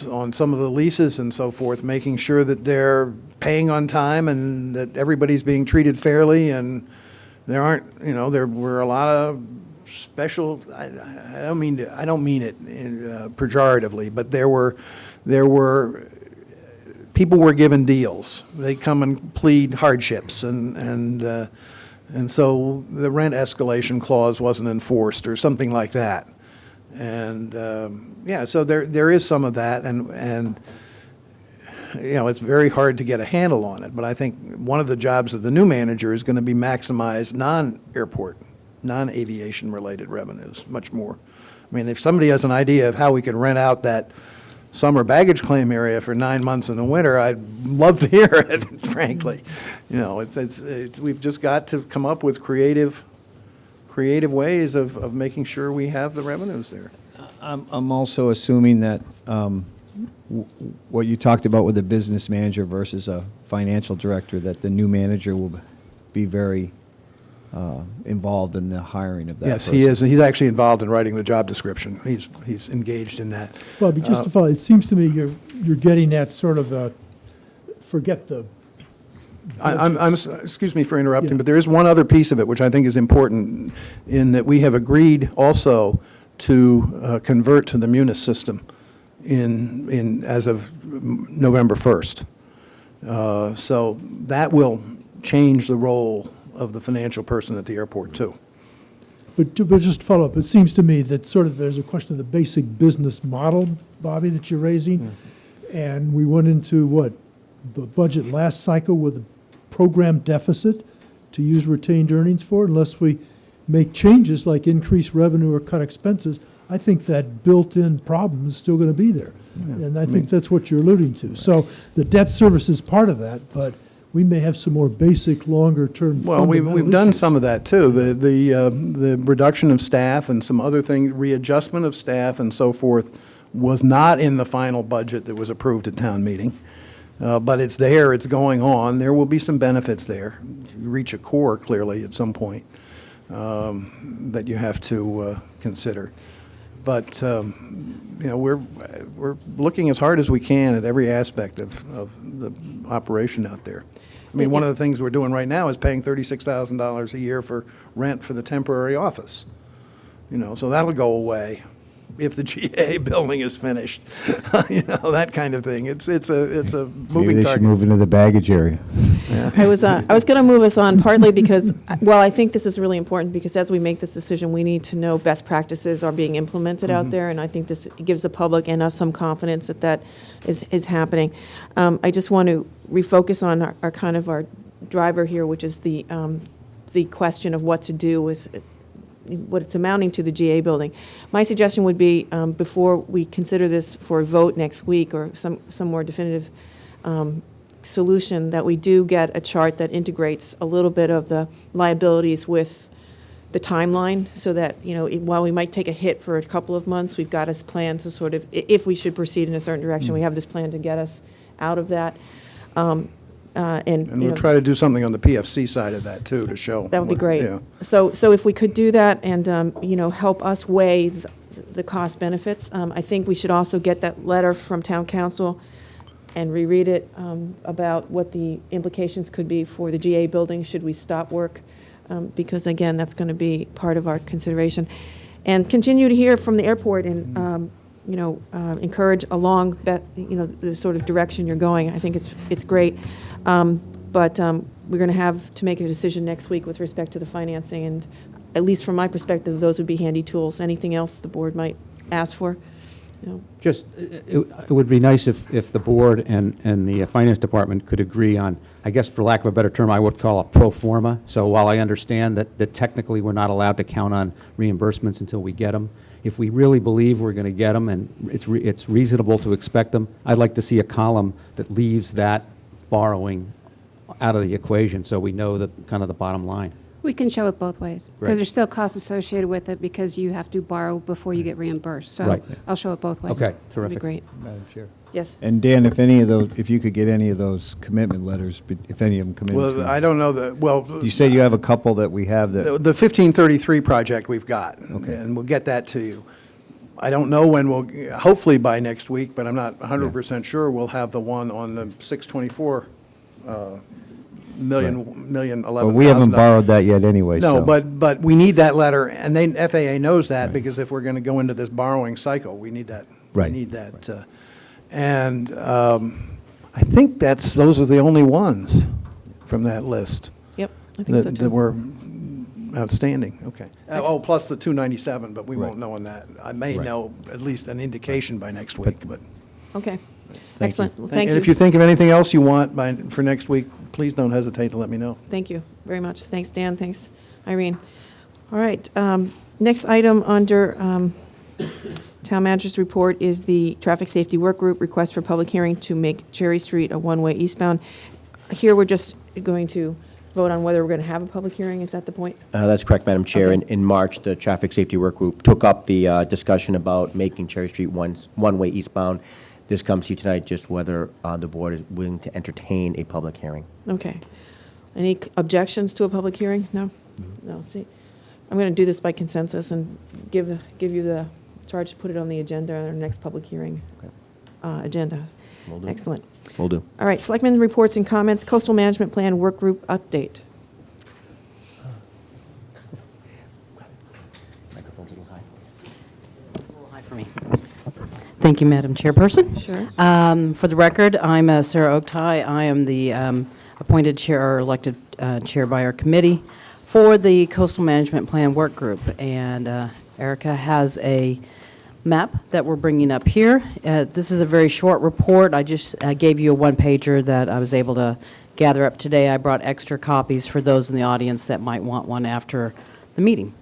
[SPEAKER 11] on some of the leases and so forth, making sure that they're paying on time and that everybody's being treated fairly, and there aren't, there were a lot of special, I don't mean it pejoratively, but there were people were given deals. They come and plead hardships, and And so the rent escalation clause wasn't enforced or something like that. And, yeah, so there is some of that, and, you know, it's very hard to get a handle on it. But I think one of the jobs of the new manager is going to be maximize non-airport, non-aviation-related revenues, much more. I mean, if somebody has an idea of how we could rent out that summer baggage claim area for 9 months in the winter, I'd love to hear it, frankly. You know, we've just got to come up with creative ways of making sure we have the revenues there.
[SPEAKER 5] I'm also assuming that what you talked about with the business manager versus a financial director, that the new manager will be very involved in the hiring of that
[SPEAKER 11] Yes,
[SPEAKER 5] person.
[SPEAKER 11] he is. He's actually involved in writing the job description. He's engaged in that.
[SPEAKER 2] Bobby, just to follow, it seems to me you're getting at sort of a, forget the.
[SPEAKER 11] Excuse me for interrupting,
[SPEAKER 2] Yeah.
[SPEAKER 11] but there is one other piece of it which I think is important, in that we have agreed also to convert to the Munis system as of November 1st. So that will change the role of the financial person at the airport, too.
[SPEAKER 2] But just to follow up, it seems to me that sort of there's a question of the basic business model, Bobby, that you're raising. And we went into the budget last cycle with a program deficit to use retained earnings for, unless we make changes like increase revenue or cut expenses. I think that built-in problem is still going to be there. And I think that's what you're alluding to. So the debt service is part of that, but we may have some more basic, longer-term
[SPEAKER 11] Well,
[SPEAKER 2] fundamental
[SPEAKER 11] we've done
[SPEAKER 2] issues.
[SPEAKER 11] some of that, too. The reduction of staff and some other things, readjustment of staff and so forth, was not in the final budget that was approved at town meeting. But it's there, it's going on. There will be some benefits there. You reach a core, clearly, at some point, that you have to consider. But, you know, we're looking as hard as we can at every aspect of the operation out there. I mean, one of the things we're doing right now is paying $36,000 a year for rent for the temporary office. You know, so that'll go away if the GA building is finished. You know, that kind of thing. It's a moving
[SPEAKER 13] Maybe they should
[SPEAKER 11] target.
[SPEAKER 13] move into the baggage area.
[SPEAKER 1] I was going to move us on partly because, well, I think this is really important because as we make this decision, we need to know best practices are being implemented out there, and I think this gives the public and us some confidence that is happening. I just want to refocus on our kind of our driver here, which is the question of what to do with what it's amounting to, the GA building. My suggestion would be, before we consider this for a vote next week or some more definitive solution, that we do get a chart that integrates a little bit of the liabilities with the timeline, so that, you know, while we might take a hit for a couple of months, we've got this plan to sort of, if we should proceed in a certain direction, we have this plan to get us out of that. And
[SPEAKER 11] And
[SPEAKER 1] you
[SPEAKER 11] we'll
[SPEAKER 1] know,
[SPEAKER 11] try to do something on the PFC side of that, too, to show.
[SPEAKER 1] that would be
[SPEAKER 11] what-
[SPEAKER 1] great.
[SPEAKER 11] yeah.
[SPEAKER 1] So if we could do that and, you know, help us weigh the cost benefits, I think we should also get that letter from town council and reread it about what the implications could be for the GA building should we stop work, because again, that's going to be part of our consideration. And continue to hear from the airport and, you know, encourage along that, you know, the sort of direction you're going. I think it's great. But we're going to have to make a decision next week with respect to the financing, and at least from my perspective, those would be handy tools. Anything else the board might ask for? You know?
[SPEAKER 4] Just, it would be nice if the board and the finance department could agree on, I guess for lack of a better term, I would call a pro forma. So while I understand that technically we're not allowed to count on reimbursements until we get them, if we really believe we're going to get them and it's reasonable to expect them, I'd like to see a column that leaves that borrowing out of the equation, so we know the kind of the bottom line.
[SPEAKER 12] We can show it both ways,
[SPEAKER 4] Right.
[SPEAKER 12] because there's still costs associated with it because you have to borrow before you get reimbursed. So
[SPEAKER 4] Right.
[SPEAKER 12] I'll show it both ways.
[SPEAKER 4] Okay,
[SPEAKER 1] That'd be
[SPEAKER 4] terrific.
[SPEAKER 1] great.
[SPEAKER 5] Madam Chair.
[SPEAKER 1] Yes.
[SPEAKER 5] And Dan, if you could get any of those commitment letters, if any of them come in.
[SPEAKER 11] Well, I don't know that, well.
[SPEAKER 5] You say you have a couple that we have that.
[SPEAKER 11] The 1533 project we've got.
[SPEAKER 5] Okay.
[SPEAKER 11] And we'll get that to you. I don't know when hopefully by next week, but I'm not 100% sure we'll have the one on the 624 million, $11,000.
[SPEAKER 5] But we haven't borrowed that yet anyway, so.
[SPEAKER 11] No, but we need that letter, and FAA knows that, because if we're going to go into this borrowing cycle, we need that.
[SPEAKER 5] Right.
[SPEAKER 11] We need that. And I think those are the only ones from that list.
[SPEAKER 1] Yep. I think so,
[SPEAKER 11] that
[SPEAKER 1] too.
[SPEAKER 11] were outstanding, okay. Oh, plus the 297, but we won't know on that. I may know at least an indication by next week, but.
[SPEAKER 1] Okay. Excellent. Well, thank
[SPEAKER 11] And
[SPEAKER 1] you.
[SPEAKER 11] if you think of anything else you want for next week, please don't hesitate to let me know.
[SPEAKER 1] Thank you very much. Thanks, Dan. Thanks, Irene. All right. Next item under Town Manager's report is the Traffic Safety Work Group request for public hearing to make Cherry Street a one-way eastbound. Here, we're just going to vote on whether we're going to have a public hearing. Is that the point?
[SPEAKER 3] That's correct, Madam Chair.
[SPEAKER 1] Okay.
[SPEAKER 3] In March, the Traffic Safety Work Group took up the discussion about making Cherry Street one-way eastbound. This comes to you tonight, just whether the board is willing to entertain a public hearing.
[SPEAKER 1] Okay. Any objections to a public hearing? No? No, see, I'm going to do this by consensus and give you the charge to put it on the agenda, on our next public hearing agenda.
[SPEAKER 3] Will do.
[SPEAKER 1] Excellent.
[SPEAKER 3] Will do.
[SPEAKER 1] All right, Selectmen reports and comments, Coastal Management Plan Work Group update.
[SPEAKER 3] Microphone's a little high.
[SPEAKER 14] A little high for me. Thank you, Madam Chairperson.
[SPEAKER 1] Sure.
[SPEAKER 14] For the record, I'm Sarah Oaktai. I am the appointed chair or elected chair by our committee for the Coastal Management Plan Work Group. And Erica has a map that we're bringing up here. This is a very short report. I just gave you a one-pager that I was able to gather up today. I brought extra copies for those in the audience that might want one after the meeting.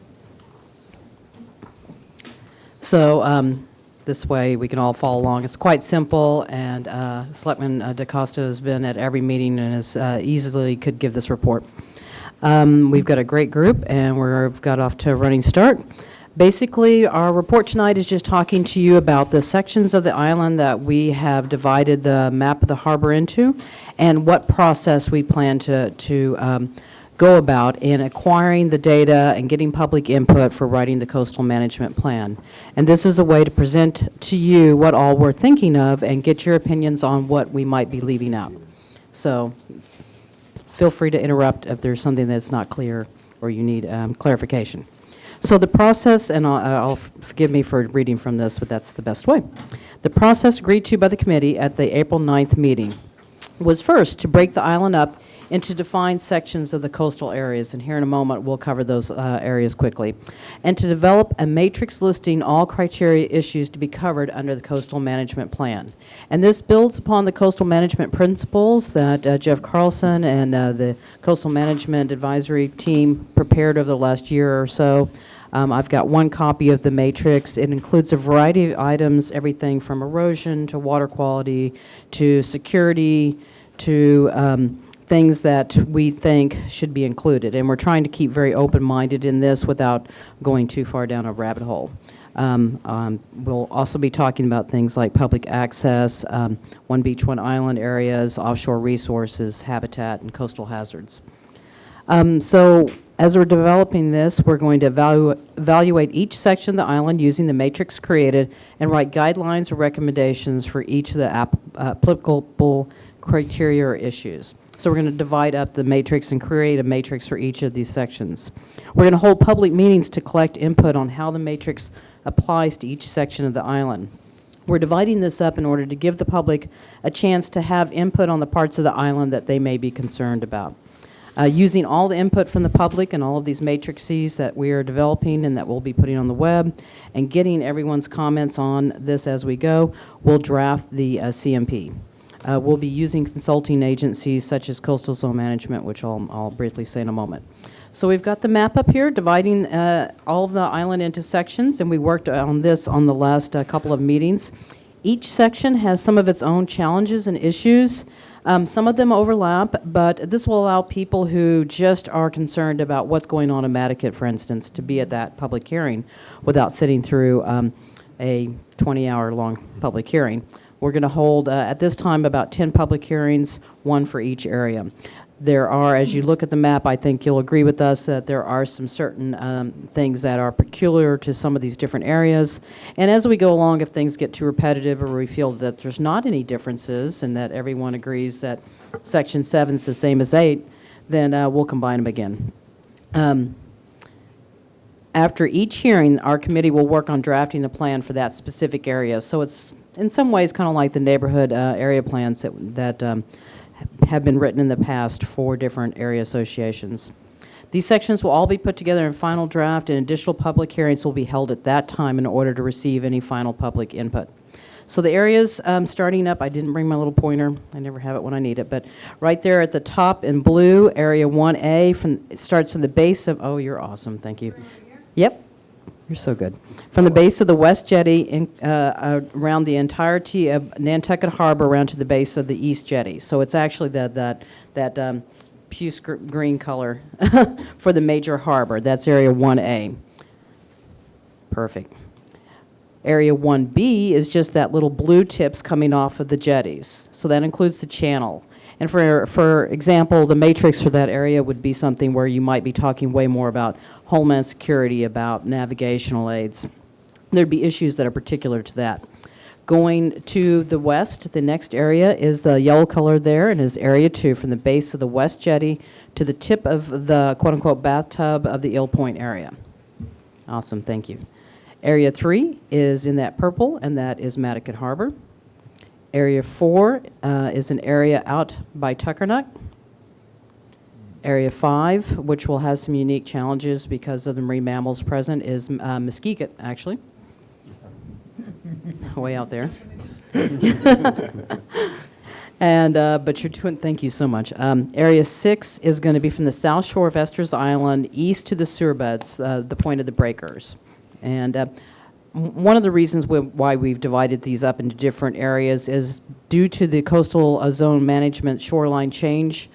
[SPEAKER 14] So this way we can all follow along. It's quite simple, and Selectman DaCosta has been at every meeting and has easily could give this report. We've got a great group, and we've got off to a running start. Basically, our report tonight is just talking to you about the sections of the island that we have divided the map of the harbor into, and what process we plan to go about in acquiring the data and getting public input for writing the coastal management plan. And this is a way to present to you what all we're thinking of and get your opinions on what we might be leaving out. So feel free to interrupt if there's something that's not clear or you need clarification. So the process, and forgive me for reading from this, but that's the best way. The process agreed to by the committee at the April 9th meeting was first to break the island up into defined sections of the coastal areas, and here in a moment we'll cover those areas quickly, and to develop a matrix listing all criteria issues to be covered under the coastal management plan. And this builds upon the coastal management principles that Jeff Carlson and the coastal management advisory team prepared over the last year or so. I've got one copy of the matrix. It includes a variety of items, everything from erosion to water quality to security to things that we think should be included. And we're trying to keep very open-minded in this without going too far down a rabbit hole. We'll also be talking about things like public access, one beach, one island areas, offshore resources, habitat, and coastal hazards. So as we're developing this, we're going to evaluate each section of the island using the matrix created and write guidelines or recommendations for each of the applicable criteria or issues. So we're going to divide up the matrix and create a matrix for each of these sections. We're going to hold public meetings to collect input on how the matrix applies to each section of the island. We're dividing this up in order to give the public a chance to have input on the parts of the island that they may be concerned about. Using all the input from the public and all of these matrices that we are developing and that we'll be putting on the web and getting everyone's comments on this as we go, we'll draft the CMP. We'll be using consulting agencies such as Coastal Zone Management, which I'll briefly say in a moment. So we've got the map up here dividing all of the island into sections, and we worked on this on the last couple of meetings. Each section has some of its own challenges and issues. Some of them overlap, but this will allow people who just are concerned about what's going on in Nantucket, for instance, to be at that public hearing without sitting through a 20-hour-long public hearing. We're going to hold, at this time, about 10 public hearings, one for each area. There are, as you look at the map, I think you'll agree with us that there are some certain things that are peculiar to some of these different areas. And as we go along, if things get too repetitive or we feel that there's not any differences and that everyone agrees that Section 7 is the same as 8, then we'll combine them again. After each hearing, our committee will work on drafting the plan for that specific area. So it's in some ways kind of like the neighborhood area plans that have been written in the past for different area associations. These sections will all be put together in final draft, and additional public hearings will be held at that time in order to receive any final public input. So the areas starting up, I didn't bring my little pointer. I never have it when I need it, but right there at the top in blue, Area 1A, it starts from the base of, oh, you're awesome, thank you. Yep, you're so good. From the base of the West Jetty around the entirety of Nantucket Harbor around to the base of the East Jetty. So it's actually that puce green color for the major harbor. That's Area 1A. Perfect. Area 1B is just that little blue tips coming off of the jetties. So that includes the channel. And for example, the matrix for that area would be something where you might be talking way more about homeland security, about navigational aids. There'd be issues that are particular to that. Going to the west, the next area is the yellow color there, and is Area 2 from the base of the West Jetty to the tip of the quote-unquote bathtub of the Eel Point area. Awesome, thank you. Area 3 is in that purple, and that is Nantucket Harbor. Area 4 is an area out by Tuckernuck. Area 5, which will have some unique challenges because of the marine mammals present, is Mesquite, actually. Way out there. And, but you're doing, thank you so much. Area 6 is going to be from the south shore of Esther's Island east to the sewer beds, the point of the breakers. And one of the reasons why we've divided these up into different areas is due to the coastal zone management shoreline change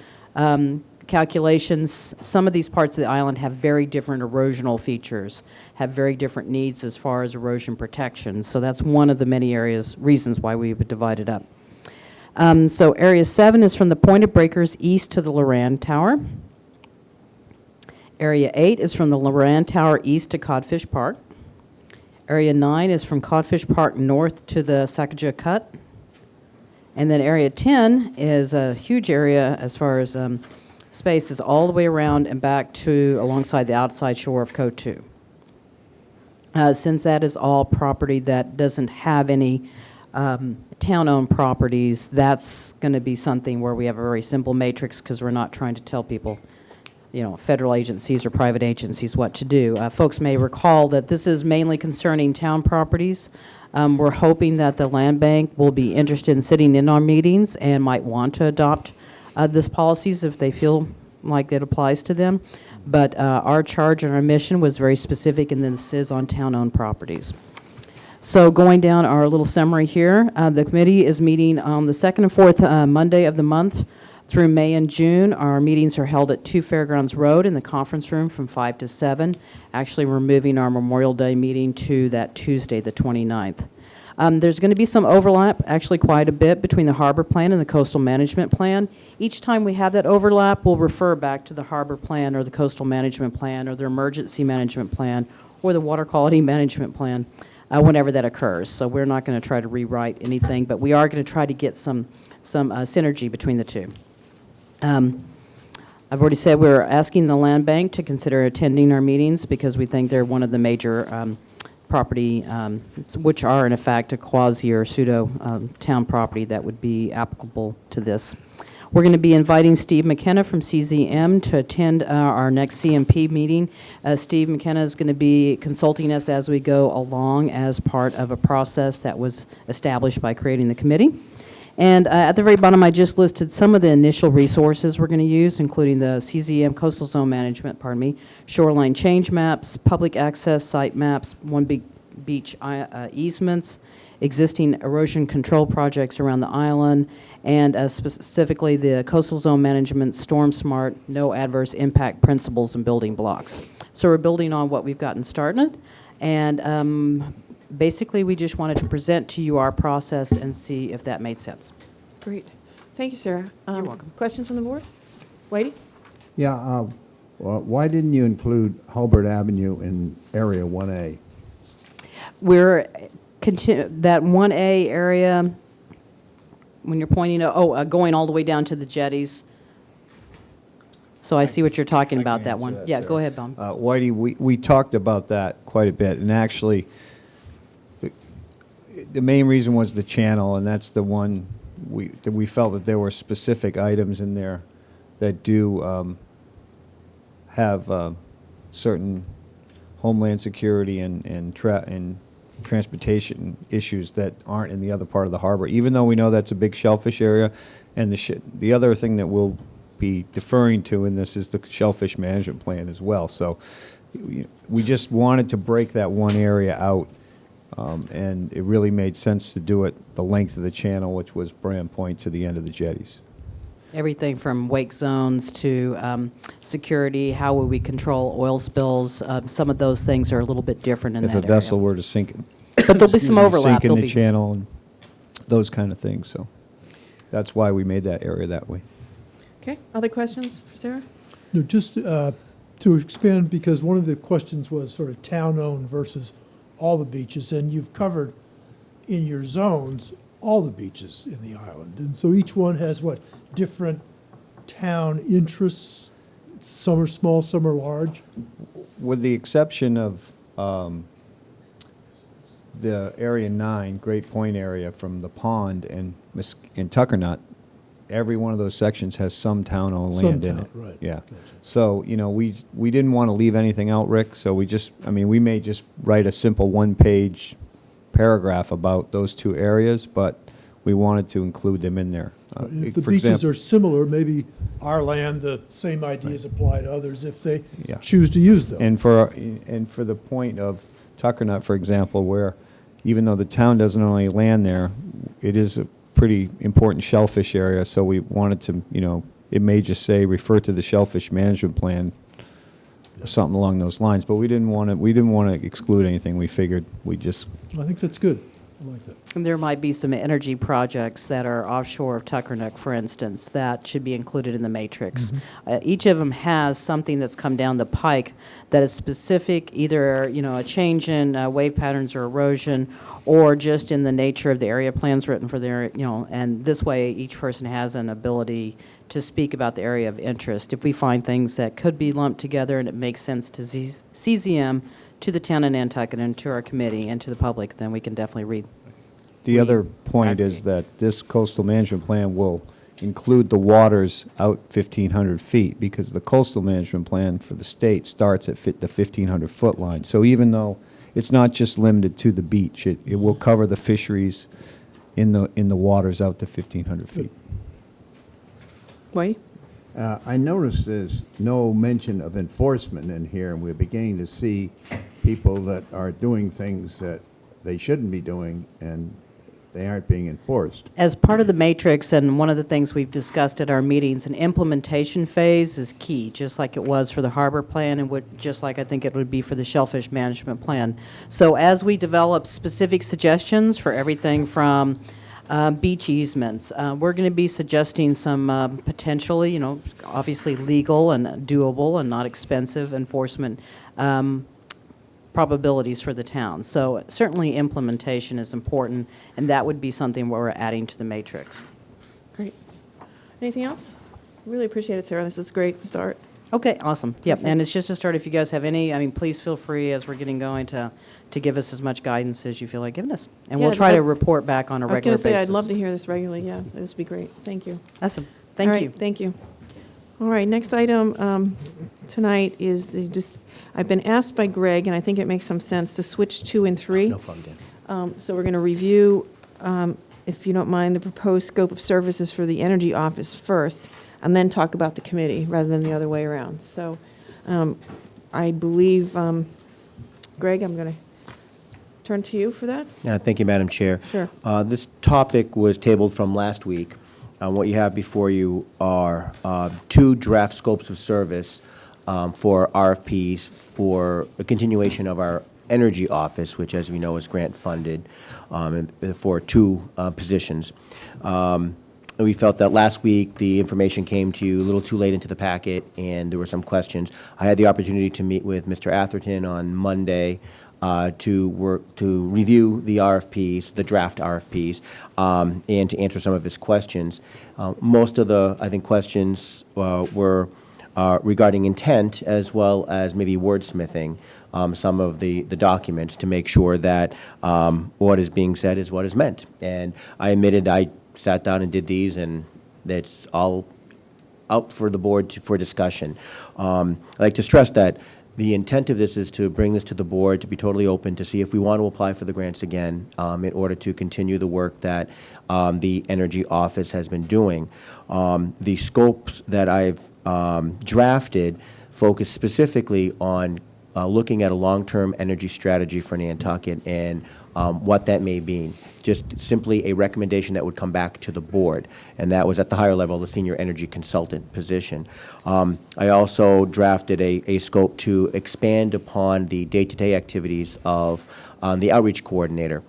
[SPEAKER 14] calculations. Some of these parts of the island have very different erosional features, have very different needs as far as erosion protection. So that's one of the many reasons why we've divided up. So Area 7 is from the point of breakers east to the Loran Tower. Area 8 is from the Loran Tower east to Codfish Park. Area 9 is from Codfish Park north to the Sacagawea Cut. And then Area 10 is a huge area as far as space, is all the way around and back to alongside the outside shore of Code 2. Since that is all property that doesn't have any town-owned properties, that's going to be something where we have a very simple matrix because we're not trying to tell people, you know, federal agencies or private agencies what to do. Folks may recall that this is mainly concerning town properties. We're hoping that the land bank will be interested in sitting in our meetings and might want to adopt this policies if they feel like it applies to them. But our charge and our mission was very specific, and this is on town-owned properties. So going down our little summary here, the committee is meeting on the second and fourth Monday of the month through May and June. Our meetings are held at 2 Fairgrounds Road in the conference room from 5 to 7. Actually, we're moving our Memorial Day meeting to that Tuesday, the 29th. There's going to be some overlap, actually quite a bit, between the harbor plan and the coastal management plan. Each time we have that overlap, we'll refer back to the harbor plan or the coastal management plan or the emergency management plan or the water quality management plan whenever that occurs. So we're not going to try to rewrite anything, but we are going to try to get some synergy between the two. I've already said we're asking the land bank to consider attending our meetings because we think they're one of the major property, which are in effect a quasi or pseudo town property that would be applicable to this. We're going to be inviting Steve McKenna from CZM to attend our next CMP meeting. Steve McKenna is going to be consulting us as we go along as part of a process that was established by creating the committee. And at the very bottom, I just listed some of the initial resources we're going to use, including the CZM Coastal Zone Management, shoreline change maps, public access site maps, One Big Beach easements, existing erosion control projects around the island, and specifically the Coastal Zone Management Storm Smart No Adverse Impact Principles and Building Blocks. So we're building on what we've gotten started, and basically, we just wanted to present to you our process and see if that made sense.
[SPEAKER 1] Great. Thank you, Sarah.
[SPEAKER 14] You're welcome.
[SPEAKER 1] Questions from the board? Whitey?
[SPEAKER 13] Yeah, well, why didn't you include Hulbert Avenue in Area 1A?
[SPEAKER 14] We're, that 1A area, when you're pointing to, going all the way down to the jetties. So I see what you're talking about, that one. Yeah, go ahead, Bob.
[SPEAKER 5] Whitey, we talked about that quite a bit, and actually, the main reason was the channel, and that's the one we felt that there were specific items in there that do have certain homeland security and transportation issues that aren't in the other part of the harbor, even though we know that's a big shellfish area. And the other thing that we'll be deferring to in this is the shellfish management plan as well. So we just wanted to break that one area out, and it really made sense to do it the length of the channel, which was Bram Point to the end of the jetties.
[SPEAKER 14] Everything from wake zones to security, how will we control oil spills? Some of those things are a little bit different in that
[SPEAKER 5] If a
[SPEAKER 14] area.
[SPEAKER 5] vessel were to sink,
[SPEAKER 14] But there'll be some overlap.
[SPEAKER 5] sink in
[SPEAKER 14] There'll
[SPEAKER 5] the
[SPEAKER 14] be-
[SPEAKER 5] channel and those kind of things, so that's why we made that area that way.
[SPEAKER 1] Okay, other questions for Sarah?
[SPEAKER 2] No, just to expand, because one of the questions was sort of town-owned versus all the beaches, and you've covered in your zones all the beaches in the island. And so each one has what, different town interests? Some are small, some are large?
[SPEAKER 5] With the exception of the Area 9, Great Point area from the pond and Tuckernut, every one of those sections has some town-owned
[SPEAKER 2] Some
[SPEAKER 5] land in
[SPEAKER 2] town,
[SPEAKER 5] it.
[SPEAKER 2] right.
[SPEAKER 5] Yeah.
[SPEAKER 2] Gotcha.
[SPEAKER 5] So, we didn't want to leave anything out, Rick, so we may just write a simple one-page paragraph about those two areas, but we wanted to include them in there.
[SPEAKER 2] And if the
[SPEAKER 5] For
[SPEAKER 2] beaches
[SPEAKER 5] example-
[SPEAKER 2] are similar, maybe our land, the same ideas apply to others if they
[SPEAKER 5] Yeah.
[SPEAKER 2] choose to use them.
[SPEAKER 5] And for the point of Tuckernut, for example, where even though the town doesn't own any land there, it is a pretty important shellfish area, so we wanted to, it may just say, refer to the shellfish management plan, or something along those lines, but we didn't want to exclude anything. We figured we just,
[SPEAKER 2] I think that's good. I like that.
[SPEAKER 14] And there might be some energy projects that are offshore of Tuckernut, for instance, that should be included in the matrix. Each of them has something that's come down the pike that is specific, either, a change in wave patterns or erosion, or just in the nature of the area plans written for their, and this way each person has an ability to speak about the area of interest. If we find things that could be lumped together and it makes sense to CZM, to the town of Nantucket, and to our committee, and to the public, then we can definitely read.
[SPEAKER 5] the other point is that this coastal management plan will include the waters out 1,500 feet, because the coastal management plan for the state starts at the 1,500-foot line. So even though it's not just limited to the beach, it will cover the fisheries in the waters out to 1,500 feet.
[SPEAKER 1] Whitey?
[SPEAKER 13] I noticed there's no mention of enforcement in here, and we're beginning to see people that are doing things that they shouldn't be doing, and they aren't being enforced.
[SPEAKER 14] As part of the matrix, and one of the things we've discussed at our meetings, an implementation phase is key, just like it was for the harbor plan and just like I think it would be for the shellfish management plan. So as we develop specific suggestions for everything from beach easements, we're going to be suggesting some potentially, obviously legal and doable and not expensive enforcement probabilities for the town. So certainly implementation is important, and that would be something where we're adding to the matrix.
[SPEAKER 1] Great. Anything else? Really appreciate it, Sarah. This is a great start.
[SPEAKER 14] Okay, awesome. Yep, and it's just a start. If you guys have any, please feel free as we're getting going to give us as much guidance as you feel like giving us. And
[SPEAKER 1] Yeah,
[SPEAKER 14] we'll try
[SPEAKER 1] that-
[SPEAKER 14] to report back on a
[SPEAKER 1] I was
[SPEAKER 14] regular
[SPEAKER 1] going to
[SPEAKER 14] basis.
[SPEAKER 1] say, I'd love to hear this regularly. Yeah, this would be great. Thank you.
[SPEAKER 14] Awesome.
[SPEAKER 1] All
[SPEAKER 14] Thank
[SPEAKER 1] right,
[SPEAKER 14] you.
[SPEAKER 1] thank you. All right, next item tonight is I've been asked by Greg, and I think it makes some sense, to switch 2 and 3.
[SPEAKER 3] No problem, Dan.
[SPEAKER 1] So we're going to review, if you don't mind, the proposed scope of services for the Energy Office first, and then talk about the committee, rather than the other way around. So I believe, Greg, I'm going to turn to you for that.
[SPEAKER 3] Thank you, Madam Chair.
[SPEAKER 1] Sure.
[SPEAKER 3] This topic was tabled from last week. What you have before you are 2 draft scopes of service for RFPs for a continuation of our Energy Office, which, as we know, is grant-funded, for 2 positions. We felt that last week the information came to you a little too late into the packet, and there were some questions. I had the opportunity to meet with Mr. Atherton on Monday to review the RFPs, the draft RFPs, and to answer some of his questions. Most of the, I think, questions were regarding intent, as well as maybe wordsmithing some of the documents to make sure that what is being said is what is meant. And I admitted I sat down and did these, and that's all out for the board for discussion. I'd like to stress that the intent of this is to bring this to the board, to be totally open, to see if we want to apply for the grants again in order to continue the work that the Energy Office has been doing. The scopes that I've drafted focus specifically on looking at a long-term energy strategy for Nantucket and what that may be. Just simply a recommendation that would come back to the board, and that was at the higher level, the senior energy consultant position. I also drafted a scope to expand upon the day-to-day activities of the outreach coordinator,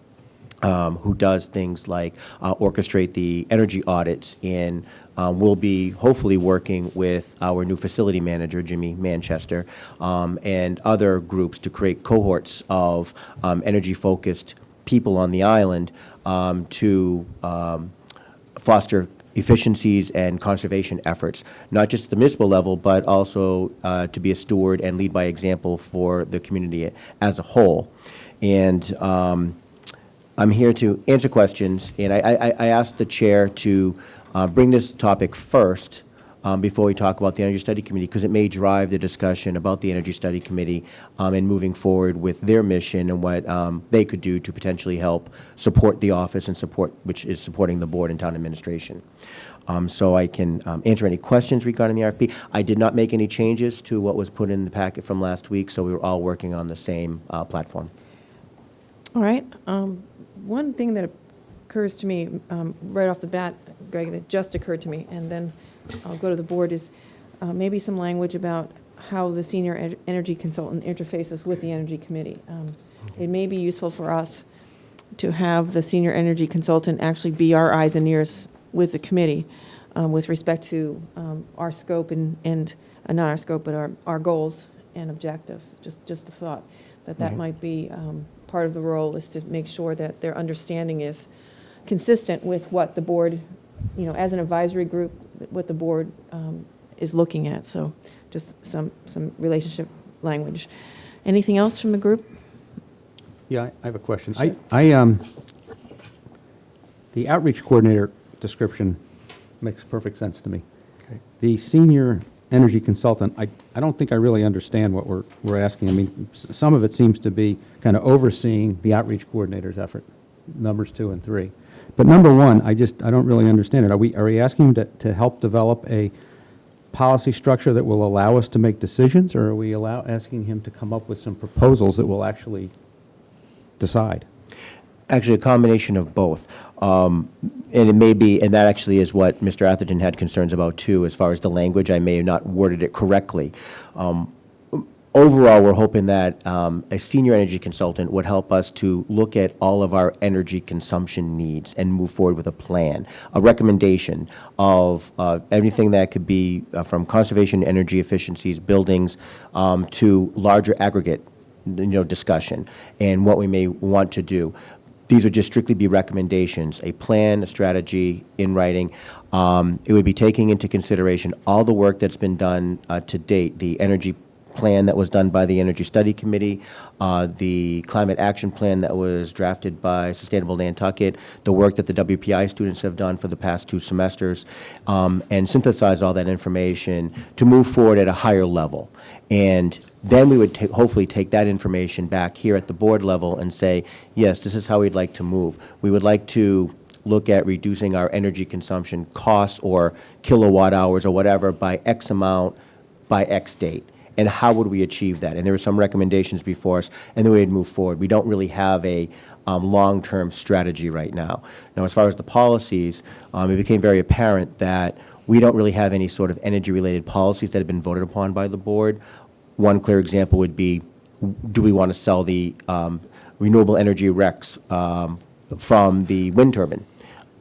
[SPEAKER 3] who does things like orchestrate the energy audits, and will be hopefully working with our new facility manager, Jimmy Manchester, and other groups to create cohorts of energy-focused people on the island to foster efficiencies and conservation efforts, not just at the municipal level, but also to be a steward and lead by example for the community as a whole. And I'm here to answer questions, and I asked the chair to bring this topic first before we talk about the Energy Study Committee, because it may drive the discussion about the Energy Study Committee and moving forward with their mission and what they could do to potentially help support the office and which is supporting the board and town administration. So I can answer any questions regarding the RFP. I did not make any changes to what was put in the packet from last week, so we were all working on the same platform.
[SPEAKER 1] All right. One thing that occurs to me right off the bat, Greg, that just occurred to me, and then I'll go to the board, is maybe some language about how the senior energy consultant interfaces with the Energy Committee. It may be useful for us to have the senior energy consultant actually be our eyes and ears with the committee with respect to our scope and not our scope, but our goals and objectives. Just a thought that might be part of the role, is to make sure that their understanding is consistent with what the board, as an advisory group, what the board is looking at. So just some relationship language. Anything else from the group?
[SPEAKER 4] Yeah, I have a question.
[SPEAKER 1] Sure.
[SPEAKER 4] The outreach coordinator description makes perfect sense to me. Okay. The senior energy consultant, I don't think I really understand what we're asking. I mean, some of it seems to be kind of overseeing the outreach coordinator's effort, numbers 2 and 3. But number 1, I don't really understand it. Are we asking him to help develop a policy structure that will allow us to make decisions, or are we asking him to come up with some proposals that will actually decide?
[SPEAKER 3] Actually, a combination of both. And it may be, and that actually is what Mr. Atherton had concerns about too, as far as the language. I may have not worded it correctly. Overall, we're hoping that a senior energy consultant would help us to look at all of our energy consumption needs and move forward with a plan, a recommendation of everything that could be from conservation, energy efficiencies, buildings, to larger aggregate, discussion, and what we may want to do. These would just strictly be recommendations, a plan, a strategy in writing. It would be taking into consideration all the work that's been done to date, the energy plan that was done by the Energy Study Committee, the climate action plan that was drafted by Sustainable Nantucket, the work that the WPI students have done for the past 2 semesters, and synthesize all that information to move forward at a higher level. And then we would hopefully take that information back here at the board level and say, yes, this is how we'd like to move. We would like to look at reducing our energy consumption costs or kilowatt hours or whatever by X amount by X date. And how would we achieve that? And there were some recommendations before us, and then we'd move forward. We don't really have a long-term strategy right now. Now, as far as the policies, it became very apparent that we don't really have any sort of energy-related policies that have been voted upon by the board. One clear example would be, do we want to sell the renewable energy RECs from the wind turbine?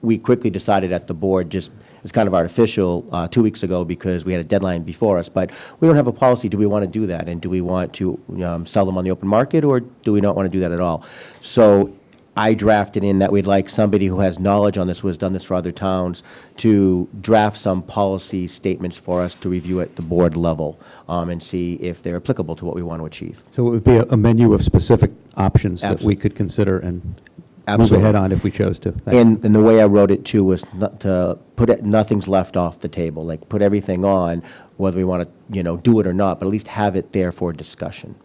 [SPEAKER 3] We quickly decided at the board, it's kind of artificial 2 weeks ago because we had a deadline before us, but we don't have a policy. Do we want to do that? And do we want to sell them on the open market, or do we not want to do that at all? So I drafted in that we'd like somebody who has knowledge on this, who has done this for other towns, to draft some policy statements for us to review at the board level and see if they're applicable to what we want to achieve.
[SPEAKER 4] So it would be a menu of specific options that we could consider and
[SPEAKER 3] Absolutely.
[SPEAKER 4] move ahead on if we chose to. Thank you.
[SPEAKER 3] And the way I wrote it too was not to put it, nothing's left off the table, like put everything on, whether we want to, do it or not, but at least have it there for discussion.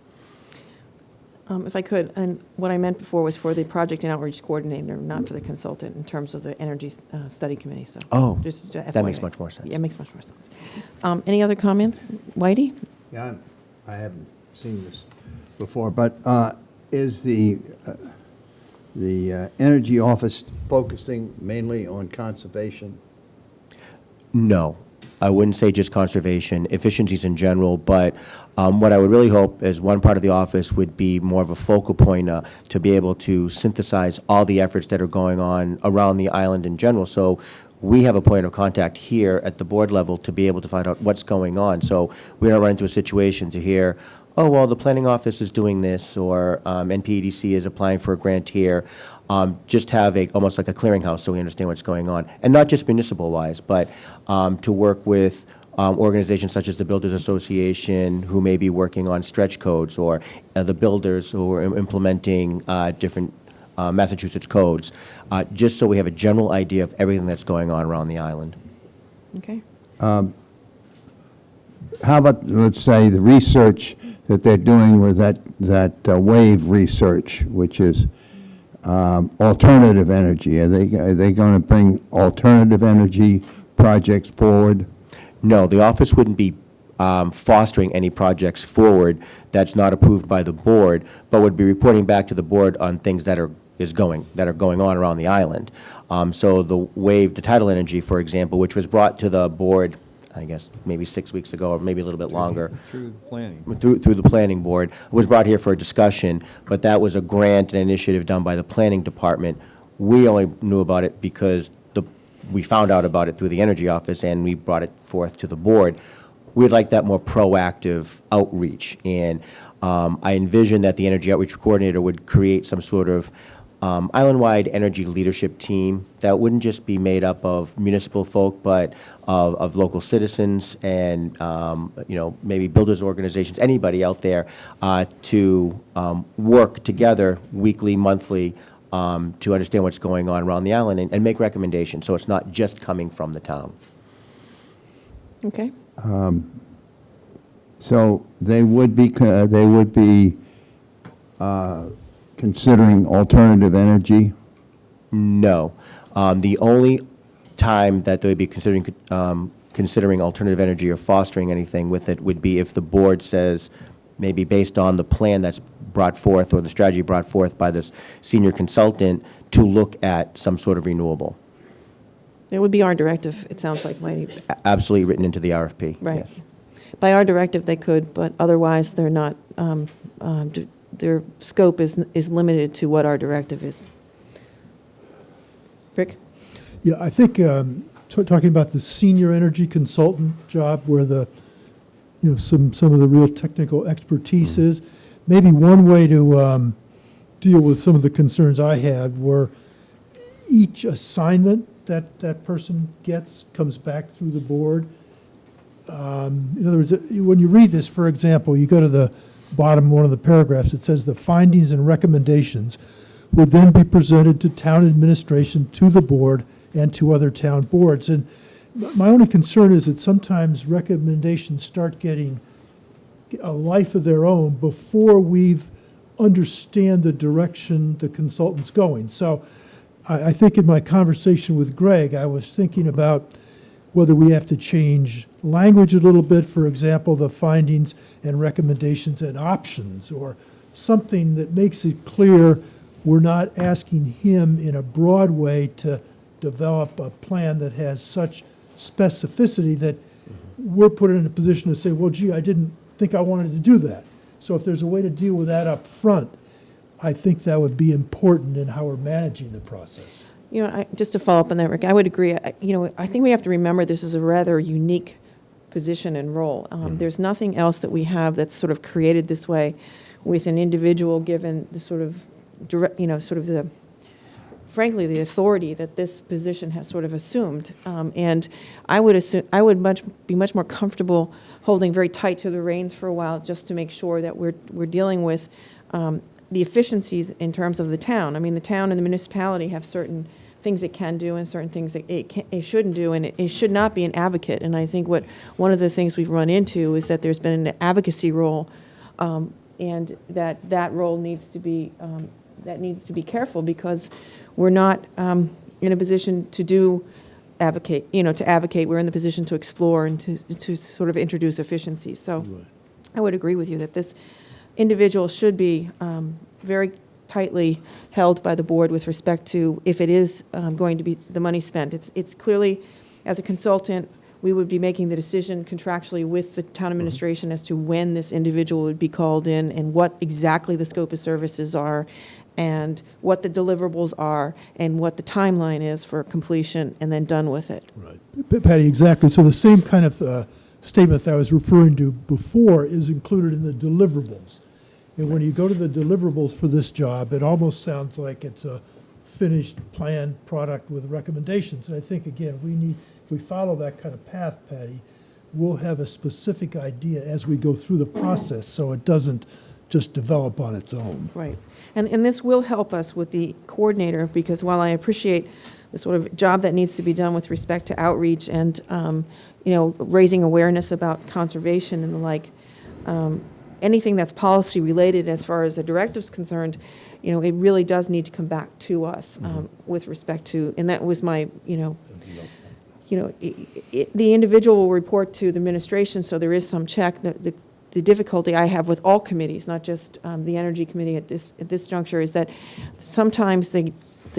[SPEAKER 1] If I could, and what I meant before was for the project and outreach coordinator, not for the consultant, in terms of the energy study committee, so.
[SPEAKER 3] Oh,
[SPEAKER 1] just
[SPEAKER 3] that makes
[SPEAKER 1] FYI.
[SPEAKER 3] much more sense.
[SPEAKER 1] Yeah, it makes much more sense. Any other comments? Whitey?
[SPEAKER 13] Yeah, I haven't seen this before, but is the energy office focusing mainly on conservation?
[SPEAKER 3] No, I wouldn't say just conservation, efficiencies in general, but what I would really hope is one part of the office would be more of a focal point to be able to synthesize all the efforts that are going on around the island in general. So we have a point of contact here at the board level to be able to find out what's going on. So we don't run into a situation to hear, oh, well, the planning office is doing this, or NPEDC is applying for a grant here. Just have almost like a clearinghouse so we understand what's going on. And not just municipal-wise, but to work with organizations such as the Builders Association, who may be working on stretch codes, or the builders who are implementing different Massachusetts codes, just so we have a general idea of everything that's going on around the island.
[SPEAKER 1] Okay.
[SPEAKER 13] How about, let's say, the research that they're doing with that wave research, which is alternative energy? Are they going to bring alternative energy projects forward?
[SPEAKER 3] No, the office wouldn't be fostering any projects forward that's not approved by the board, but would be reporting back to the board on things that are going on around the island. So the tidal energy, for example, which was brought to the board, I guess, maybe 6 weeks ago, or maybe a little bit longer.
[SPEAKER 5] Through planning.
[SPEAKER 3] Through the planning board, was brought here for a discussion, but that was a grant and initiative done by the planning department. We only knew about it because we found out about it through the energy office, and we brought it forth to the board. We'd like that more proactive outreach, and I envision that the energy outreach coordinator would create some sort of island-wide energy leadership team that wouldn't just be made up of municipal folk, but of local citizens and, maybe builders organizations, anybody out there, to work together weekly, monthly, to understand what's going on around the island and make recommendations, so it's not just coming from the town.
[SPEAKER 1] Okay.
[SPEAKER 13] So they would be considering alternative energy?
[SPEAKER 3] No. The only time that they would be considering alternative energy or fostering anything with it would be if the board says, maybe based on the plan that's brought forth or the strategy brought forth by this senior consultant, to look at some sort of renewable.
[SPEAKER 1] It would be our directive, it sounds like, Whitey.
[SPEAKER 3] Absolutely written into the RFP.
[SPEAKER 1] Right.
[SPEAKER 3] Yes.
[SPEAKER 1] By our directive, they could, but otherwise, they're not, their scope is limited to what our directive is. Rick?
[SPEAKER 2] Yeah, I think, talking about the senior energy consultant job where some of the real technical expertise is, maybe one way to deal with some of the concerns I had were each assignment that person gets comes back through the board. In other words, when you read this, for example, you go to the bottom one of the paragraphs, it says the findings and recommendations would then be presented to town administration, to the board, and to other town boards. And my only concern is that sometimes recommendations start getting a life of their own before we've understand the direction the consultant's going. So I think in my conversation with Greg, I was thinking about whether we have to change language a little bit, for example, the findings and recommendations and options, or something that makes it clear we're not asking him in a broad way to develop a plan that has such specificity that we're put in a position to say, well, gee, I didn't think I wanted to do that. So if there's a way to deal with that up front, I think that would be important in how we're managing the process.
[SPEAKER 1] Just to follow up on that, Rick, I would agree. I think we have to remember this is a rather unique position and role. There's nothing else that we have that's sort of created this way with an individual given the sort of direct, frankly, the authority that this position has sort of assumed. And I would be much more comfortable holding very tight to the reins for a while, just to make sure that we're dealing with the efficiencies in terms of the town. I mean, the town and the municipality have certain things it can do and certain things that it shouldn't do, and it should not be an advocate. And I think one of the things we've run into is that there's been an advocacy role, and that role needs to be careful, because we're not in a position to advocate. We're in the position to explore and to sort of introduce efficiency. So I would agree with you that this individual should be very tightly held by the board with respect to if it is going to be the money spent. It's clearly, as a consultant, we would be making the decision contractually with the town administration as to when this individual would be called in and what exactly the scope of services are and what the deliverables are and what the timeline is for completion, and then done with it.
[SPEAKER 2] Right. Patty, exactly. So the same kind of statement that I was referring to before is included in the deliverables. And when you go to the deliverables for this job, it almost sounds like it's a finished, planned product with recommendations. And I think, again, if we follow that kind of path, Patty, we'll have a specific idea as we go through the process, so it doesn't just develop on its own.
[SPEAKER 1] Right. And this will help us with the coordinator, because while I appreciate the sort of job that needs to be done with respect to outreach and, raising awareness about conservation and the like, anything that's policy related as far as a directive's concerned, it really does need to come back to us with respect to, and that was my, the individual will report to the administration, so there is some check. The difficulty I have with all committees, not just the Energy Committee at this juncture, is that sometimes they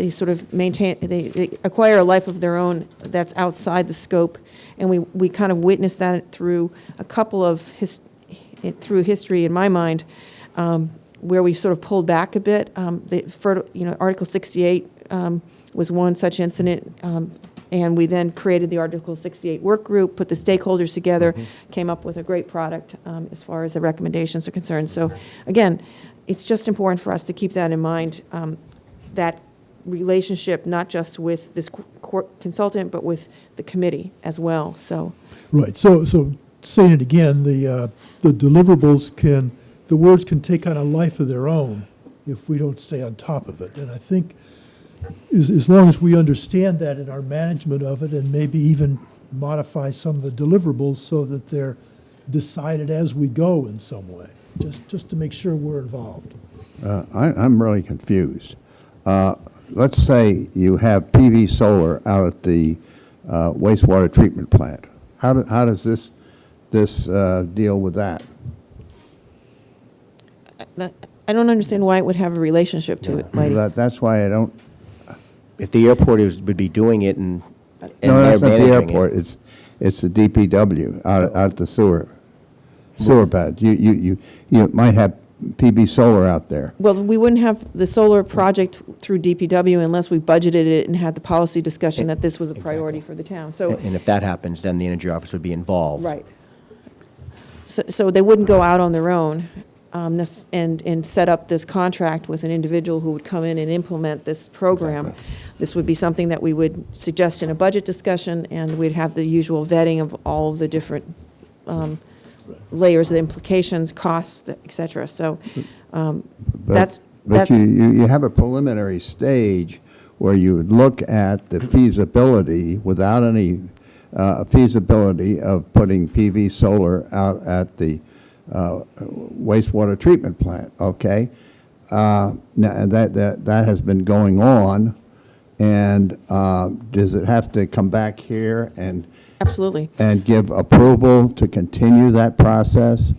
[SPEAKER 1] sort of they acquire a life of their own that's outside the scope, and we kind of witness that through a couple of through history in my mind, where we sort of pulled back a bit. Article 68 was one such incident, and we then created the Article 68 work group, put the stakeholders together, came up with a great product as far as the recommendations are concerned. So again, it's just important for us to keep that in mind, that relationship not just with this consultant, but with the committee as well. So
[SPEAKER 2] right. So saying it again, the deliverables the words can take on a life of their own if we don't stay on top of it. And I think as long as we understand that in our management of it, and maybe even modify some of the deliverables so that they're decided as we go in some way, just to make sure we're involved.
[SPEAKER 13] I'm really confused. Let's say you have PV solar out at the wastewater treatment plant. How does this deal with that?
[SPEAKER 1] I don't understand why it would have a relationship to it, Mighty.
[SPEAKER 13] That's why I don't.
[SPEAKER 3] If the airport would be doing it and
[SPEAKER 13] No,
[SPEAKER 3] they're
[SPEAKER 13] that's not the
[SPEAKER 3] managing
[SPEAKER 13] airport.
[SPEAKER 3] it.
[SPEAKER 13] It's the DPW out at the sewer pad. You might have PV solar out there.
[SPEAKER 1] Well, we wouldn't have the solar project through DPW unless we budgeted it and had the policy discussion that this was a priority for the town. So,
[SPEAKER 3] And if that happens, then the energy office would be involved.
[SPEAKER 1] right. So they wouldn't go out on their own and set up this contract with an individual who would come in and implement this program.
[SPEAKER 13] Exactly.
[SPEAKER 1] This would be something that we would suggest in a budget discussion, and we'd have the usual vetting of all of the different layers of implications, costs, et cetera. So that's
[SPEAKER 13] you have a preliminary stage where you would look at the feasibility without any feasibility of putting PV solar out at the wastewater treatment plant. Okay, now that has been going on, and does it have to come back here and
[SPEAKER 1] absolutely
[SPEAKER 13] and give approval to continue that process?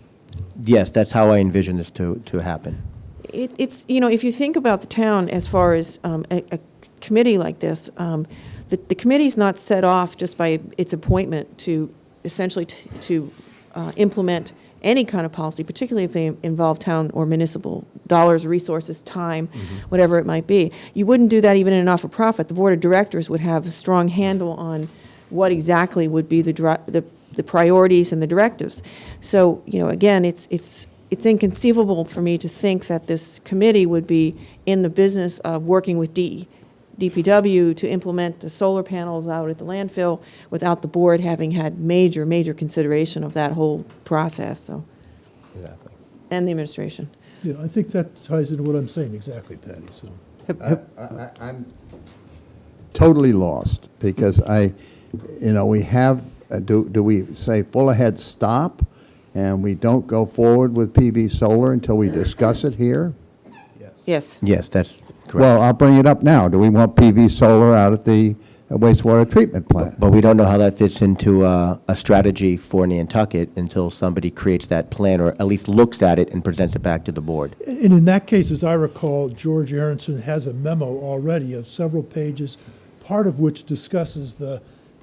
[SPEAKER 3] Yes, that's how I envision this to happen.
[SPEAKER 1] It's, if you think about the town as far as a committee like this, the committee's not set off just by its appointment to essentially to implement any kind of policy, particularly if they involve town or municipal dollars, resources, time, whatever it might be. You wouldn't do that even in a not-for-profit. The board of directors would have a strong handle on what exactly would be the priorities and the directives. So, again, it's inconceivable for me to think that this committee would be in the business of working with DPW to implement the solar panels out at the landfill without the board having had major consideration of that whole process. So,
[SPEAKER 3] Exactly.
[SPEAKER 1] and the administration.
[SPEAKER 2] Yeah, I think that ties into what I'm saying exactly, Patty, so.
[SPEAKER 13] I'm totally lost, because we have, do we say full ahead stop, and we don't go forward with PV solar until we discuss it here?
[SPEAKER 1] Yes.
[SPEAKER 3] Yes, that's correct.
[SPEAKER 13] Well, I'll bring it up now. Do we want PV solar out at the wastewater treatment plant?
[SPEAKER 3] But we don't know how that fits into a strategy for Nantucket until somebody creates that plan, or at least looks at it and presents it back to the board.
[SPEAKER 2] And in that case, as I recall, George Aronson has a memo already of several pages, part of which discusses the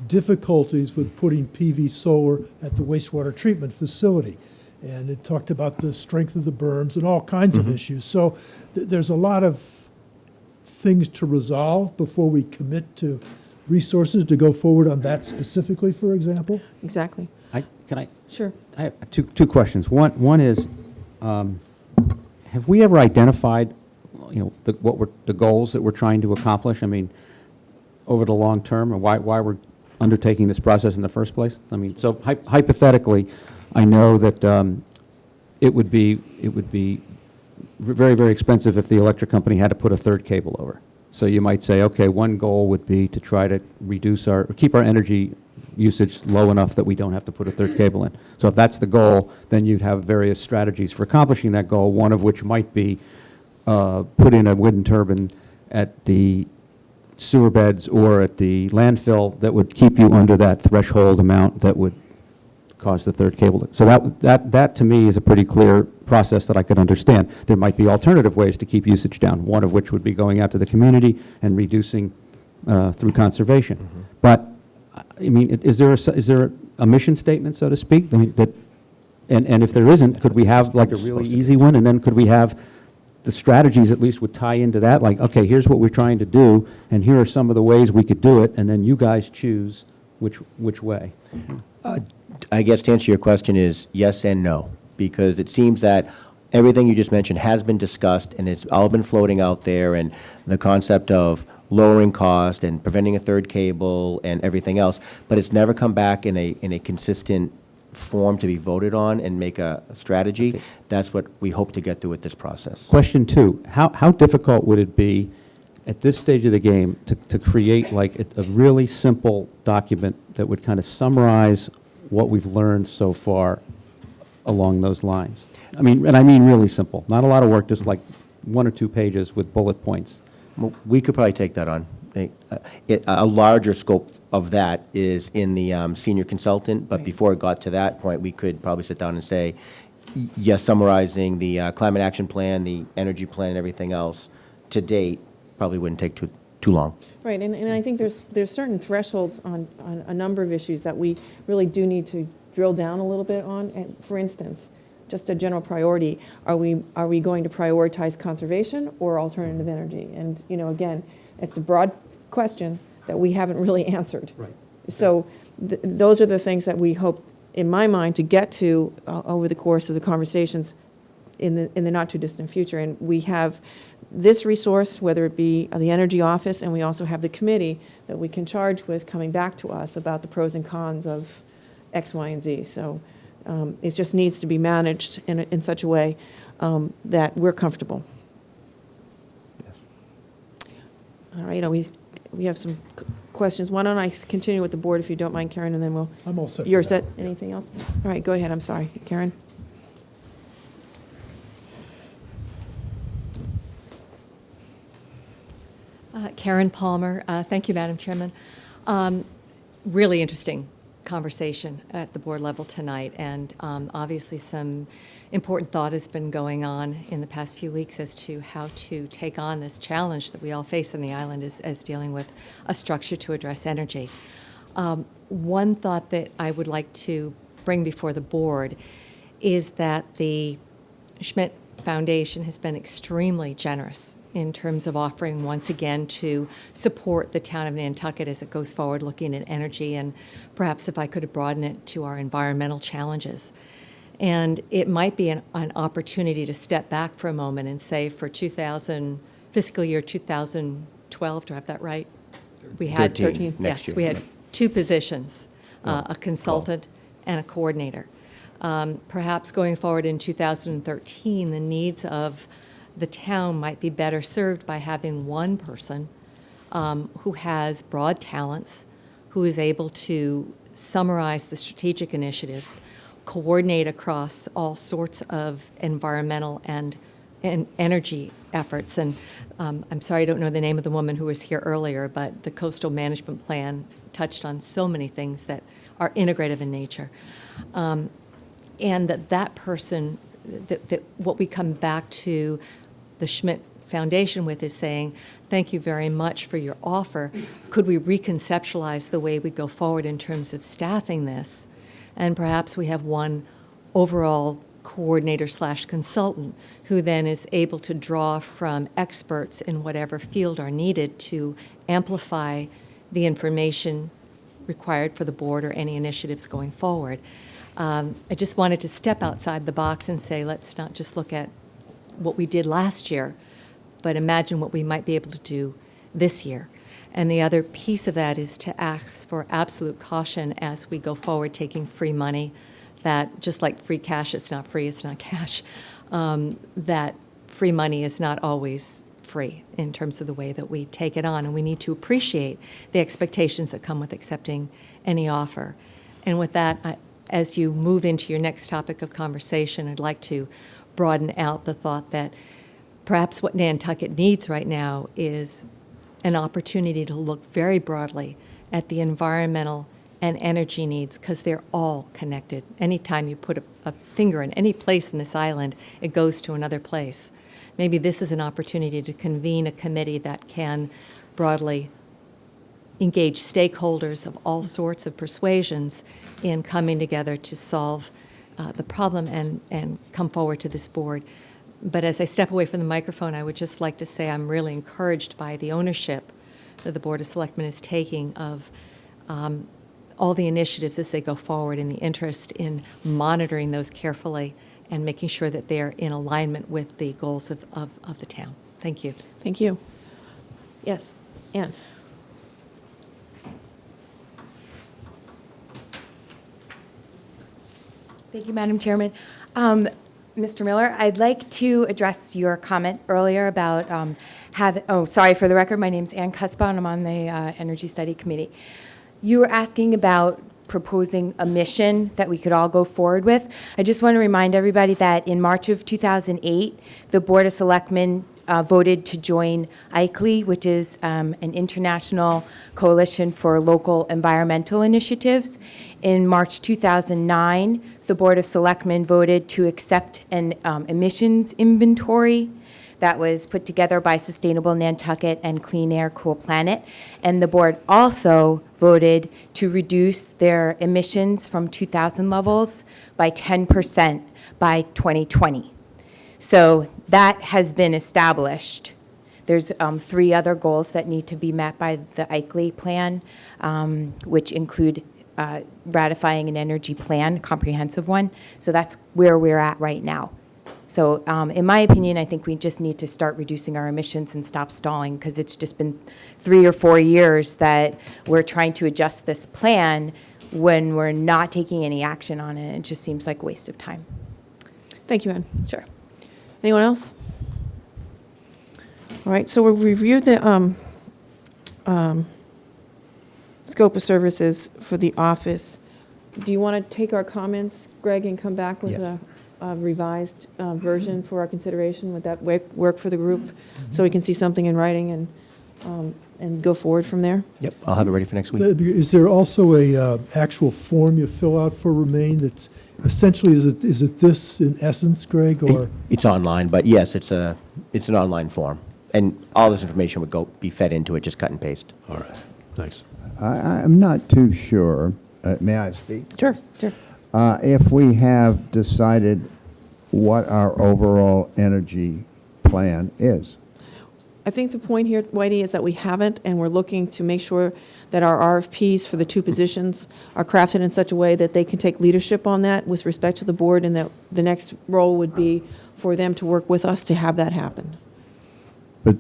[SPEAKER 2] difficulties with putting PV solar at the wastewater treatment facility. And it talked about the strength of the berms and all kinds of issues. So there's a lot of things to resolve before we commit to resources to go forward on that specifically, for example.
[SPEAKER 1] Exactly. Sure.
[SPEAKER 4] I have two questions. One is, have we ever identified, the goals that we're trying to accomplish? I mean, over the long term, and why we're undertaking this process in the first place? I mean, so hypothetically, I know that it would be very, very expensive if the electric company had to put a third cable over. So you might say, okay, one goal would be to try to keep our energy usage low enough that we don't have to put a third cable in. So if that's the goal, then you'd have various strategies for accomplishing that goal, one of which might be put in a wind turbine at the sewer beds or at the landfill that would keep you under that threshold amount that would cause the third cable. So that to me is a pretty clear process that I could understand. There might be alternative ways to keep usage down, one of which would be going out to the community and reducing through conservation.
[SPEAKER 3] Mm-hmm.
[SPEAKER 4] But, I mean, is there a mission statement, so to speak? I mean, and if there isn't, could we have like a really easy one, and then could we have the strategies at least would tie into that, like, okay, here's what we're trying to do, and here are some of the ways we could do it, and then you guys choose which way.
[SPEAKER 3] I guess to answer your question is yes and no, because it seems that everything you just mentioned has been discussed, and it's all been floating out there, and the concept of lowering cost and preventing a third cable and everything else, but it's never come back in a consistent form to be voted on and make a strategy.
[SPEAKER 4] Okay.
[SPEAKER 3] That's what we hope to get through with this process.
[SPEAKER 4] Question two, how difficult would it be at this stage of the game to create like a really simple document that would kind of summarize what we've learned so far along those lines? I mean really simple, not a lot of work, just like 1 or 2 pages with bullet points.
[SPEAKER 3] Well, we could probably take that on. A larger scope of that is in the senior consultant, but before it got to that point, we could probably sit down and say, yes, summarizing the climate action plan, the energy plan, and everything else to date probably wouldn't take too long.
[SPEAKER 1] Right, and I think there's certain thresholds on a number of issues that we really do need to drill down a little bit on. And for instance, just a general priority, are we going to prioritize conservation or alternative energy? And, again, it's a broad question that we haven't really answered.
[SPEAKER 4] Right.
[SPEAKER 1] So those are the things that we hope, in my mind, to get to over the course of the conversations in the not-too-distant future. And we have this resource, whether it be the Energy Office, and we also have the committee that we can charge with coming back to us about the pros and cons of X, Y, and Z. So it just needs to be managed in such a way that we're comfortable. All right, we have some questions. Why don't I continue with the board, if you don't mind, Karen, and then we'll...
[SPEAKER 2] I'm all set for
[SPEAKER 1] You're
[SPEAKER 2] now.
[SPEAKER 1] set? Anything else? All right, go ahead. I'm sorry. Karen?
[SPEAKER 15] Karen Palmer. Thank you, Madam Chairman. Really interesting conversation at the board level tonight, and obviously some important thought has been going on in the past few weeks as to how to take on this challenge that we all face on the island as dealing with a structure to address energy. One thought that I would like to bring before the board is that the Schmidt Foundation has been extremely generous in terms of offering once again to support the town of Nantucket as it goes forward looking at energy, and perhaps if I could broaden it to our environmental challenges. And it might be an opportunity to step back for a moment and say for fiscal year 2012, do I have that right? We had
[SPEAKER 3] 13 next
[SPEAKER 15] yes,
[SPEAKER 3] year.
[SPEAKER 15] we had 2 positions, a consultant and a coordinator. Perhaps going forward in 2013, the needs of the town might be better served by having one person who has broad talents, who is able to summarize the strategic initiatives, coordinate across all sorts of environmental and energy efforts. And I'm sorry, I don't know the name of the woman who was here earlier, but the coastal management plan touched on so many things that are integrative in nature. And that person, that what we come back to the Schmidt Foundation with is saying, thank you very much for your offer. Could we reconceptualize the way we go forward in terms of staffing this? And perhaps we have one overall coordinator / consultant who then is able to draw from experts in whatever field are needed to amplify the information required for the board or any initiatives going forward. I just wanted to step outside the box and say, let's not just look at what we did last year, but imagine what we might be able to do this year. And the other piece of that is to ask for absolute caution as we go forward, taking free money, that just like free cash, it's not free, it's not cash, that free money is not always free in terms of the way that we take it on. And we need to appreciate the expectations that come with accepting any offer. And with that, as you move into your next topic of conversation, I'd like to broaden out the thought that perhaps what Nantucket needs right now is an opportunity to look very broadly at the environmental and energy needs, because they're all connected. Anytime you put a finger in any place in this island, it goes to another place. Maybe this is an opportunity to convene a committee that can broadly engage stakeholders of all sorts of persuasions in coming together to solve the problem and come forward to this board. But as I step away from the microphone, I would just like to say I'm really encouraged by the ownership that the Board of Selectmen is taking of all the initiatives as they go forward, and the interest in monitoring those carefully and making sure that they're in alignment with the goals of the town. Thank you.
[SPEAKER 1] Thank you. Yes, Ann.
[SPEAKER 16] Thank you, Madam Chairman. Mr. Miller, I'd like to address your comment earlier about sorry, for the record, my name's Ann Cuspa, and I'm on the Energy Study Committee. You were asking about proposing a mission that we could all go forward with. I just want to remind everybody that in March of 2008, the Board of Selectmen voted to join ICLEI, which is an international coalition for local environmental initiatives. In March 2009, the Board of Selectmen voted to accept an emissions inventory that was put together by Sustainable Nantucket and Clean Air, Cool Planet. And the board also voted to reduce their emissions from 2000 levels by 10% by 2020. So that has been established. There's 3 other goals that need to be met by the ICLEI plan, which include ratifying an energy plan, comprehensive one. So that's where we're at right now. So in my opinion, I think we just need to start reducing our emissions and stop stalling, because it's just been 3 or 4 years that we're trying to adjust this plan when we're not taking any action on it. It just seems like a waste of time.
[SPEAKER 1] Thank you, Ann.
[SPEAKER 16] Sure.
[SPEAKER 1] Anyone else? All right, so we've reviewed the scope of services for the office. Do you want to take our comments, Greg, and come back with
[SPEAKER 5] Yes.
[SPEAKER 1] a revised version for our consideration? Would that work for the group, so we can see something in writing and go forward from there?
[SPEAKER 3] Yep, I'll have it ready for next week.
[SPEAKER 2] Is there also a actual form you fill out for Remain that's essentially, is it this in essence, Greg, or?
[SPEAKER 3] It's online, but yes, it's an online form. And all this information would be fed into it, just cut and paste.
[SPEAKER 2] All right, thanks.
[SPEAKER 13] I'm not too sure. May I speak?
[SPEAKER 1] Sure, sure.
[SPEAKER 13] If we have decided what our overall energy plan is.
[SPEAKER 1] I think the point here, Whitey, is that we haven't, and we're looking to make sure that our RFPs for the 2 positions are crafted in such a way that they can take leadership on that with respect to the board, and that the next role would be for them to work with us to have that happen.
[SPEAKER 13] But,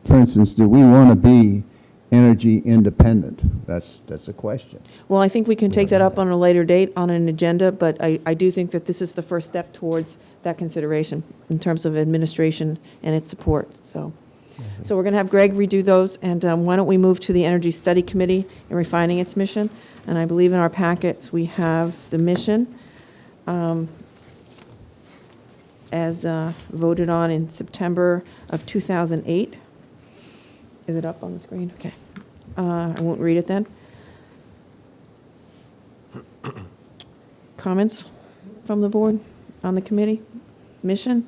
[SPEAKER 13] for instance, do we want to be energy independent? That's a question.
[SPEAKER 1] Well, I think we can take that up on a later date on an agenda, but I do think that this is the first step towards that consideration in terms of administration and its support, so. So we're going to have Greg redo those, and why don't we move to the Energy Study Committee and refining its mission? And I believe in our packets, we have the mission as voted on in September of 2008. Is it up on the screen? Okay. I won't read it then. Comments from the board on the committee? Mission?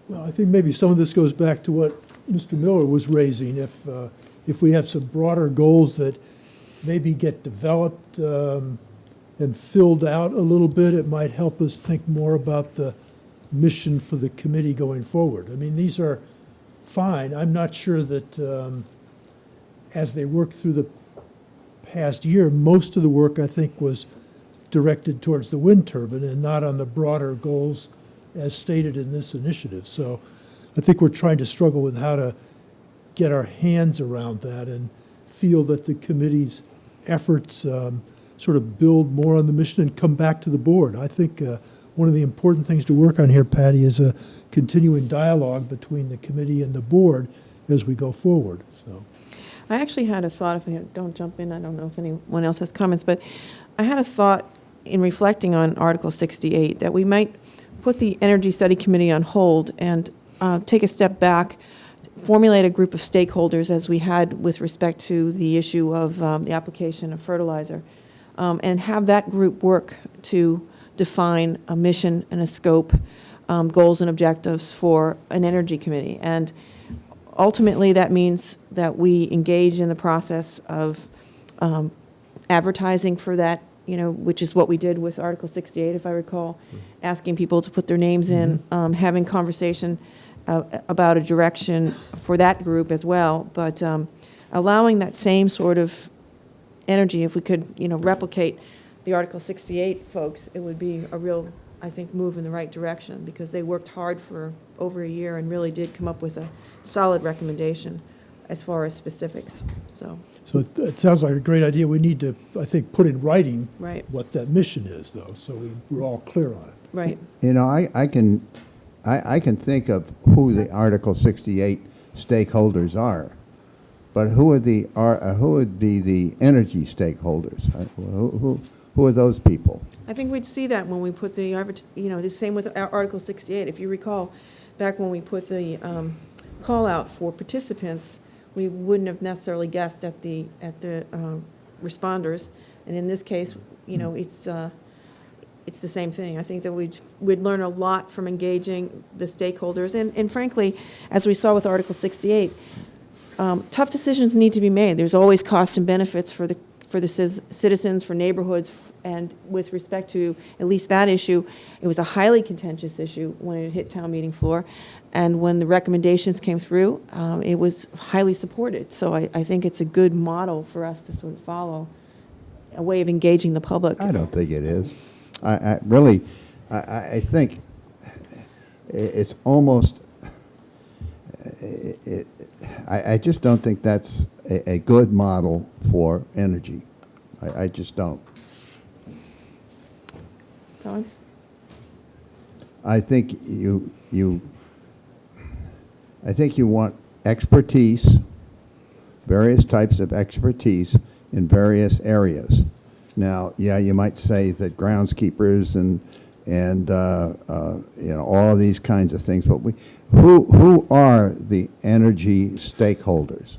[SPEAKER 2] Well, I think maybe some of this goes back to what Mr. Miller was raising. If we have some broader goals that maybe get developed and filled out a little bit, it might help us think more about the mission for the committee going forward. I mean, these are fine. I'm not sure that as they work through the past year, most of the work, I think, was directed towards the wind turbine and not on the broader goals as stated in this initiative. So I think we're trying to struggle with how to get our hands around that and feel that the committee's efforts sort of build more on the mission and come back to the board. I think one of the important things to work on here, Patty, is a continuing dialogue between the committee and the board as we go forward. So
[SPEAKER 1] I actually had a thought, if I don't jump in, I don't know if anyone else has comments, but I had a thought in reflecting on Article 68 that we might put the Energy Study Committee on hold and take a step back, formulate a group of stakeholders as we had with respect to the issue of the application of fertilizer, and have that group work to define a mission and a scope, goals and objectives for an energy committee. And ultimately, that means that we engage in the process of advertising for that, which is what we did with Article 68, if I recall, asking people to put their names in, having conversation about a direction for that group as well, but allowing that same sort of energy, if we could, replicate the Article 68 folks, it would be a real, I think, move in the right direction, because they worked hard for over a year and really did come up with a solid recommendation as far as specifics, so.
[SPEAKER 2] So it sounds like a great idea. We need to, I think, put in writing
[SPEAKER 1] Right.
[SPEAKER 2] what that mission is, though, so we're all clear on it.
[SPEAKER 1] Right.
[SPEAKER 13] I can think of who the Article 68 stakeholders are, but who would be the energy stakeholders? Who are those people?
[SPEAKER 1] I think we'd see that when we put the, the same with Article 68. If you recall, back when we put the call out for participants, we wouldn't have necessarily guessed at the responders. And in this case, it's the same thing. I think that we'd learn a lot from engaging the stakeholders. And frankly, as we saw with Article 68, tough decisions need to be made. There's always costs and benefits for the citizens, for neighborhoods, and with respect to at least that issue, it was a highly contentious issue when it hit town meeting floor. And when the recommendations came through, it was highly supported. So I think it's a good model for us to sort of follow, a way of engaging the public.
[SPEAKER 13] I don't think it is. I think it's almost, I just don't think that's a good model for energy. I just don't.
[SPEAKER 1] Comments?
[SPEAKER 13] I think you want expertise, various types of expertise in various areas. Now, yeah, you might say that groundskeepers and all of these kinds of things, but who are the energy stakeholders?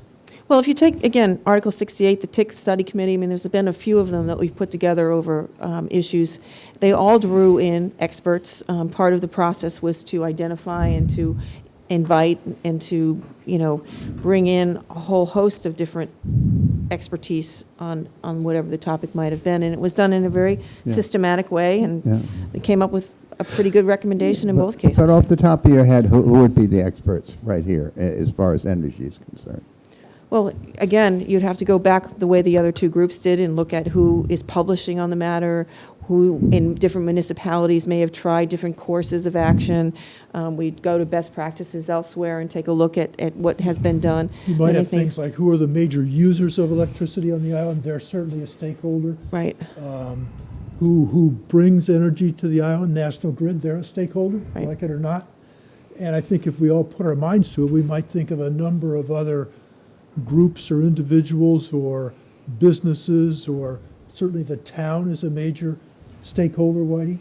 [SPEAKER 1] Well, if you take, again, Article 68, the TIC Study Committee, I mean, there's been a few of them that we've put together over issues. They all drew in experts. Part of the process was to identify and to invite and to, bring in a whole host of different expertise on whatever the topic might have been. And it was done in a very systematic way, and they came up with a pretty good recommendation in both cases.
[SPEAKER 13] But off the top of your head, who would be the experts right here as far as energy is concerned?
[SPEAKER 1] Well, again, you'd have to go back the way the other two groups did and look at who is publishing on the matter, who in different municipalities may have tried different courses of action. We'd go to best practices elsewhere and take a look at what has been done.
[SPEAKER 2] You might
[SPEAKER 1] And I
[SPEAKER 2] have
[SPEAKER 1] think-
[SPEAKER 2] things like who are the major users of electricity on the island? They're certainly a stakeholder.
[SPEAKER 1] Right,
[SPEAKER 2] Who brings energy to the island? National Grid, they're a stakeholder,
[SPEAKER 1] Right.
[SPEAKER 2] like it or not. And I think if we all put our minds to it, we might think of a number of other groups or individuals or businesses, or certainly the town is a major stakeholder, Whitey.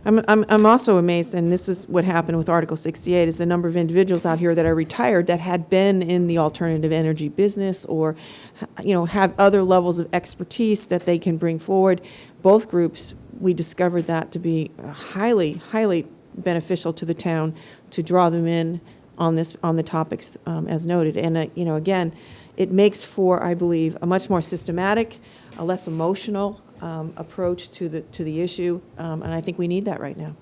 [SPEAKER 1] I'm also amazed, and this is what happened with Article 68, is the number of individuals out here that are retired that had been in the alternative energy business or, have other levels of expertise that they can bring forward. Both groups, we discovered that to be highly, highly beneficial to the town to draw them in on the topics as noted. And, again, it makes for, I believe, a much more systematic, a less emotional approach to the issue, and I think we need that right now.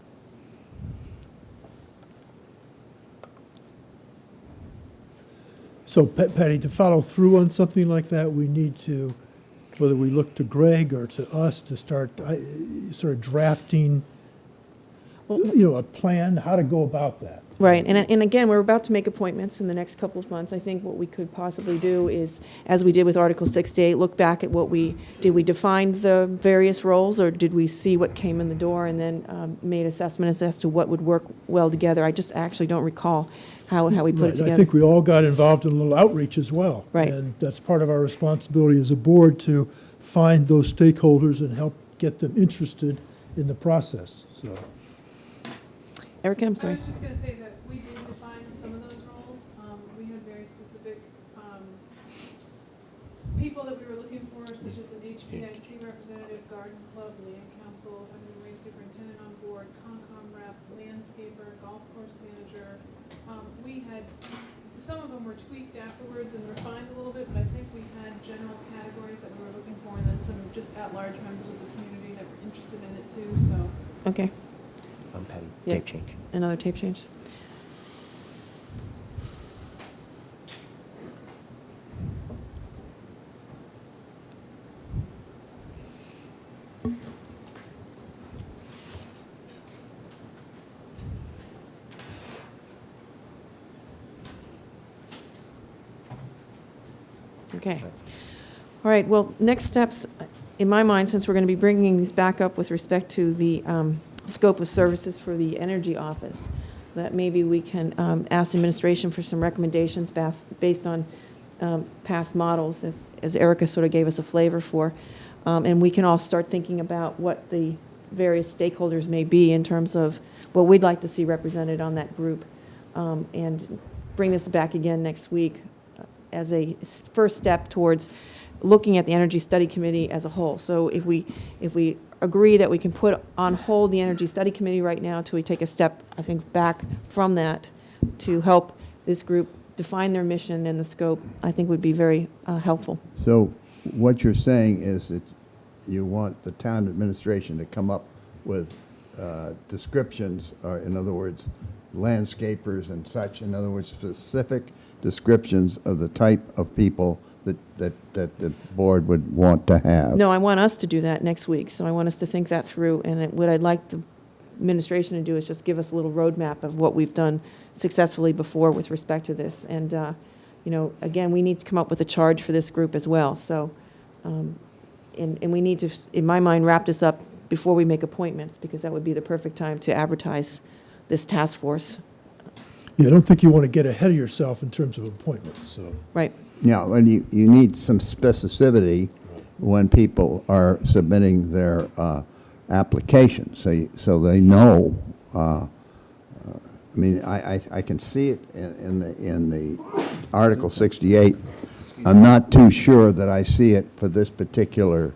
[SPEAKER 2] So Patty, to follow through on something like that, we need to, whether we look to Greg or to us, to start sort of drafting, a plan, how to go about that.
[SPEAKER 1] Right, and again, we're about to make appointments in the next couple of months. I think what we could possibly do is, as we did with Article 68, look back at did we define the various roles, or did we see what came in the door and then made assessments as to what would work well together? I just actually don't recall how we put it
[SPEAKER 2] Right,
[SPEAKER 1] together.
[SPEAKER 2] I think we all got involved in a little outreach as well.
[SPEAKER 1] Right.
[SPEAKER 2] And that's part of our responsibility as a board, to find those stakeholders and help get them interested in the process, so.
[SPEAKER 1] Erica, I'm
[SPEAKER 7] I
[SPEAKER 1] sorry.
[SPEAKER 7] was just going to say that we did define some of those roles. We had very specific people that we were looking for, such as an HPIC representative, garden club, land council, having a marine superintendent on board, Concom rep, landscaper, golf course manager. Some of them were tweaked afterwards and refined a little bit, but I think we had general categories that we were looking for, and then some just at-large members of the community that were interested in it too, so.
[SPEAKER 1] Okay,
[SPEAKER 3] Patty,
[SPEAKER 1] Yeah.
[SPEAKER 3] tape change.
[SPEAKER 1] another tape change. Okay. All right, well, next steps, in my mind, since we're going to be bringing these back up with respect to the scope of services for the energy office, that maybe we can ask administration for some recommendations based on past models, as Erica sort of gave us a flavor for. And we can all start thinking about what the various stakeholders may be in terms of what we'd like to see represented on that group, and bring this back again next week as a first step towards looking at the Energy Study Committee as a whole. So if we agree that we can put on hold the Energy Study Committee right now until we take a step, I think, back from that to help this group define their mission and the scope, I think would be very helpful.
[SPEAKER 13] So what you're saying is that you want the town administration to come up with descriptions, or in other words, landscapers and such, in other words, specific descriptions of the type of people that the board would want to have.
[SPEAKER 1] No, I want us to do that next week, so I want us to think that through, and what I'd like the administration to do is just give us a little roadmap of what we've done successfully before with respect to this. And, again, we need to come up with a charge for this group as well, so, and we need to, in my mind, wrap this up before we make appointments, because that would be the perfect time to advertise this task force.
[SPEAKER 2] Yeah, I don't think you want to get ahead of yourself in terms of appointments, so.
[SPEAKER 1] Right.
[SPEAKER 13] Yeah, and you need some specificity when people are submitting their applications, so they know. I mean, I can see it in the Article 68. I'm not too sure that I see it for this particular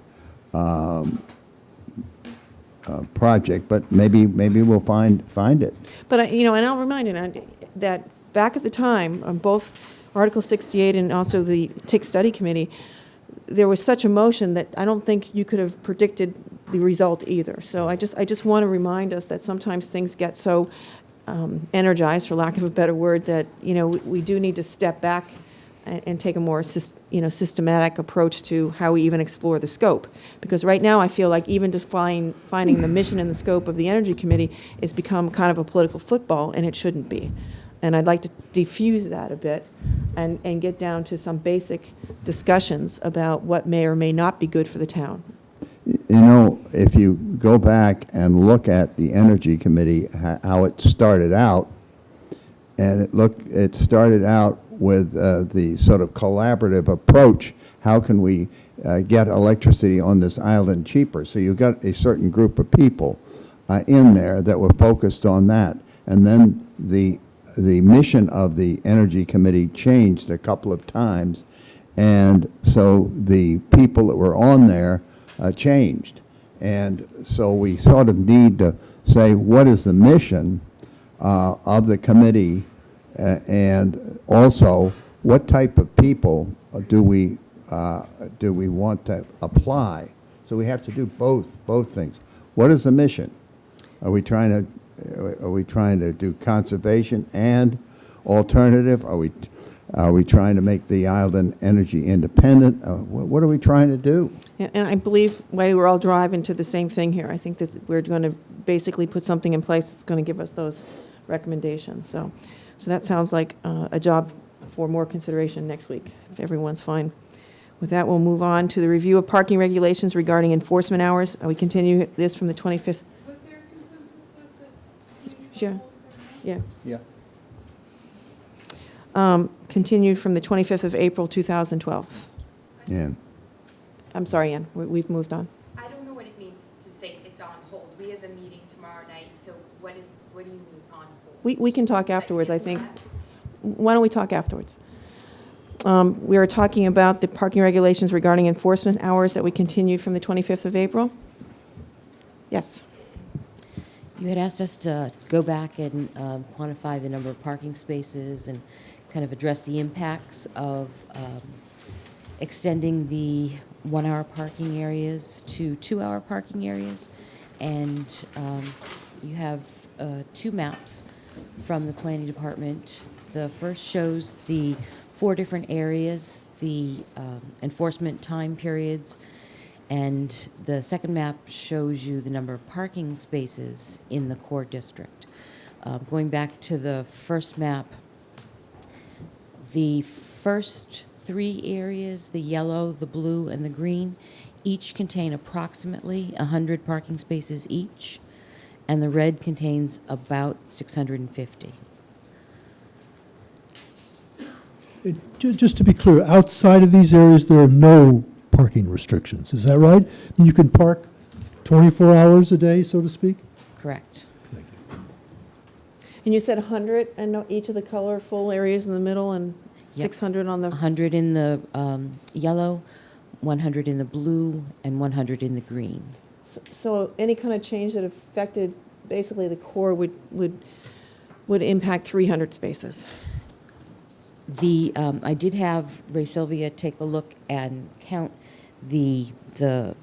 [SPEAKER 13] project, but maybe we'll find it.
[SPEAKER 1] But, and I'll remind you that back at the time, on both Article 68 and also the TIC Study Committee, there was such emotion that I don't think you could have predicted the result either. So I just want to remind us that sometimes things get so energized, for lack of a better word, that, we do need to step back and take a more systematic approach to how we even explore the scope. Because right now, I feel like even just finding the mission and the scope of the Energy Committee has become kind of a political football, and it shouldn't be. And I'd like to diffuse that a bit and get down to some basic discussions about what may or may not be good for the town.
[SPEAKER 13] You know, if you go back and look at the Energy Committee, how it started out, and it started out with the sort of collaborative approach. How can we get electricity on this island cheaper? So you got a certain group of people in there that were focused on that. And then the mission of the Energy Committee changed a couple of times. And so the people that were on there changed. And so we sort of need to say, what is the mission of the committee, and also what type of people do we want to apply? So we have to do both things. What is the mission? Are we trying to do conservation and alternative? Are we trying to make the island energy independent? What are we trying to do?
[SPEAKER 1] And I believe, Whitey, we're all driving to the same thing here. I think that we're going to basically put something in place that's going to give us those recommendations. So that sounds like a job for more consideration next week, if everyone's fine. With that, we'll move on to the review of parking regulations regarding enforcement hours. We continue this from the 25th.
[SPEAKER 7] Was there a consensus that
[SPEAKER 1] Sure. Yeah.
[SPEAKER 5] Yeah.
[SPEAKER 1] Continued from the 25th of April, 2012.
[SPEAKER 13] Yeah.
[SPEAKER 1] I'm sorry, Ann, we've moved on.
[SPEAKER 16] I don't know what it means to say it's on hold. We have a meeting tomorrow night, so what do you mean on hold?
[SPEAKER 1] We can talk afterwards, I think. Why don't we talk afterwards? We are talking about the parking regulations regarding enforcement hours that we continued from the 25th of April. Yes.
[SPEAKER 9] You had asked us to go back and quantify the number of parking spaces and kind of address the impacts of extending the 1-hour parking areas to 2-hour parking areas. And you have 2 maps from the planning department. The first shows the 4 different areas, the enforcement time periods, and the second map shows you the number of parking spaces in the core district. Going back to the first map, the first 3 areas, the yellow, the blue, and the green, each contain approximately 100 parking spaces each, and the red contains about 650.
[SPEAKER 2] Just to be clear, outside of these areas, there are no parking restrictions. Is that right? You can park 24 hours a day, so to speak?
[SPEAKER 9] Correct.
[SPEAKER 2] Thank you.
[SPEAKER 1] And you said 100 and each of the colorful areas in the middle and 600 on the...
[SPEAKER 9] 100 in the yellow, 100 in the blue, and 100 in the green.
[SPEAKER 1] So any kind of change that affected basically the core would impact 300 spaces.
[SPEAKER 9] I did have Ray Sylvia take a look and count the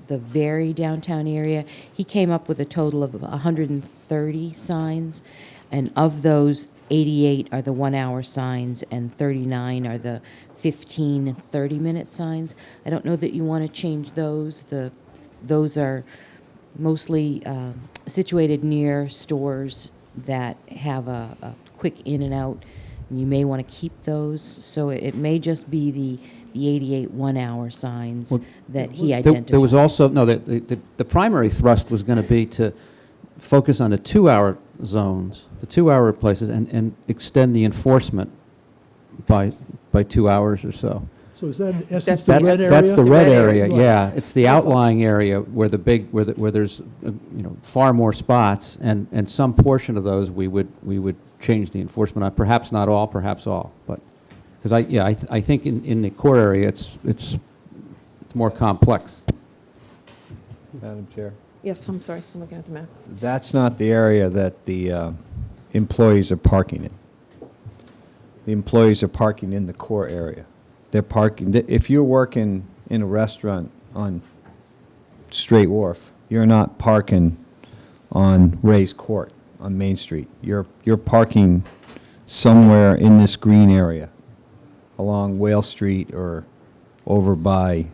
[SPEAKER 9] very downtown area. He came up with a total of 130 signs, and of those, 88 are the 1-hour signs and 39 are the 15 and 30-minute signs. I don't know that you want to change those. Those are mostly situated near stores that have a quick in and out. You may want to keep those, so it may just be the 88 1-hour signs that he identified.
[SPEAKER 4] There was also, no, the primary thrust was going to be to focus on the 2-hour zones, the 2-hour places, and extend the enforcement by 2 hours or so.
[SPEAKER 2] So is that in essence the red area?
[SPEAKER 4] That's the red area, yeah. It's the outlying area where where there's far more spots, and some portion of those we would change the enforcement on. Perhaps not all, perhaps all, but because I think in the core area it's more complex.
[SPEAKER 5] Madam Chair.
[SPEAKER 1] Yes, I'm sorry, I'm looking at the map.
[SPEAKER 5] That's not the area that the employees are parking in. The employees are parking in the core area. They're parking, if you're working in a restaurant on Straight Wharf, you're not parking on Ray's Court on Main Street. You're parking somewhere in this green area along Whale Street or over by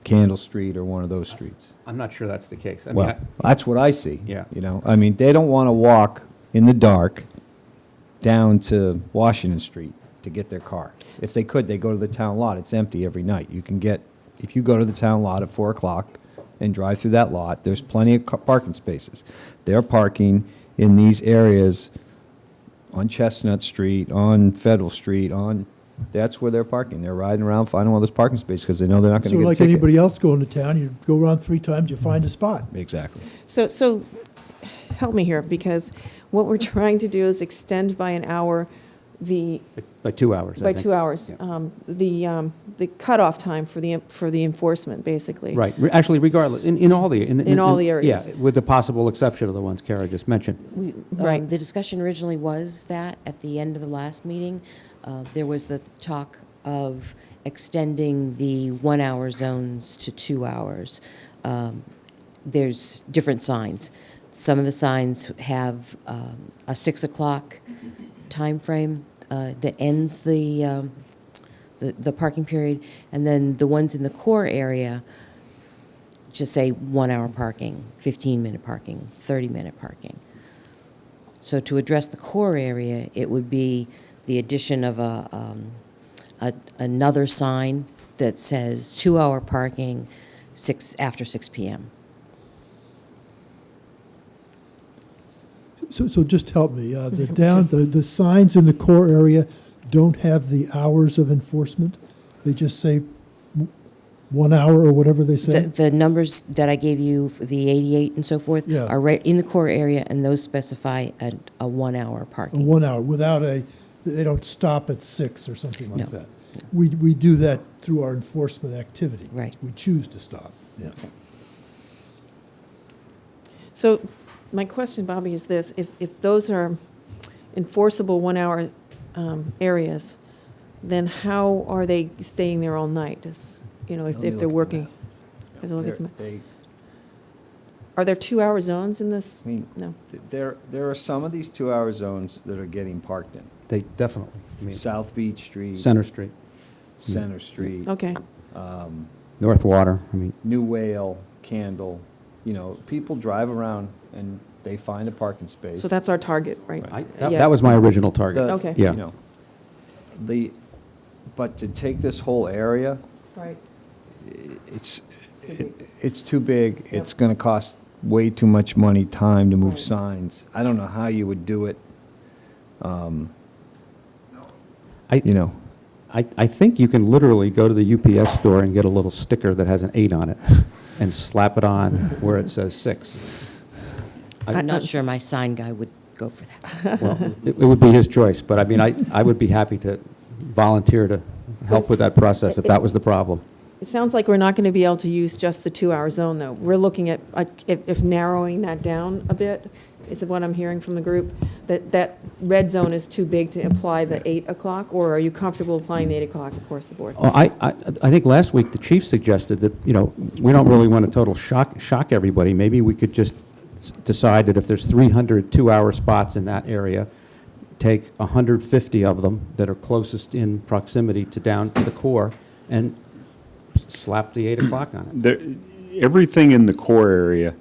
[SPEAKER 5] Candle Street or one of those streets.
[SPEAKER 4] I'm not sure that's the case. I mean,
[SPEAKER 5] Well, that's what I see.
[SPEAKER 4] Yeah.
[SPEAKER 5] You know, I mean, they don't want to walk in the dark down to Washington Street to get their car. If they could, they go to the town lot. It's empty every night. You can get, if you go to the town lot at 4 o'clock and drive through that lot, there's plenty of parking spaces. They're parking in these areas on Chestnut Street, on Federal Street, that's where they're parking. They're riding around finding all those parking spaces because they know they're not going
[SPEAKER 2] So
[SPEAKER 5] to get a
[SPEAKER 2] like
[SPEAKER 5] ticket.
[SPEAKER 2] anybody else going to town, you go around 3 times, you find a spot.
[SPEAKER 5] Exactly.
[SPEAKER 1] So help me here, because what we're trying to do is extend by an hour
[SPEAKER 4] by 2 hours, I
[SPEAKER 1] by
[SPEAKER 4] think.
[SPEAKER 1] 2 hours,
[SPEAKER 4] Yeah.
[SPEAKER 1] the cutoff time for the enforcement, basically.
[SPEAKER 4] Right, actually regardless, in all the.
[SPEAKER 1] In all the areas.
[SPEAKER 4] Yeah, with the possible exception of the ones Kara just mentioned.
[SPEAKER 1] Right.
[SPEAKER 9] The discussion originally was that at the end of the last meeting, there was the talk of extending the 1 hour zones to 2 hours. There's different signs. Some of the signs have a 6 o'clock time frame that ends the parking period, and then the ones in the core area just say 1 hour parking, 15-minute parking, 30-minute parking. So to address the core area, it would be the addition of another sign that says 2 hour parking after 6 p.m.
[SPEAKER 2] So just help me, the signs in the core area don't have the hours of enforcement? They just say 1 hour or whatever they say?
[SPEAKER 9] The numbers that I gave you for the 88 and so forth
[SPEAKER 2] Yeah.
[SPEAKER 9] are right in the core area, and those specify a 1 hour parking.
[SPEAKER 2] 1 hour, without they don't stop at 6 or something like
[SPEAKER 9] No.
[SPEAKER 2] that? We do that through our enforcement activity.
[SPEAKER 9] Right.
[SPEAKER 2] We choose to stop, yeah.
[SPEAKER 1] So my question, Bobby, is this: if those are enforceable 1 hour areas, then how are they staying there all night? If they're working? Have to look at the map. Are there 2 hour zones in this?
[SPEAKER 5] I mean,
[SPEAKER 1] No.
[SPEAKER 5] there are some of these 2 hour zones that are getting parked in.
[SPEAKER 4] They definitely, I mean,
[SPEAKER 5] South Beach Street.
[SPEAKER 4] Center Street,
[SPEAKER 5] Center Street.
[SPEAKER 1] Okay.
[SPEAKER 4] North Water, I mean,
[SPEAKER 5] New Whale, Candle. People drive around and they find a parking space.
[SPEAKER 1] So that's our target, right?
[SPEAKER 4] that
[SPEAKER 1] Yeah.
[SPEAKER 4] that was my original target.
[SPEAKER 1] Okay.
[SPEAKER 4] Yeah.
[SPEAKER 5] But to take this whole area,
[SPEAKER 1] Right.
[SPEAKER 5] it's too big. It's going to cost way too much money, time to move signs. I don't know how you would do it.
[SPEAKER 4] I think you can literally go to the UPS store and get a little sticker that has an 8 on it and slap it on where it says 6.
[SPEAKER 9] I'm not sure my sign guy would go for that.
[SPEAKER 4] Well, it would be his choice, but I mean, I would be happy to volunteer to help with that process if that was the problem.
[SPEAKER 1] It sounds like we're not going to be able to use just the 2 hour zone, though. We're looking at, if narrowing that down a bit, is what I'm hearing from the group, that red zone is too big to apply the 8 o'clock, or are you comfortable applying the 8 o'clock across the board?
[SPEAKER 4] Oh, I think last week the chief suggested that, we don't really want to total shock everybody. Maybe we could just decide that if there's 300 2-hour spots in that area, take 150 of them that are closest in proximity to down to the core and slap the 8 o'clock on it.
[SPEAKER 17] Everything in the core area,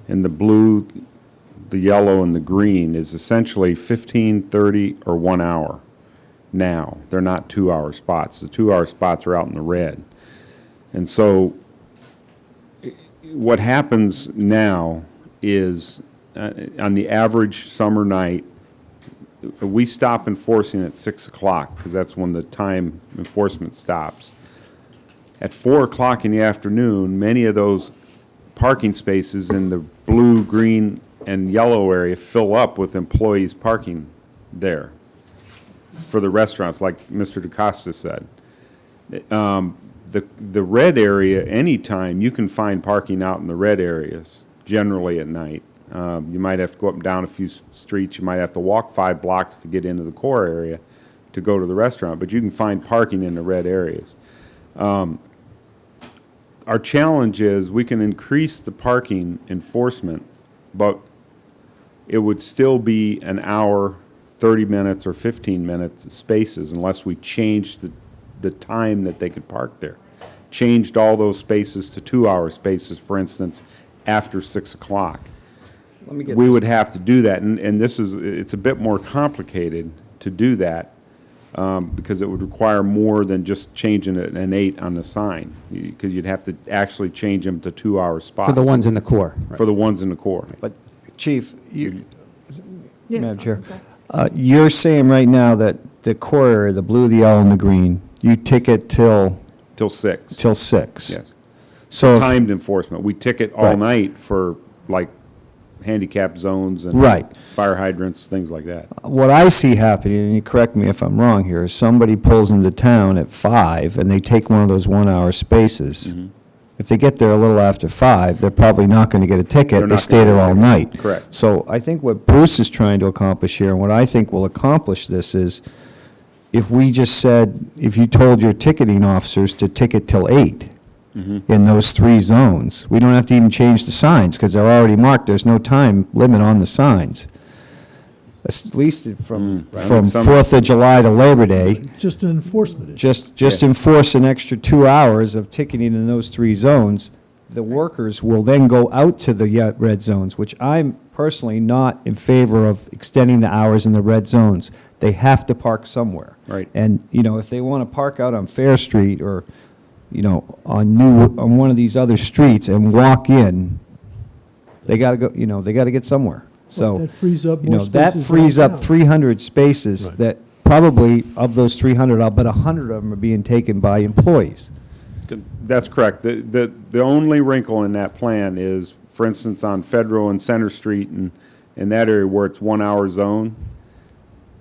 [SPEAKER 17] in the blue, the yellow, and the green, is essentially 15, 30, or 1 hour now. They're not 2-hour spots. The 2-hour spots are out in the red. And so what happens now is, on the average summer night, we stop enforcing at 6 o'clock, because that's when the time enforcement stops. At 4 o'clock in the afternoon, many of those parking spaces in the blue, green, and yellow area fill up with employees parking there for the restaurants, like Mr. DeCosta said. The red area, anytime, you can find parking out in the red areas, generally at night. You might have to go up and down a few streets. You might have to walk 5 blocks to get into the core area to go to the restaurant, but you can find parking in the red areas. Our challenge is we can increase the parking enforcement, but it would still be an hour 30 minutes or 15 minutes spaces unless we changed the time that they could park there. Changed all those spaces to 2-hour spaces, for instance, after 6 o'clock.
[SPEAKER 11] Let me get
[SPEAKER 17] We
[SPEAKER 11] this-
[SPEAKER 17] would have to do that, and it's a bit more complicated to do that, because it would require more than just changing an 8 on the sign, because you'd have to actually change them to 2-hour spots.
[SPEAKER 4] For the ones in the core.
[SPEAKER 17] For the ones in the core.
[SPEAKER 5] But, Chief, you,
[SPEAKER 1] Yes,
[SPEAKER 5] Madam Chair,
[SPEAKER 1] I'm sorry.
[SPEAKER 5] you're saying right now that the core area, the blue, the yellow, and the green, you ticket till
[SPEAKER 17] Till 6.
[SPEAKER 5] 6.
[SPEAKER 17] Yes.
[SPEAKER 5] So if-
[SPEAKER 17] Timed enforcement. We ticket all
[SPEAKER 5] Right.
[SPEAKER 17] night for, like, handicap zones and
[SPEAKER 5] Right.
[SPEAKER 17] fire hydrants, things like that.
[SPEAKER 5] what I see happening, and you correct me if I'm wrong here, is somebody pulls into town at 5 and they take one of those 1-hour spaces.
[SPEAKER 17] Mm-hmm.
[SPEAKER 5] If they get there a little after 5, they're probably not going to get a
[SPEAKER 17] They're
[SPEAKER 5] ticket. They
[SPEAKER 17] not
[SPEAKER 5] stay
[SPEAKER 17] gonna
[SPEAKER 5] there
[SPEAKER 17] get a
[SPEAKER 5] all
[SPEAKER 17] ticket.
[SPEAKER 5] night.
[SPEAKER 17] Correct.
[SPEAKER 5] So I think what Bruce is trying to accomplish here, and what I think will accomplish this is, if we just said, if you told your ticketing officers to ticket till 8 in those 3 zones, we don't have to even change the signs, because they're already marked. There's no time limit on the signs. At least from
[SPEAKER 17] Right. I mean, some-
[SPEAKER 5] 4th of July to Labor Day,
[SPEAKER 2] Just an enforcement issue.
[SPEAKER 5] just enforce an extra 2 hours of ticketing in those 3 zones. The workers will then go out to the red zones, which I'm personally not in favor of extending the hours in the red zones. They have to park somewhere.
[SPEAKER 17] Right.
[SPEAKER 5] And, if they want to park out on Fair Street or, on one of these other streets and walk in, they got to go, they got to get somewhere. So,
[SPEAKER 2] That frees up more
[SPEAKER 5] that
[SPEAKER 2] spaces
[SPEAKER 5] frees up
[SPEAKER 2] downtown.
[SPEAKER 5] 300 spaces
[SPEAKER 2] Right.
[SPEAKER 5] that probably, of those 300, I'll bet 100 of them are being taken by employees.
[SPEAKER 17] That's correct. The only wrinkle in that plan is, for instance, on Federal and Center Street and in that area where it's 1-hour zone,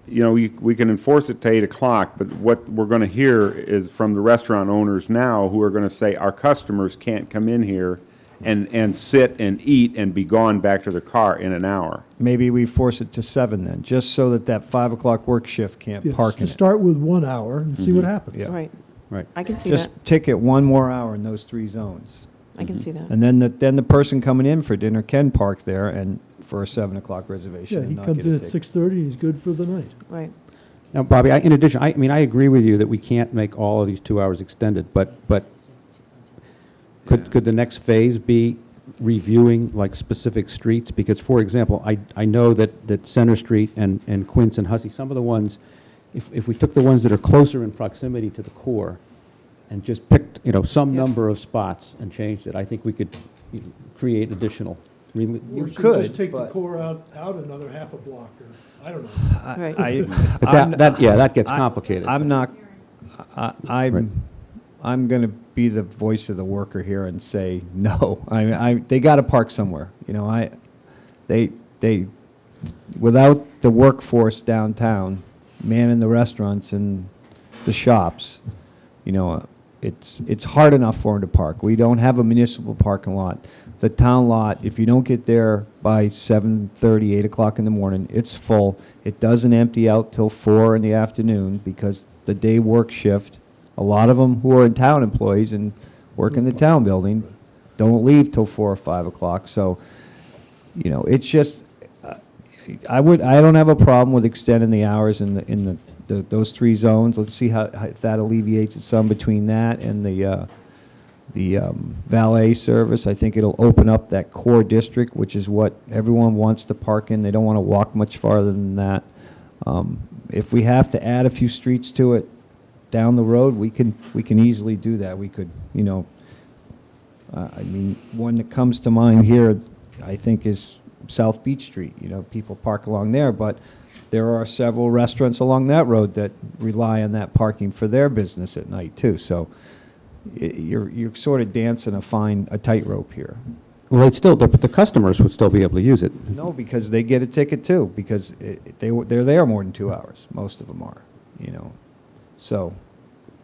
[SPEAKER 17] we can enforce it to 8 o'clock, but what we're going to hear is from the restaurant owners now who are going to say, our customers can't come in here and sit and eat and be gone back to their car in an hour.
[SPEAKER 5] Maybe we force it to 7 then, just so that 5 o'clock work shift can't
[SPEAKER 2] Yes,
[SPEAKER 5] park in
[SPEAKER 2] to
[SPEAKER 5] it.
[SPEAKER 2] start with 1 hour and see what happens.
[SPEAKER 5] Yeah.
[SPEAKER 1] Right.
[SPEAKER 4] Right.
[SPEAKER 1] I can see that.
[SPEAKER 5] Just ticket 1 more hour in those 3 zones.
[SPEAKER 1] I can see that.
[SPEAKER 5] And then the person coming in for dinner can park there and for a 7 o'clock reservation
[SPEAKER 2] Yeah,
[SPEAKER 5] and
[SPEAKER 2] he
[SPEAKER 5] not
[SPEAKER 2] comes
[SPEAKER 5] get a
[SPEAKER 2] in at
[SPEAKER 5] ticket.
[SPEAKER 2] 6:30 and he's good for the night.
[SPEAKER 1] Right.
[SPEAKER 4] Now, Bobby, in addition, I mean, I agree with you that we can't make all of these 2 hours extended, but could the next phase be reviewing like specific streets? Because, for example, I know that Center Street and Quince and Hussey, some of the ones, if we took the ones that are closer in proximity to the core and just picked, some number of spots and changed it, I think we could create additional.
[SPEAKER 2] Or
[SPEAKER 5] You
[SPEAKER 2] should
[SPEAKER 5] could,
[SPEAKER 2] just take the
[SPEAKER 5] but-
[SPEAKER 2] core out another half a block, or, I don't know.
[SPEAKER 1] Right.
[SPEAKER 4] But that gets complicated.
[SPEAKER 5] I'm not, I'm going to be the voice of the worker here and say, no. They got to park somewhere. They, without the workforce downtown, manning the restaurants and the shops, it's hard enough for them to park. We don't have a municipal parking lot. The town lot, if you don't get there by 7:30, 8 o'clock in the morning, it's full. It doesn't empty out till 4 in the afternoon because the day work shift, a lot of them who are in town employees and work in the town building don't leave till 4 or 5 o'clock. So, it's just, I don't have a problem with extending the hours in those 3 zones. Let's see how if that alleviates it some between that and the valet service. I think it'll open up that core district, which is what everyone wants to park in. They don't want to walk much farther than that. If we have to add a few streets to it down the road, we can easily do that. We could, one that comes to mind here, I think, is South Beach Street. People park along there, but there are several restaurants along that road that rely on that parking for their business at night too. So you're sort of dancing a tightrope here.
[SPEAKER 4] Well, but the customers would still be able to use it.
[SPEAKER 5] No, because they get a ticket too, because they're there more than 2 hours. Most of them are, So,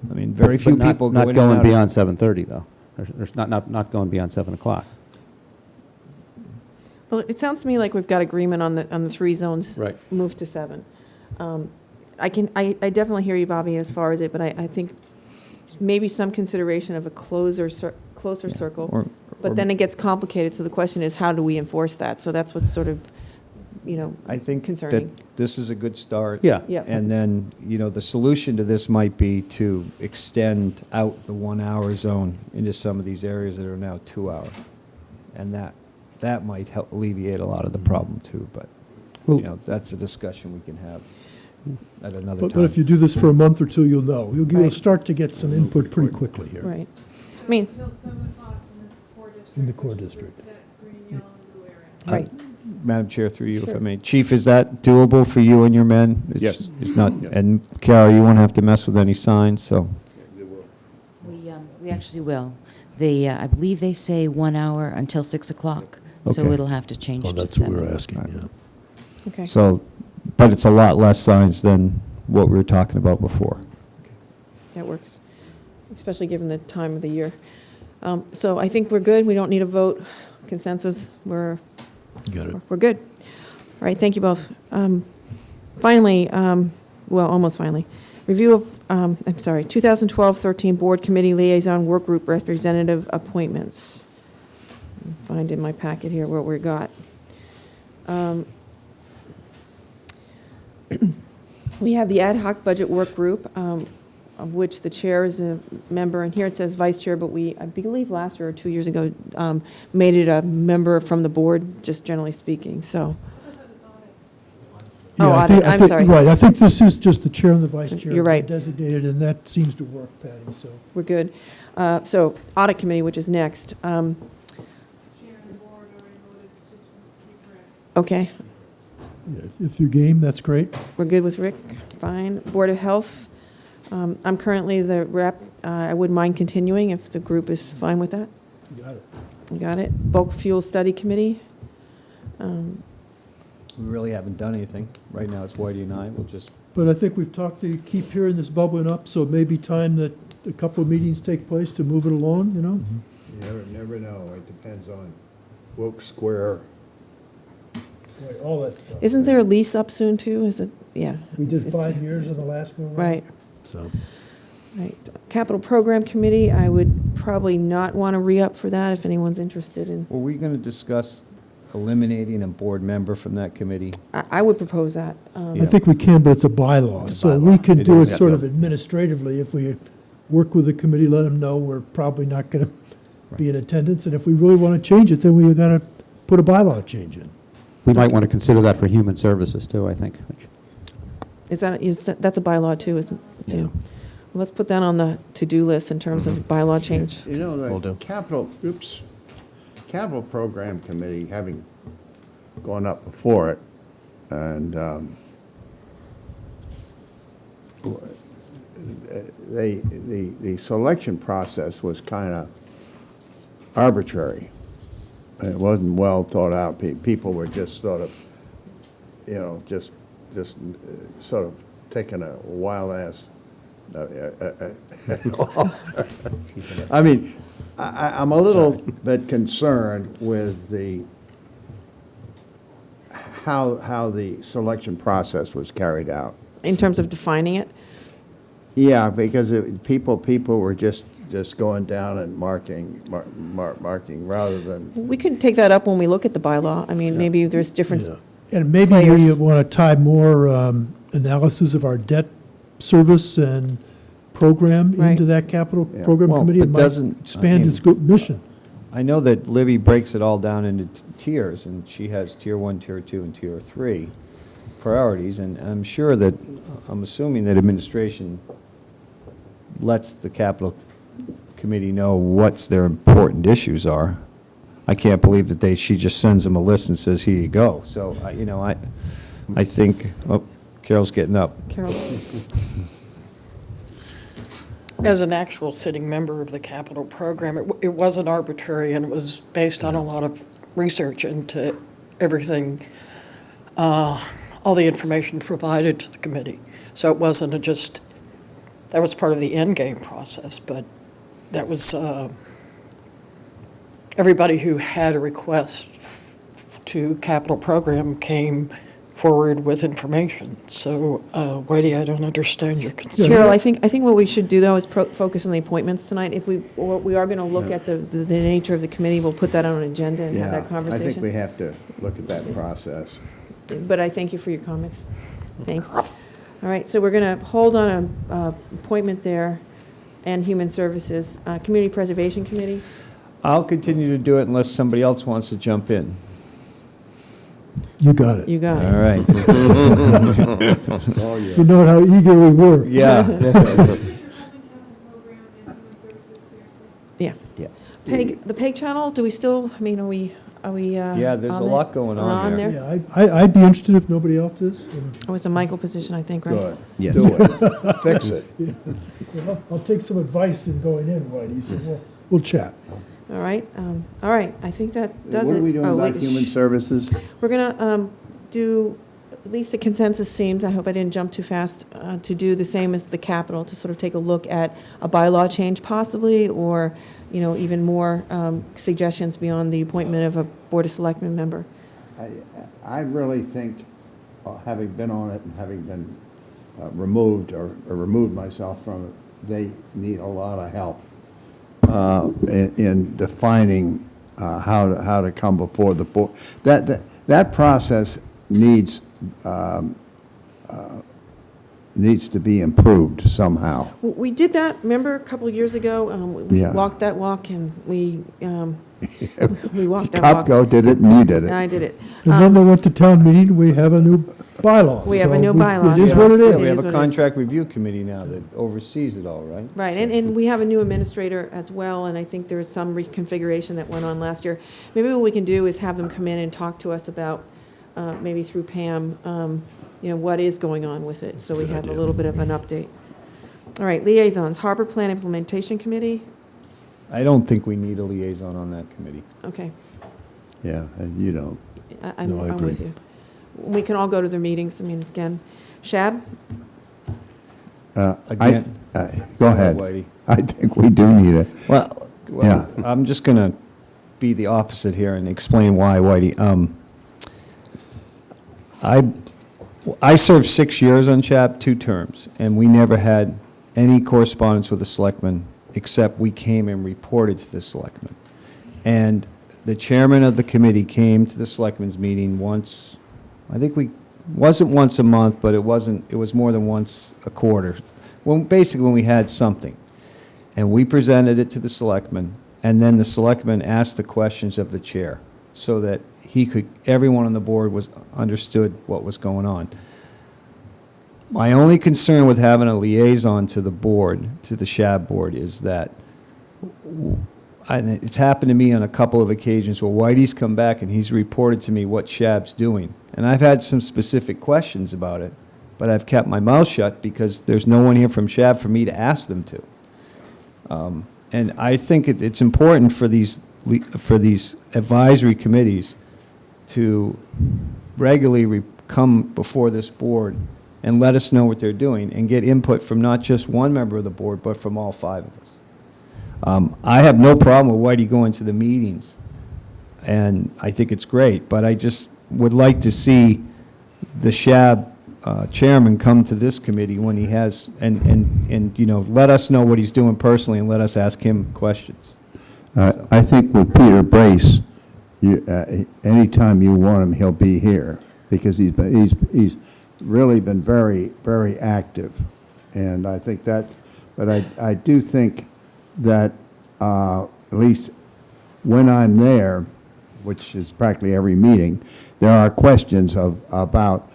[SPEAKER 5] very few
[SPEAKER 4] But
[SPEAKER 5] people go in
[SPEAKER 4] not
[SPEAKER 5] and
[SPEAKER 4] going
[SPEAKER 5] out.
[SPEAKER 4] beyond 7:30 though. There's not going beyond 7 o'clock.
[SPEAKER 1] Well, it sounds to me like we've got agreement on the 3 zones.
[SPEAKER 4] Right.
[SPEAKER 1] Move to 7. I definitely hear you, Bobby, as far as it, but I think maybe some consideration of a closer circle.
[SPEAKER 5] Or
[SPEAKER 1] But then it gets complicated, so the question is, how do we enforce that? So that's what's sort of
[SPEAKER 5] I think
[SPEAKER 1] concerning.
[SPEAKER 5] that this is a good start.
[SPEAKER 4] Yeah.
[SPEAKER 1] Yeah.
[SPEAKER 5] And then, the solution to this might be to extend out the 1 hour zone into some of these areas that are now 2 hour. And that might help alleviate a lot of the problem too, but, that's a discussion we can have at another time.
[SPEAKER 2] But if you do this for a month or two, you'll know. You'll
[SPEAKER 1] Right.
[SPEAKER 2] start to get some input pretty quickly here.
[SPEAKER 1] Right. I mean,
[SPEAKER 7] Until 7 o'clock in the core district.
[SPEAKER 2] In the core
[SPEAKER 7] which is
[SPEAKER 2] district.
[SPEAKER 7] That green, yellow, and blue area.
[SPEAKER 1] right.
[SPEAKER 5] Madam Chair, through you, if I
[SPEAKER 1] Sure.
[SPEAKER 5] may. Chief, is that doable for you and your men?
[SPEAKER 17] Yes.
[SPEAKER 5] It's not, and Carol, you won't have to mess with any signs, so.
[SPEAKER 9] We actually will. I believe they say 1 hour until 6 o'clock, so
[SPEAKER 5] Okay.
[SPEAKER 9] it'll have to change
[SPEAKER 2] Oh,
[SPEAKER 9] to
[SPEAKER 2] that's what we
[SPEAKER 9] 7.
[SPEAKER 2] were asking, yeah.
[SPEAKER 1] Okay.
[SPEAKER 5] So, but it's a lot less signs than what we were talking about before.
[SPEAKER 1] That works, especially given the time of the year. So I think we're good. We don't need a vote. Consensus,
[SPEAKER 2] You got it.
[SPEAKER 1] we're good. All right, thank you both. Finally, well, almost finally, review of, 2012-13 Board Committee Liaison Work Group Representative Appointments. Find in my packet here what we got. We have the Ad Hoc Budget Work Group, of which the chair is a member, and here it says vice chair, but I believe last year or 2 years ago, made it a member from the board, just generally speaking, so.
[SPEAKER 2] Yeah,
[SPEAKER 1] Oh,
[SPEAKER 2] I
[SPEAKER 1] audit,
[SPEAKER 2] think- I
[SPEAKER 1] I'm
[SPEAKER 2] think-
[SPEAKER 1] sorry.
[SPEAKER 2] Right, I think this is just the chair and the vice chair.
[SPEAKER 1] You're right.
[SPEAKER 2] Designated, and that seems to work, Patty, so.
[SPEAKER 1] We're good. So Audit Committee, which is next.
[SPEAKER 7] Chair and the board already voted to be correct.
[SPEAKER 1] Okay,
[SPEAKER 2] Yeah, if you're game, that's great.
[SPEAKER 1] we're good with Rick, fine. Board of Health, I'm currently the rep. I wouldn't mind continuing if the group is fine with that.
[SPEAKER 2] You got it.
[SPEAKER 1] You got it. Bulk Fuel Study Committee.
[SPEAKER 5] We really haven't done anything. Right now, it's Whitey and I. We'll just,
[SPEAKER 2] But I think we've talked to keep hearing this bubbling up, so it may be time that a couple of meetings take place to move it along, you know?
[SPEAKER 13] You never know. It depends on Wilkes Square.
[SPEAKER 2] Right, all that stuff.
[SPEAKER 1] Isn't there a lease up soon, too? Is it, yeah.
[SPEAKER 2] We did
[SPEAKER 1] It's-
[SPEAKER 2] 5 years in the last one.
[SPEAKER 1] Right,
[SPEAKER 2] So,
[SPEAKER 1] right. Capital Program Committee, I would probably not want to re-up for that if anyone's interested in,
[SPEAKER 5] were we going to discuss eliminating a board member from that committee?
[SPEAKER 1] I would propose that.
[SPEAKER 2] I think we can, but it's a bylaw, so we can
[SPEAKER 5] It
[SPEAKER 2] do
[SPEAKER 5] is,
[SPEAKER 2] it sort
[SPEAKER 5] yeah.
[SPEAKER 2] of administratively. If we work with the committee, let them know we're probably not going to be in attendance, and if we really want to change it, then we got to put a bylaw change in.
[SPEAKER 4] We might want to consider that for Human Services, too, I think.
[SPEAKER 1] That's a bylaw, too, isn't it?
[SPEAKER 2] Yeah.
[SPEAKER 1] Well, let's put that on the to-do list in terms of bylaw change.
[SPEAKER 13] You know,
[SPEAKER 3] Will do.
[SPEAKER 13] the capital program committee, having gone up before it, and the selection process was kind of arbitrary. It wasn't well thought out. People were just sort of, just sort of taking a wild ass. I mean, I'm a little bit concerned with how the selection process was carried out.
[SPEAKER 1] In terms of defining it?
[SPEAKER 13] Yeah, because people were just going down and marking rather than.
[SPEAKER 1] We can take that up when we look at the bylaw. I mean, maybe there's different
[SPEAKER 2] Yeah. And maybe we
[SPEAKER 1] players.
[SPEAKER 2] want to tie more analysis of our debt service and program
[SPEAKER 1] Right.
[SPEAKER 2] into that capital
[SPEAKER 13] Yeah.
[SPEAKER 2] program
[SPEAKER 5] Well,
[SPEAKER 2] committee.
[SPEAKER 5] but
[SPEAKER 2] It might
[SPEAKER 5] doesn't-
[SPEAKER 2] expand its mission.
[SPEAKER 5] I know that Libby breaks it all down into tiers, and she has tier 1, tier 2, and tier 3 priorities, and I'm assuming that administration lets the capital committee know what's their important issues are. I can't believe that she just sends them a list and says, here you go. So, I think, Carol's getting up.
[SPEAKER 1] Carol,
[SPEAKER 18] As an actual sitting member of the capital program, it wasn't arbitrary, and it was based on a lot of research into everything, all the information provided to the committee. So it wasn't that was part of the end game process, but that was, everybody who had a request to capital program came forward with information. So, Whitey, I don't understand your concern.
[SPEAKER 1] Carol, I think what we should do, though, is focus on the appointments tonight. If we are going to look at the nature of the committee, we'll put that on an agenda and have that
[SPEAKER 13] I
[SPEAKER 1] conversation.
[SPEAKER 13] think we have to look at that process.
[SPEAKER 1] but I thank you for your comments. Thanks. All right, so we're going to hold on a appointment there, and Human Services. Community Preservation Committee?
[SPEAKER 5] I'll continue to do it unless somebody else wants to jump in.
[SPEAKER 2] You got it.
[SPEAKER 1] You got it.
[SPEAKER 5] All right.
[SPEAKER 2] You know how eager we were.
[SPEAKER 5] Yeah.
[SPEAKER 1] Yeah.
[SPEAKER 5] Yeah.
[SPEAKER 1] The PEG channel, do we still, I mean, are we?
[SPEAKER 5] Yeah, there's a lot going on there.
[SPEAKER 2] Yeah, I'd be interested if nobody else is.
[SPEAKER 1] Oh, it's a Michael position, I think, right?
[SPEAKER 13] Good.
[SPEAKER 5] Yes.
[SPEAKER 13] Do it. Fix it.
[SPEAKER 2] Well, I'll take some advice in going in, Whitey, so we'll chat.
[SPEAKER 1] All right, I think that does it.
[SPEAKER 13] What are we doing
[SPEAKER 1] Oh,
[SPEAKER 13] about
[SPEAKER 1] wait,
[SPEAKER 13] human services?
[SPEAKER 1] We're going to do, at least the consensus seems, I hope I didn't jump too fast, to do the same as the capital, to sort of take a look at a bylaw change possibly, or, even more suggestions beyond the appointment of a Board of Selectmen member.
[SPEAKER 13] I really think, having been on it and having been removed or removed myself from it, they need a lot of help in defining how to come before the board. That process needs to be improved somehow.
[SPEAKER 1] We did that, remember, a couple of years ago? We
[SPEAKER 13] Yeah.
[SPEAKER 1] walked that walk, and we walked that walk.
[SPEAKER 13] Copco did it and you did it.
[SPEAKER 1] I did it.
[SPEAKER 2] And then they went to town meeting, we have a new bylaw.
[SPEAKER 1] We have a
[SPEAKER 2] so
[SPEAKER 1] new bylaw,
[SPEAKER 2] It is
[SPEAKER 1] so-
[SPEAKER 2] what it
[SPEAKER 5] Yeah,
[SPEAKER 2] is.
[SPEAKER 5] we
[SPEAKER 1] It
[SPEAKER 5] have
[SPEAKER 1] is
[SPEAKER 5] a
[SPEAKER 1] what it is.
[SPEAKER 5] contract review committee now that oversees it all, right?
[SPEAKER 1] Right, and we have a new administrator as well, and I think there was some reconfiguration that went on last year. Maybe what we can do is have them come in and talk to us about, maybe through Pam, what is going on with it, so we have a little bit of an update. All right, liaisons, Harbor Plan Implementation Committee,
[SPEAKER 5] I don't think we need a liaison on that committee.
[SPEAKER 1] okay,
[SPEAKER 13] Yeah, and you don't.
[SPEAKER 1] I'm
[SPEAKER 2] No, I
[SPEAKER 1] I'm
[SPEAKER 2] agree.
[SPEAKER 1] with you. We can all go to their meetings, I mean, again, Shab?
[SPEAKER 5] Again.
[SPEAKER 13] Go ahead.
[SPEAKER 5] Whitey.
[SPEAKER 13] I think we do need it.
[SPEAKER 5] Well,
[SPEAKER 13] Yeah.
[SPEAKER 5] I'm just going to be the opposite here and explain why, Whitey. I served 6 years on CHAP, 2 terms, and we never had any correspondence with the selectmen, except we came and reported to the selectmen. And the chairman of the committee came to the selectmen's meeting once, I think wasn't once a month, but it was more than once a quarter, basically when we had something. And we presented it to the selectmen, and then the selectmen asked the questions of the chair, so that everyone on the board understood what was going on. My only concern with having a liaison to the board, to the SHAB board, is that, and it's happened to me on a couple of occasions where Whitey's come back and he's reported to me what SHAB's doing. And I've had some specific questions about it, but I've kept my mouth shut because there's no one here from SHAB for me to ask them to. And I think it's important for these advisory committees to regularly come before this board and let us know what they're doing and get input from not just one member of the board, but from all 5 of us. I have no problem with Whitey going to the meetings, and I think it's great, but I just would like to see the SHAB chairman come to this committee when he has, and let us know what he's doing personally and let us ask him questions.
[SPEAKER 13] I think with Peter Brace, anytime you want him, he'll be here, because he's really been very, very active. And I think but I do think that at least when I'm there, which is practically every meeting, there are questions about,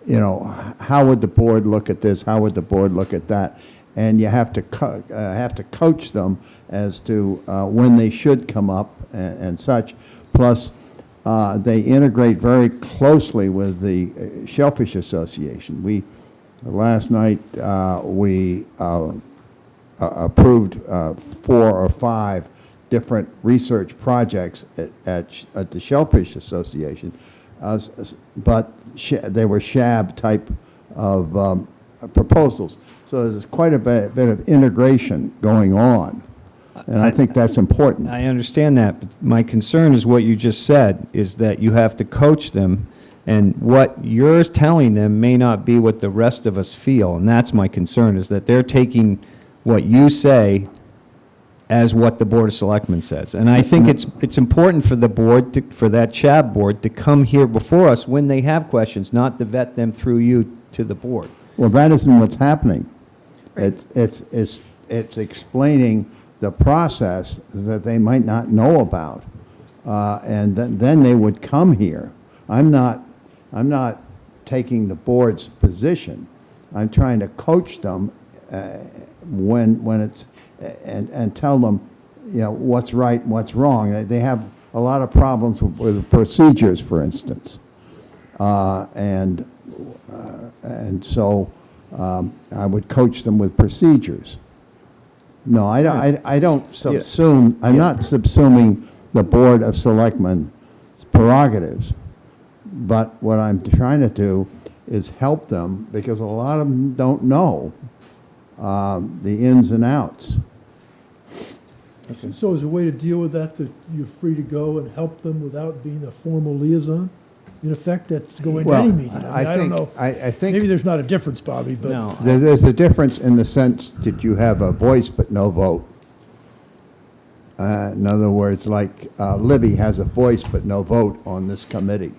[SPEAKER 13] how would the board look at this? How would the board look at that? And you have to coach them as to when they should come up and such. Plus, they integrate very closely with the Shellfish Association. Last night, we approved 4 or 5 different research projects at the Shellfish Association, but they were SHAB type of proposals. So there's quite a bit of integration going on, and I think that's important.
[SPEAKER 5] I understand that, but my concern is what you just said, is that you have to coach them, and what you're telling them may not be what the rest of us feel, and that's my concern, is that they're taking what you say as what the Board of Selectmen says. And I think it's important for the board, for that CHAB board, to come here before us when they have questions, not to vet them through you to the board.
[SPEAKER 13] Well, that isn't what's happening. It's explaining the process that they might not know about, and then they would come here. I'm not taking the board's position. I'm trying to coach them when it's and tell them, you know, what's right and what's wrong. They have a lot of problems with procedures, for instance, and so I would coach them with procedures. No, I don't subsume. I'm not subsuming the Board of Selectmen's prerogatives, but what I'm trying to do is help them, because a lot of them don't know the ins and outs.
[SPEAKER 2] So is a way to deal with that you're free to go and help them without being a formal liaison? In effect, that's going to any meeting. I don't know.
[SPEAKER 13] I think
[SPEAKER 2] Maybe there's not a difference, Bobby, but.
[SPEAKER 13] There's a difference in the sense that you have a voice but no vote. In other words, like Libby has a voice but no vote on this committee.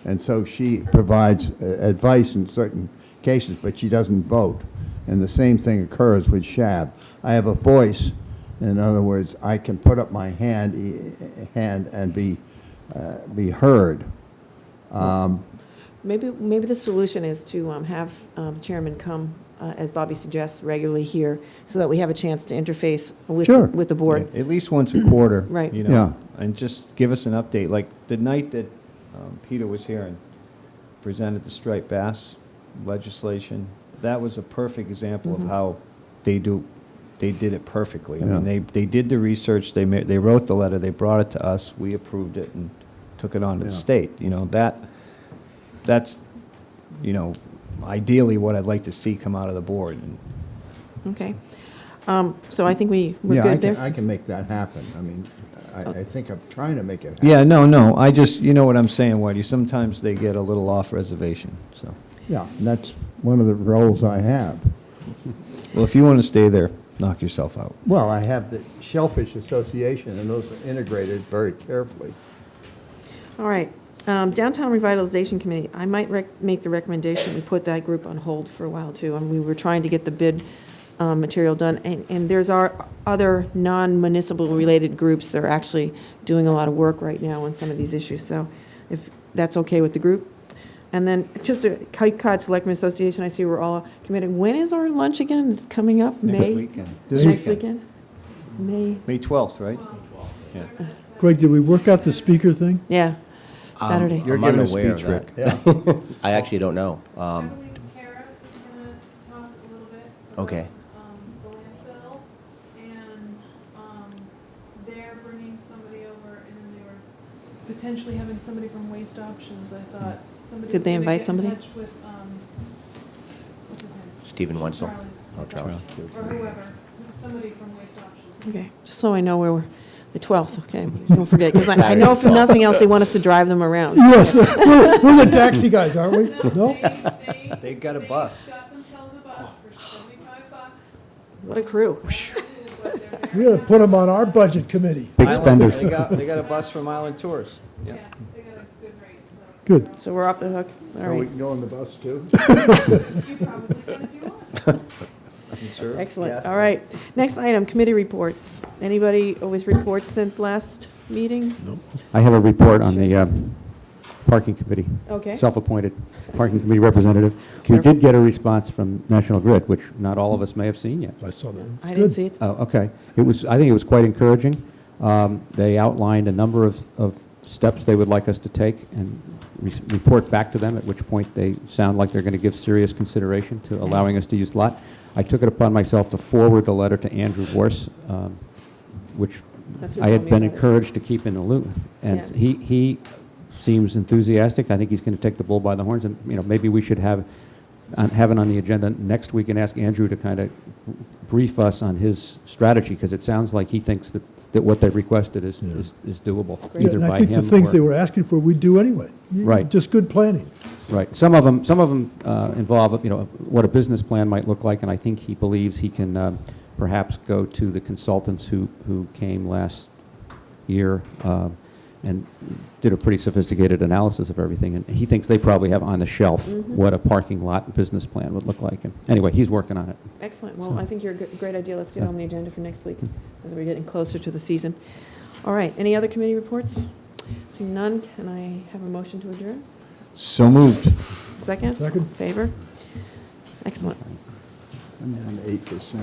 [SPEAKER 13] And so she provides advice in certain cases, but she doesn't vote. And the same thing occurs with SHAB. I have a voice. In other words, I can put up my hand and be heard.
[SPEAKER 1] Maybe the solution is to have the chairman come, as Bobby suggests, regularly here, so that we have a chance to interface with the board.
[SPEAKER 5] At least once a quarter.
[SPEAKER 1] Right.
[SPEAKER 5] You know, and just give us an update. Like the night that Peter was here and presented the striped bass legislation, that was a perfect example of how they did it perfectly. I mean, they did the research, they wrote the letter, they brought it to us, we approved it and took it on to the state. You know, that's, you know, ideally what I'd like to see come out of the board.
[SPEAKER 1] Okay. So I think we're good there.
[SPEAKER 13] I can make that happen. I mean, I think I'm trying to make it happen.
[SPEAKER 5] Yeah, no, I just, you know what I'm saying, Whitey, sometimes they get a little off reservation, so.
[SPEAKER 13] Yeah, that's one of the roles I have.
[SPEAKER 5] Well, if you want to stay there, knock yourself out.
[SPEAKER 13] Well, I have the Shellfish Association, and those are integrated very carefully.
[SPEAKER 1] All right. Downtown Revitalization Committee, I might make the recommendation we put that group on hold for a while, too. I mean, we were trying to get the bid material done, and there's other non-municipal related groups that are actually doing a lot of work right now on some of these issues, so if that's okay with the group. And then just a Cape Cod Selectmen Association, I see we're all committed. When is our lunch again? It's coming up, May?
[SPEAKER 5] Next weekend.
[SPEAKER 1] Next weekend?
[SPEAKER 5] May 12th, right? Yeah.
[SPEAKER 2] Greg, did we work out the speaker thing?
[SPEAKER 1] Yeah, Saturday.
[SPEAKER 5] You're
[SPEAKER 3] I'm
[SPEAKER 5] giving a
[SPEAKER 3] unaware of
[SPEAKER 5] speech, Rick.
[SPEAKER 3] that. I actually don't know.
[SPEAKER 7] I believe Kara is going to talk a little bit about
[SPEAKER 3] Okay.
[SPEAKER 7] the landfill, and they're bringing somebody over, and then they were potentially having somebody from Waste Options. I thought somebody
[SPEAKER 1] Did
[SPEAKER 7] was
[SPEAKER 1] they
[SPEAKER 7] gonna
[SPEAKER 1] invite
[SPEAKER 7] get
[SPEAKER 1] somebody?
[SPEAKER 7] in touch with, what's his name?
[SPEAKER 3] Stephen Wenzel.
[SPEAKER 7] Charlie.
[SPEAKER 3] Oh, Charlie.
[SPEAKER 7] Or whoever, somebody from Waste Options.
[SPEAKER 1] Okay, just so I know where we're, the 12th, okay? Don't forget, because I know if nothing else, they want us to drive them around.
[SPEAKER 2] Yes, we're the taxi guys, aren't we? No?
[SPEAKER 5] They got a bus.
[SPEAKER 7] They got themselves a bus for $75.
[SPEAKER 1] What a crew.
[SPEAKER 2] We gotta put them on our budget committee.
[SPEAKER 4] Big spenders.
[SPEAKER 5] They got a bus from Island Tours. Yeah.
[SPEAKER 7] They got a good rate, so.
[SPEAKER 2] Good.
[SPEAKER 1] So we're off the hook? All
[SPEAKER 13] So we
[SPEAKER 1] right.
[SPEAKER 13] can go on the bus, too?
[SPEAKER 7] You probably can if you want.
[SPEAKER 1] Excellent. All right. Next item, committee reports. Anybody with reports since last meeting?
[SPEAKER 4] I have a report on the parking committee.
[SPEAKER 1] Okay.
[SPEAKER 4] Self-appointed parking committee representative. We
[SPEAKER 1] Careful.
[SPEAKER 4] did get a response from National Grid, which not all of us may have seen yet.
[SPEAKER 2] I saw that.
[SPEAKER 1] I didn't see it.
[SPEAKER 4] Oh, okay. I think it was quite encouraging. They outlined a number of steps they would like us to take and report back to them, at which point they sound like they're going to give serious consideration to allowing us to use the lot. I took it upon myself to forward the letter to Andrew Vorse, which
[SPEAKER 1] That's who
[SPEAKER 4] I had
[SPEAKER 1] told me
[SPEAKER 4] been
[SPEAKER 1] about it.
[SPEAKER 4] encouraged to keep in the loop. And
[SPEAKER 1] Yeah.
[SPEAKER 4] he seems enthusiastic. I think he's going to take the bull by the horns, and maybe we should have it on the agenda next week and ask Andrew to kind of brief us on his strategy, because it sounds like he thinks that what they've requested is doable,
[SPEAKER 2] Yeah,
[SPEAKER 4] either
[SPEAKER 2] and I
[SPEAKER 4] by
[SPEAKER 2] think
[SPEAKER 4] him
[SPEAKER 2] the things
[SPEAKER 4] or-
[SPEAKER 2] they were asking for, we'd do anyway.
[SPEAKER 4] Right.
[SPEAKER 2] Just good planning.
[SPEAKER 4] Right. Some of them involve, what a business plan might look like, and I think he believes he can perhaps go to the consultants who came last year and did a pretty sophisticated analysis of everything, and he thinks they probably have on the shelf what a parking lot business plan would look like. And anyway, he's working on it.
[SPEAKER 1] Excellent. Well,
[SPEAKER 4] So-
[SPEAKER 1] I think you're a great idea. Let's get on the agenda for next week as we're getting closer to the season. All right, any other committee reports? Seeing none, can I have a motion to adjourn?
[SPEAKER 5] So moved.
[SPEAKER 1] Second?
[SPEAKER 2] Second.
[SPEAKER 1] Favor? Excellent.
[SPEAKER 13] I'm down to 8%.